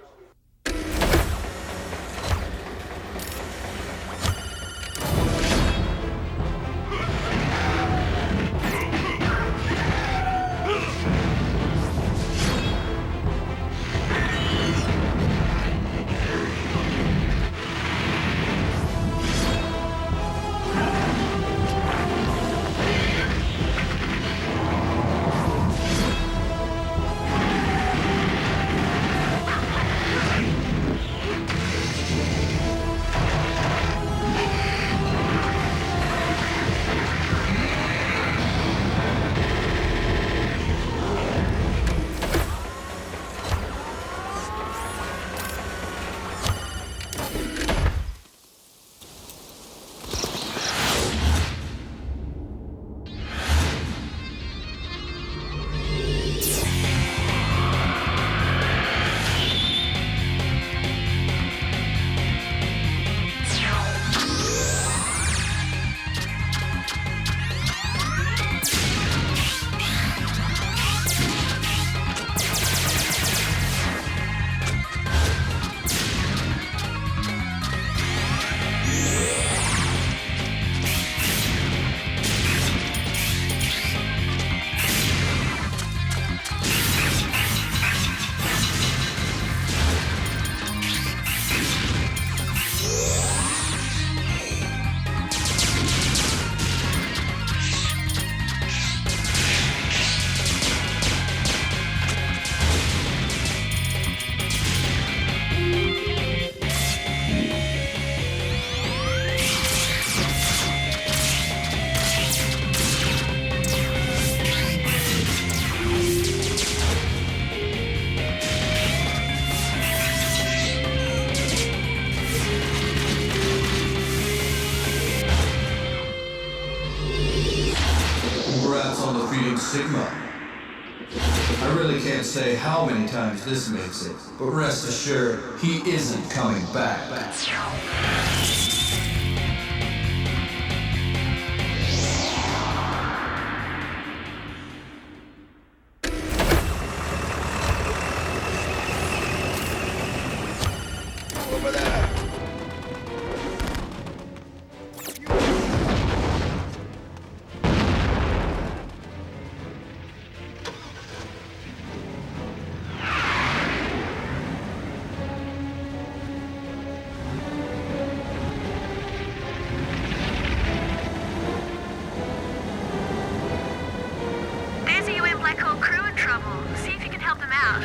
on defeating Sigma. I really can't say how many times this makes it, but rest assured, he isn't coming back. Over there. There's a UN Black Hole crew in trouble. See if you can help them out.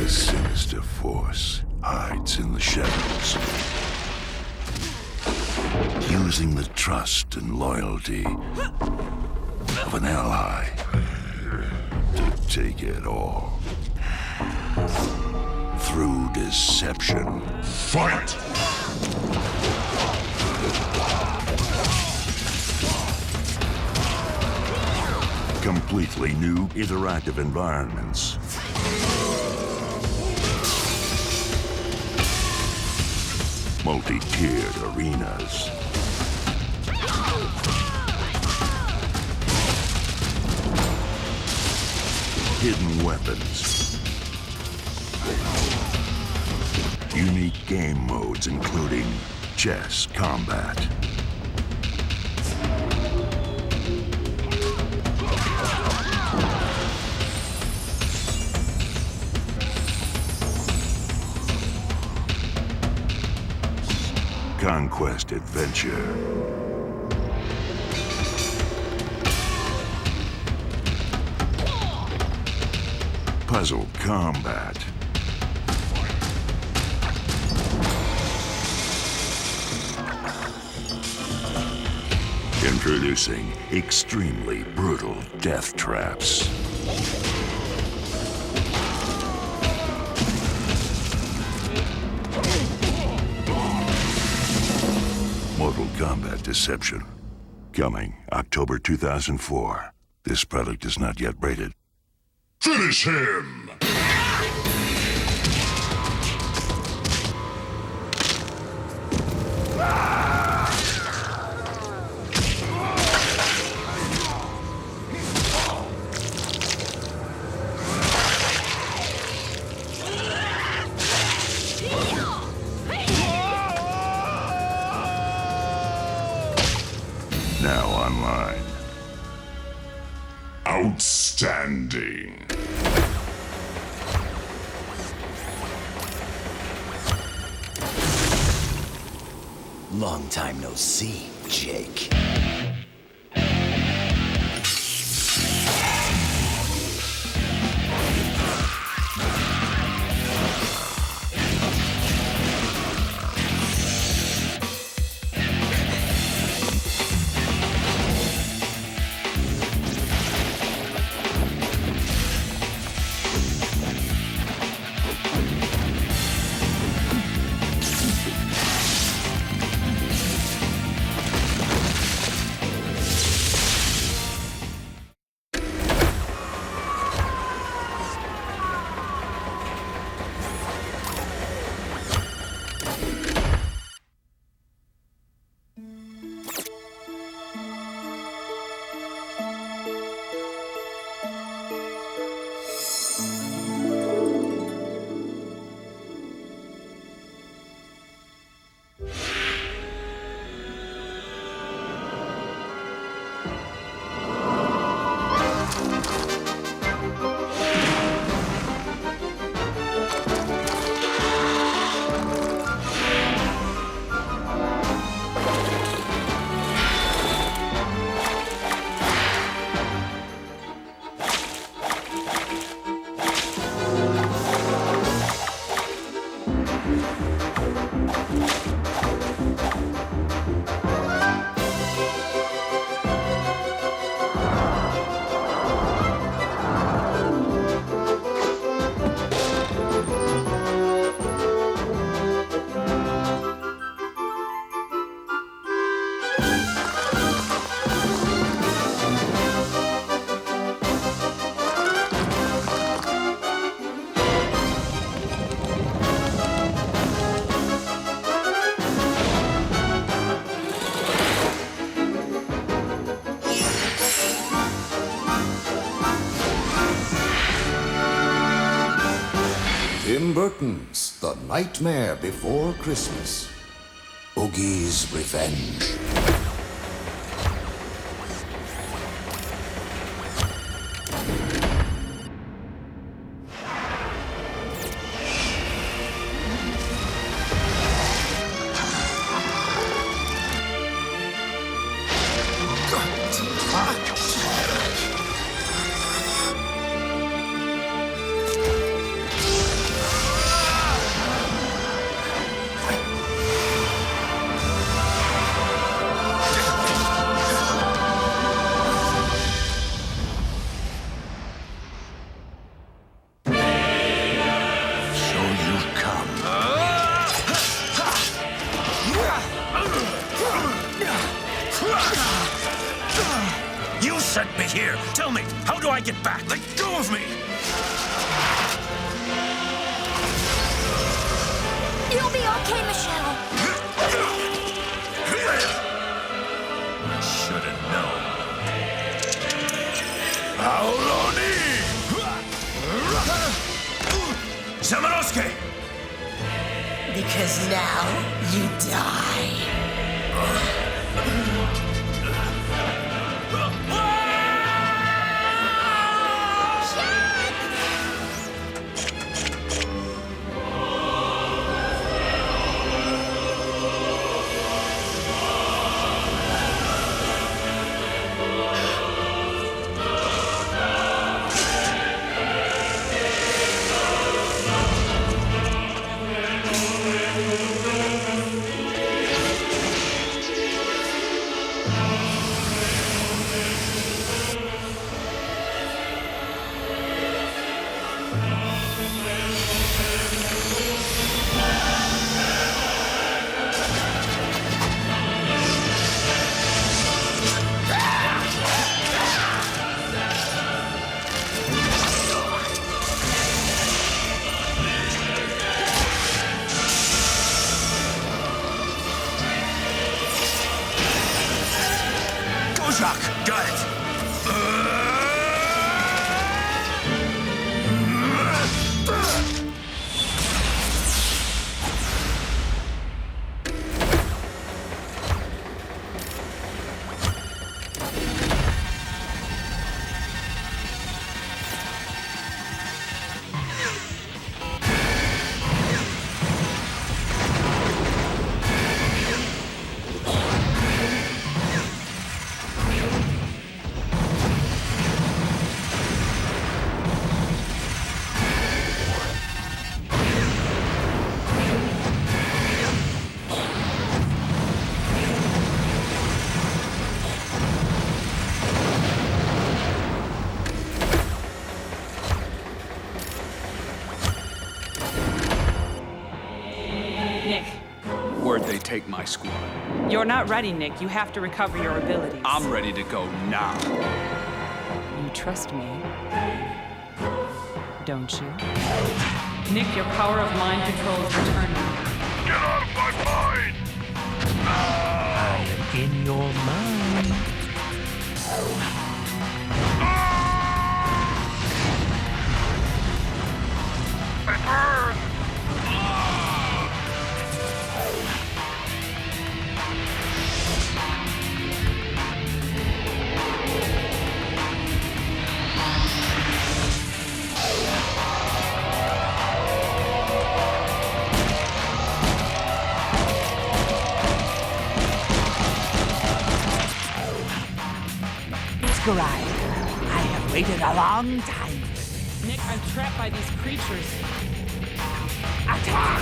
A sinister force hides in the shadows, using the trust and loyalty of an ally to take it all. Through deception. Fight! Completely new interactive environments. Multi-tiered arenas. Hidden weapons. Unique game modes including chess combat. Conquest adventure. Puzzle combat. Introducing extremely brutal death traps. Mortal Kombat Deception. Coming October 2004. This product is not yet rated. Finish him! Now online. Outstanding. Long time no see, Jake. Tim Burton's The Nightmare Before Christmas. Oogie's Revenge. here. Tell me, how do I get back? Let go of me! You'll be okay, Michelle. I should have known. Auloni! Samarosuke! Because now you die. Got it! Nick. Where'd they take my squad? You're not ready, Nick. You have to recover your abilities. I'm ready to go now. You trust me, don't you? Nick, your power of mind control is returning. Get out of my mind! I am in your mind. It burns! Scribe, I have waited a long time. Nick, I'm trapped by these creatures. Attack!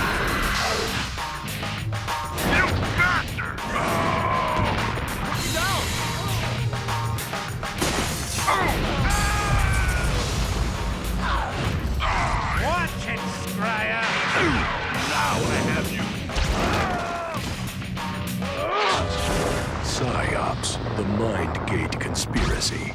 You bastard! Watch it, Scryer! Now I have you! PsyOps, the Mind Gate Conspiracy.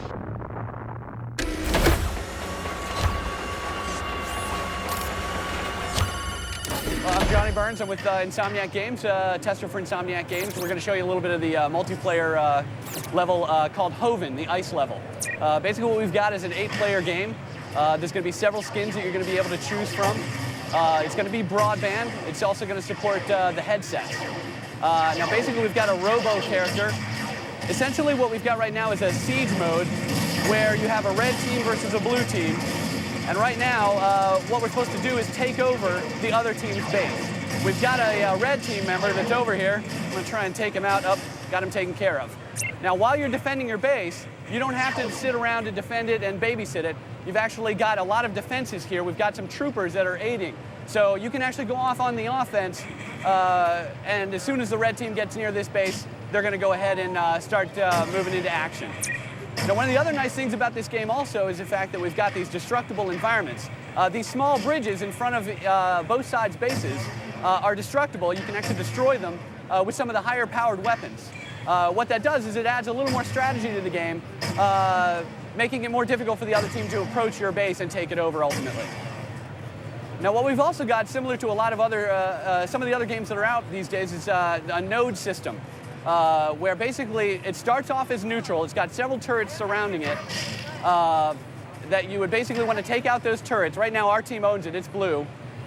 I'm Johnny Burns. I'm with Insomniac Games, tester for Insomniac Games. We're going to show you a little bit of the multiplayer level called Hoven, the ice level. Basically what we've got is an 8-player game. There's going to be several skins that you're going to be able to choose from. It's going to be broadband. It's also going to support the headsets. Now basically we've got a robo character. Essentially what we've got right now is a siege mode where you have a red team versus a blue team. And right now, what we're supposed to do is take over the other team's base. We've got a red team member that's over here. I'm going to try and take him out. Up, got him taken care of. Now, while you're defending your base, you don't have to sit around and defend it and babysit it. You've actually got a lot of defenses here. We've got some troopers that are aiding. So you can actually go off on the offense, and as soon as the red team gets near this base, they're going to go ahead and start moving into action. Now, one of the other nice things about this game also is the fact that we've got these destructible environments. These small bridges in front of both sides' bases are destructible. You can actually destroy them with some of the higher powered weapons. What that does is it adds a little more strategy to the game. making it more difficult for the other team to approach your base and take it over ultimately. Now, what we've also got, similar to a lot of other, some of the other games that are out these days, is a node system, where basically it starts off as neutral. It's got several turrets surrounding it that you would basically want to take out those turrets. Right now, our team owns it. It's blue.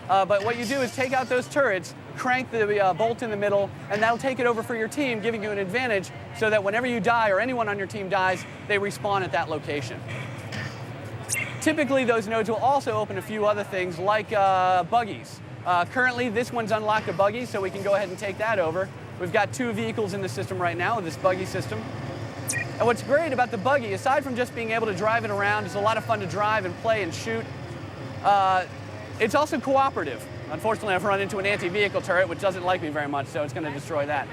But what you do is take out those turrets, crank the bolt in the middle, and that'll take it over for your team, giving you an advantage so that whenever you die or anyone on your team dies, they respawn at that location. Typically, those nodes will also open a few other things like buggies. Currently, this one's unlocked a buggy, so we can go ahead and take that over. We've got 2 vehicles in the system right now with this buggy system. And what's great about the buggy, aside from just being able to drive it around, it's a lot of fun to drive and play and shoot. It's also cooperative. Unfortunately, I've run into an anti-vehicle turret, which doesn't like me very much, so it's going to destroy that.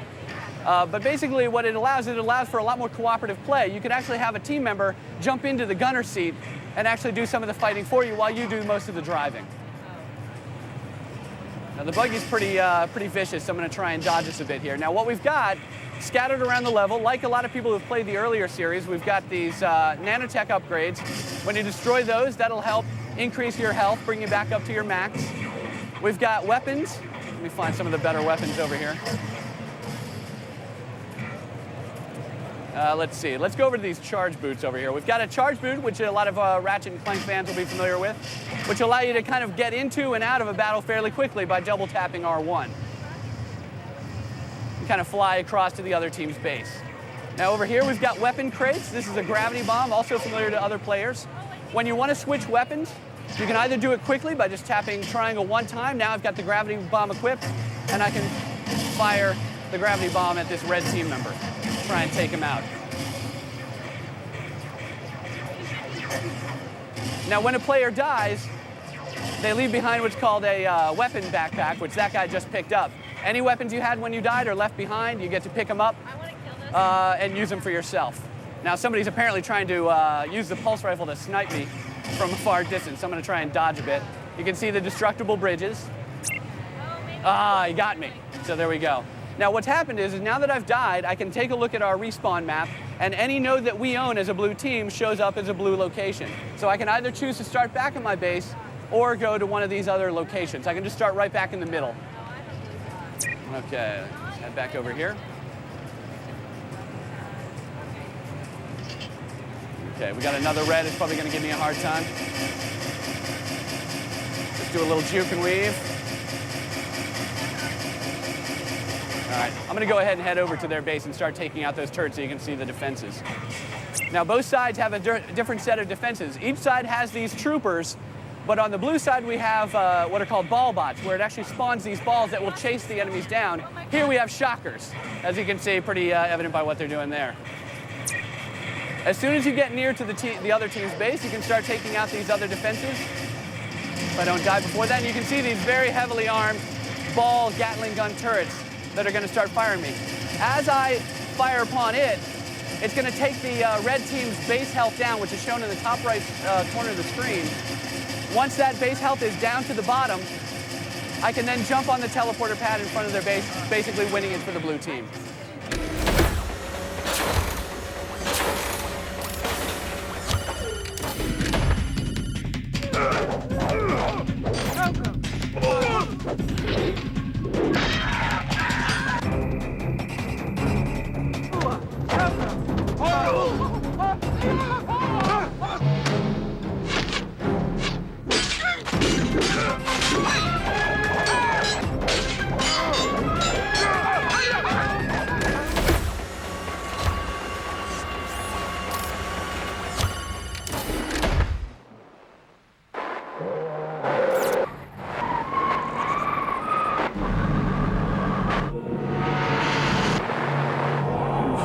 But basically what it allows for a lot more cooperative play. You could actually have a team member jump into the gunner seat and actually do some of the fighting for you while you do most of the driving. Now the buggy's pretty vicious, so I'm going to try and dodge this a bit here. Now what we've got scattered around the level, like a lot of people who've played the earlier series, we've got these nanotech upgrades. When you destroy those, that'll help increase your health, bring you back up to your max. We've got weapons. Let me find some of the better weapons over here. Let's see. Let's go over to these charge boots over here. We've got a charge boot, which a lot of Ratchet and Clank fans will be familiar with, which allow you to kind of get into and out of a battle fairly quickly by double tapping R1. You kind of fly across to the other team's base. Now over here we've got weapon crates. This is a gravity bomb, also familiar to other players. When you want to switch weapons, you can either do it quickly by just tapping triangle 1 time. Now I've got the gravity bomb equipped, and I can fire the gravity bomb at this red team member. Try and take him out. Now when a player dies, they leave behind what's called a weapon backpack, which that guy just picked up. Any weapons you had when you died are left behind. You get to pick them up and use them for yourself. Now somebody's apparently trying to use the pulse rifle to snipe me from a far distance. I'm going to try and dodge a bit. You can see the destructible bridges. Ah, he got me. So there we go. Now what's happened is now that I've died, I can take a look at our respawn map, and any node that we own as a blue team shows up as a blue location. So I can either choose to start back at my base or go to one of these other locations. I can just start right back in the middle. Okay, let's head back over here. Okay, we got another red. It's probably going to give me a hard time. Let's do a little juke and weave. All right, I'm going to go ahead and head over to their base and start taking out those turrets so you can see the defenses. Now, both sides have a different set of defenses. Each side has these troopers, but on the blue side we have what are called ball bots, where it actually spawns these balls that will chase the enemies down. Here we have shockers, as you can see, pretty evident by what they're doing there. As soon as you get near to the other team's base, you can start taking out these other defenses. If I don't die before that, and you can see these very heavily armed ball Gatling gun turrets that are going to start firing me. As I fire upon it, it's going to take the red team's base health down, which is shown in the top right corner of the screen. Once that base health is down to the bottom, I can then jump on the teleporter pad in front of their base, basically winning it for the blue team.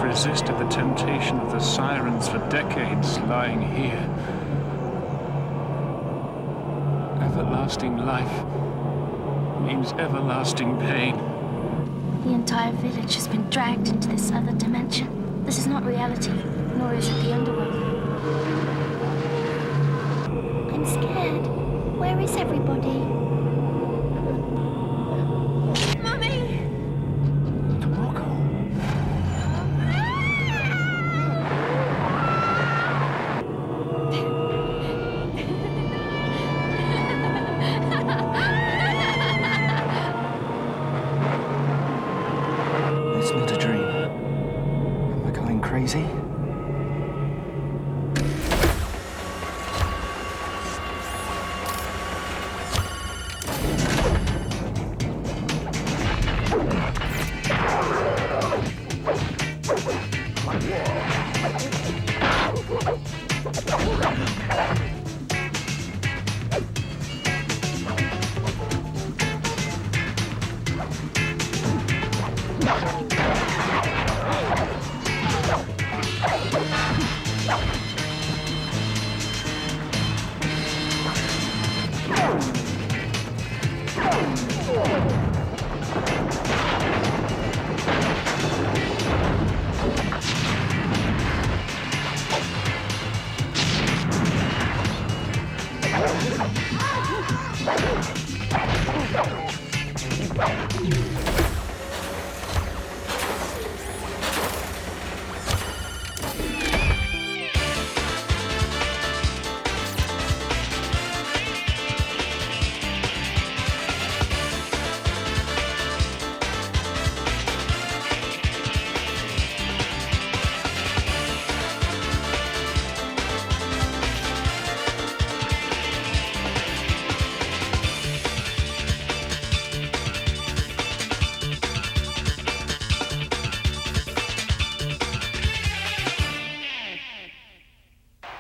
Resisted the temptation of the sirens for decades, lying here. Everlasting life means everlasting pain. The entire village has been dragged into this other dimension. This is not reality, nor is it the underworld. I'm scared. Where is everybody?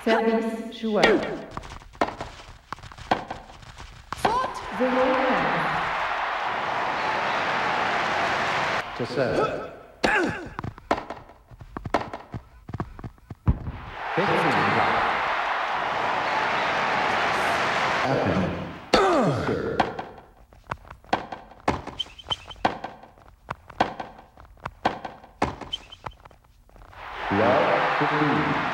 Service joueur. Faute 0-15. To serve. 15 left. Happen. To serve. Love 15.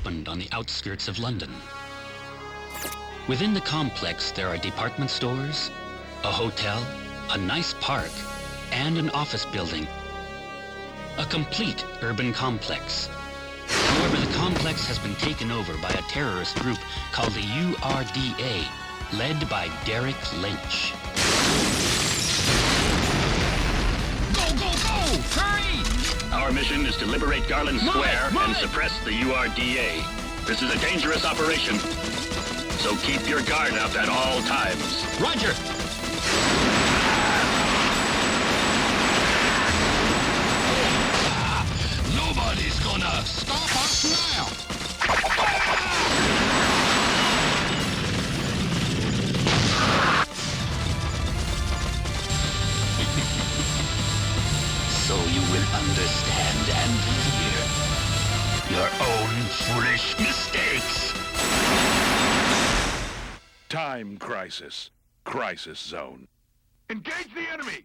opened on the outskirts of London. Within the complex, there are department stores, a hotel, a nice park, and an office building. A complete urban complex. However, the complex has been taken over by a terrorist group called the URDA, led by Derek Lynch. Go, go, go! Hurry! Our mission is to liberate Garland Square and suppress the URDA. This is a dangerous operation, so keep your guard up at all times. Roger! Nobody's gonna stop us now! So you will understand and fear your own foolish mistakes. Time crisis. Crisis zone. Engage the enemy!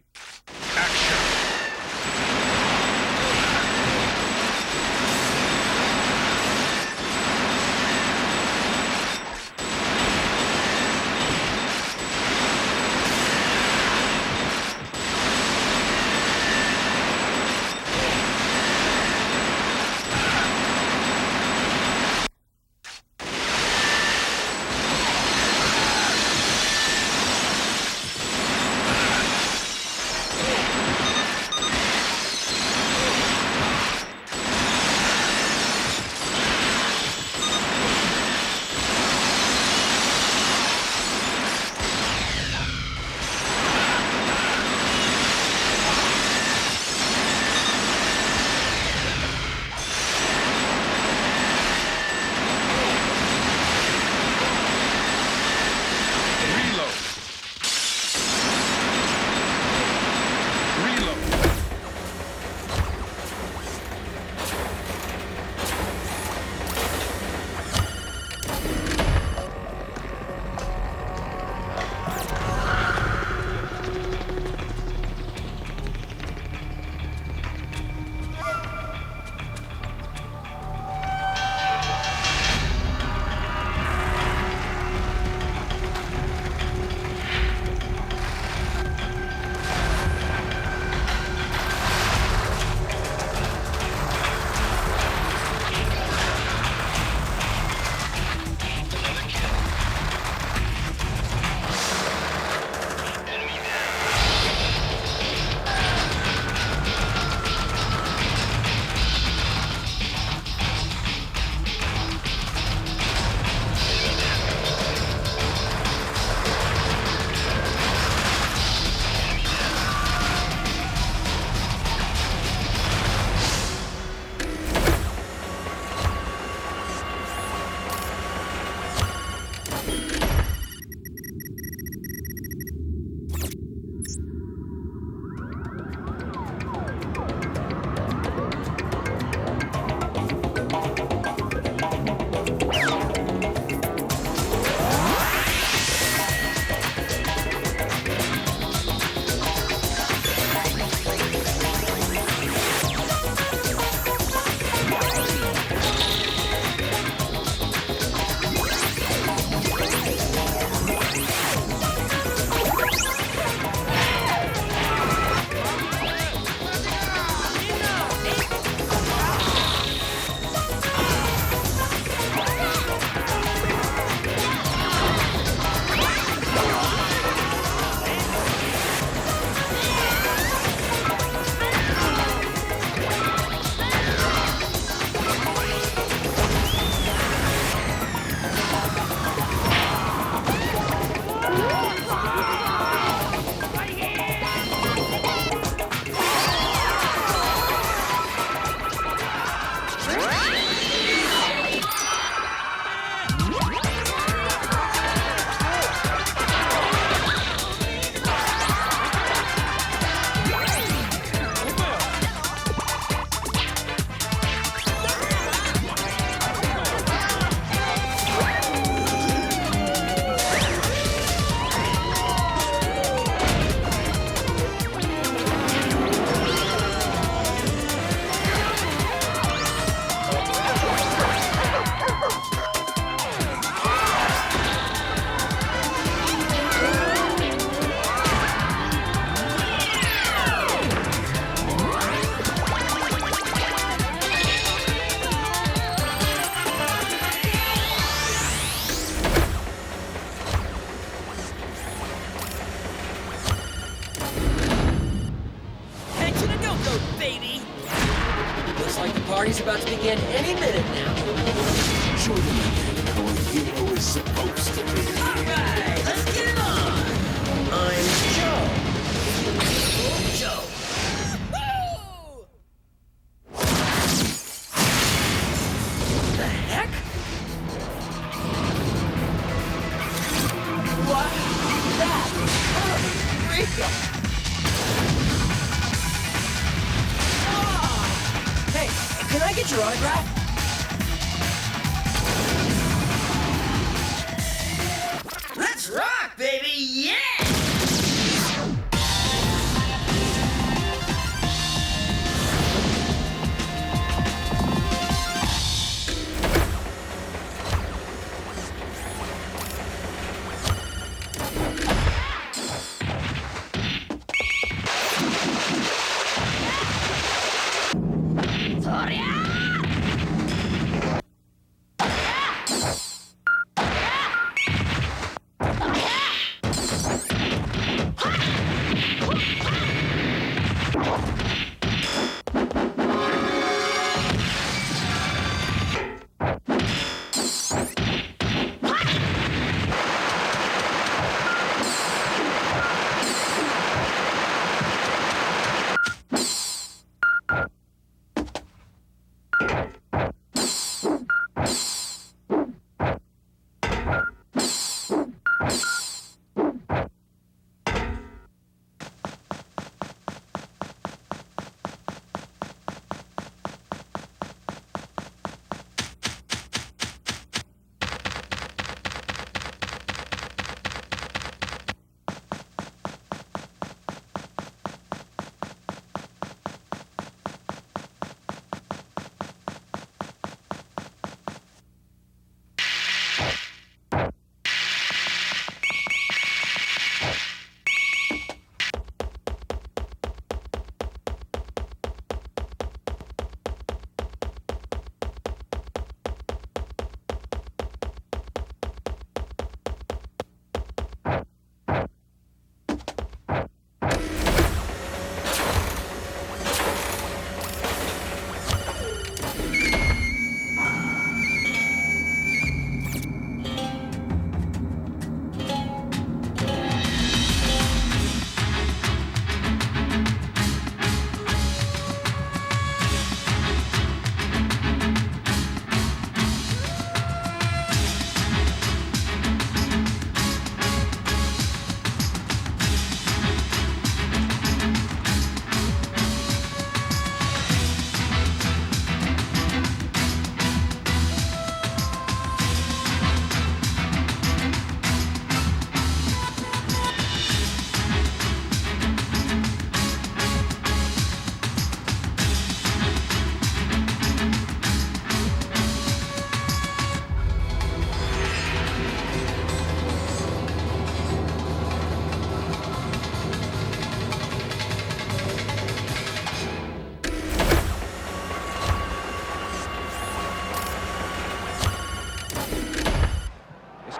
party's about to begin any minute now. Show them again how a hero is supposed to be. Alright, let's get it on! I'm Joe. Joe. The heck? What? That? Rico! Hey, can I get your autograph? Let's rock, baby! Yeah!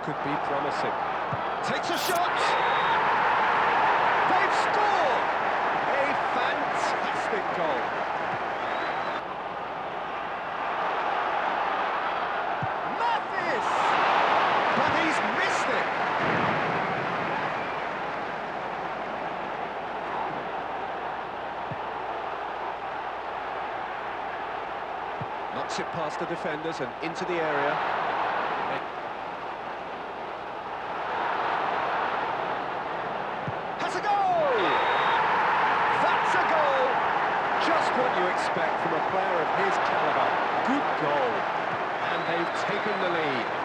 Could be promising. Takes a shot! They've scored! A fantastic goal. Mathis! But he's missed it! Knocks it past the defenders and into the area. Just what you expect from a player of his caliber. Good goal. And they've taken the lead.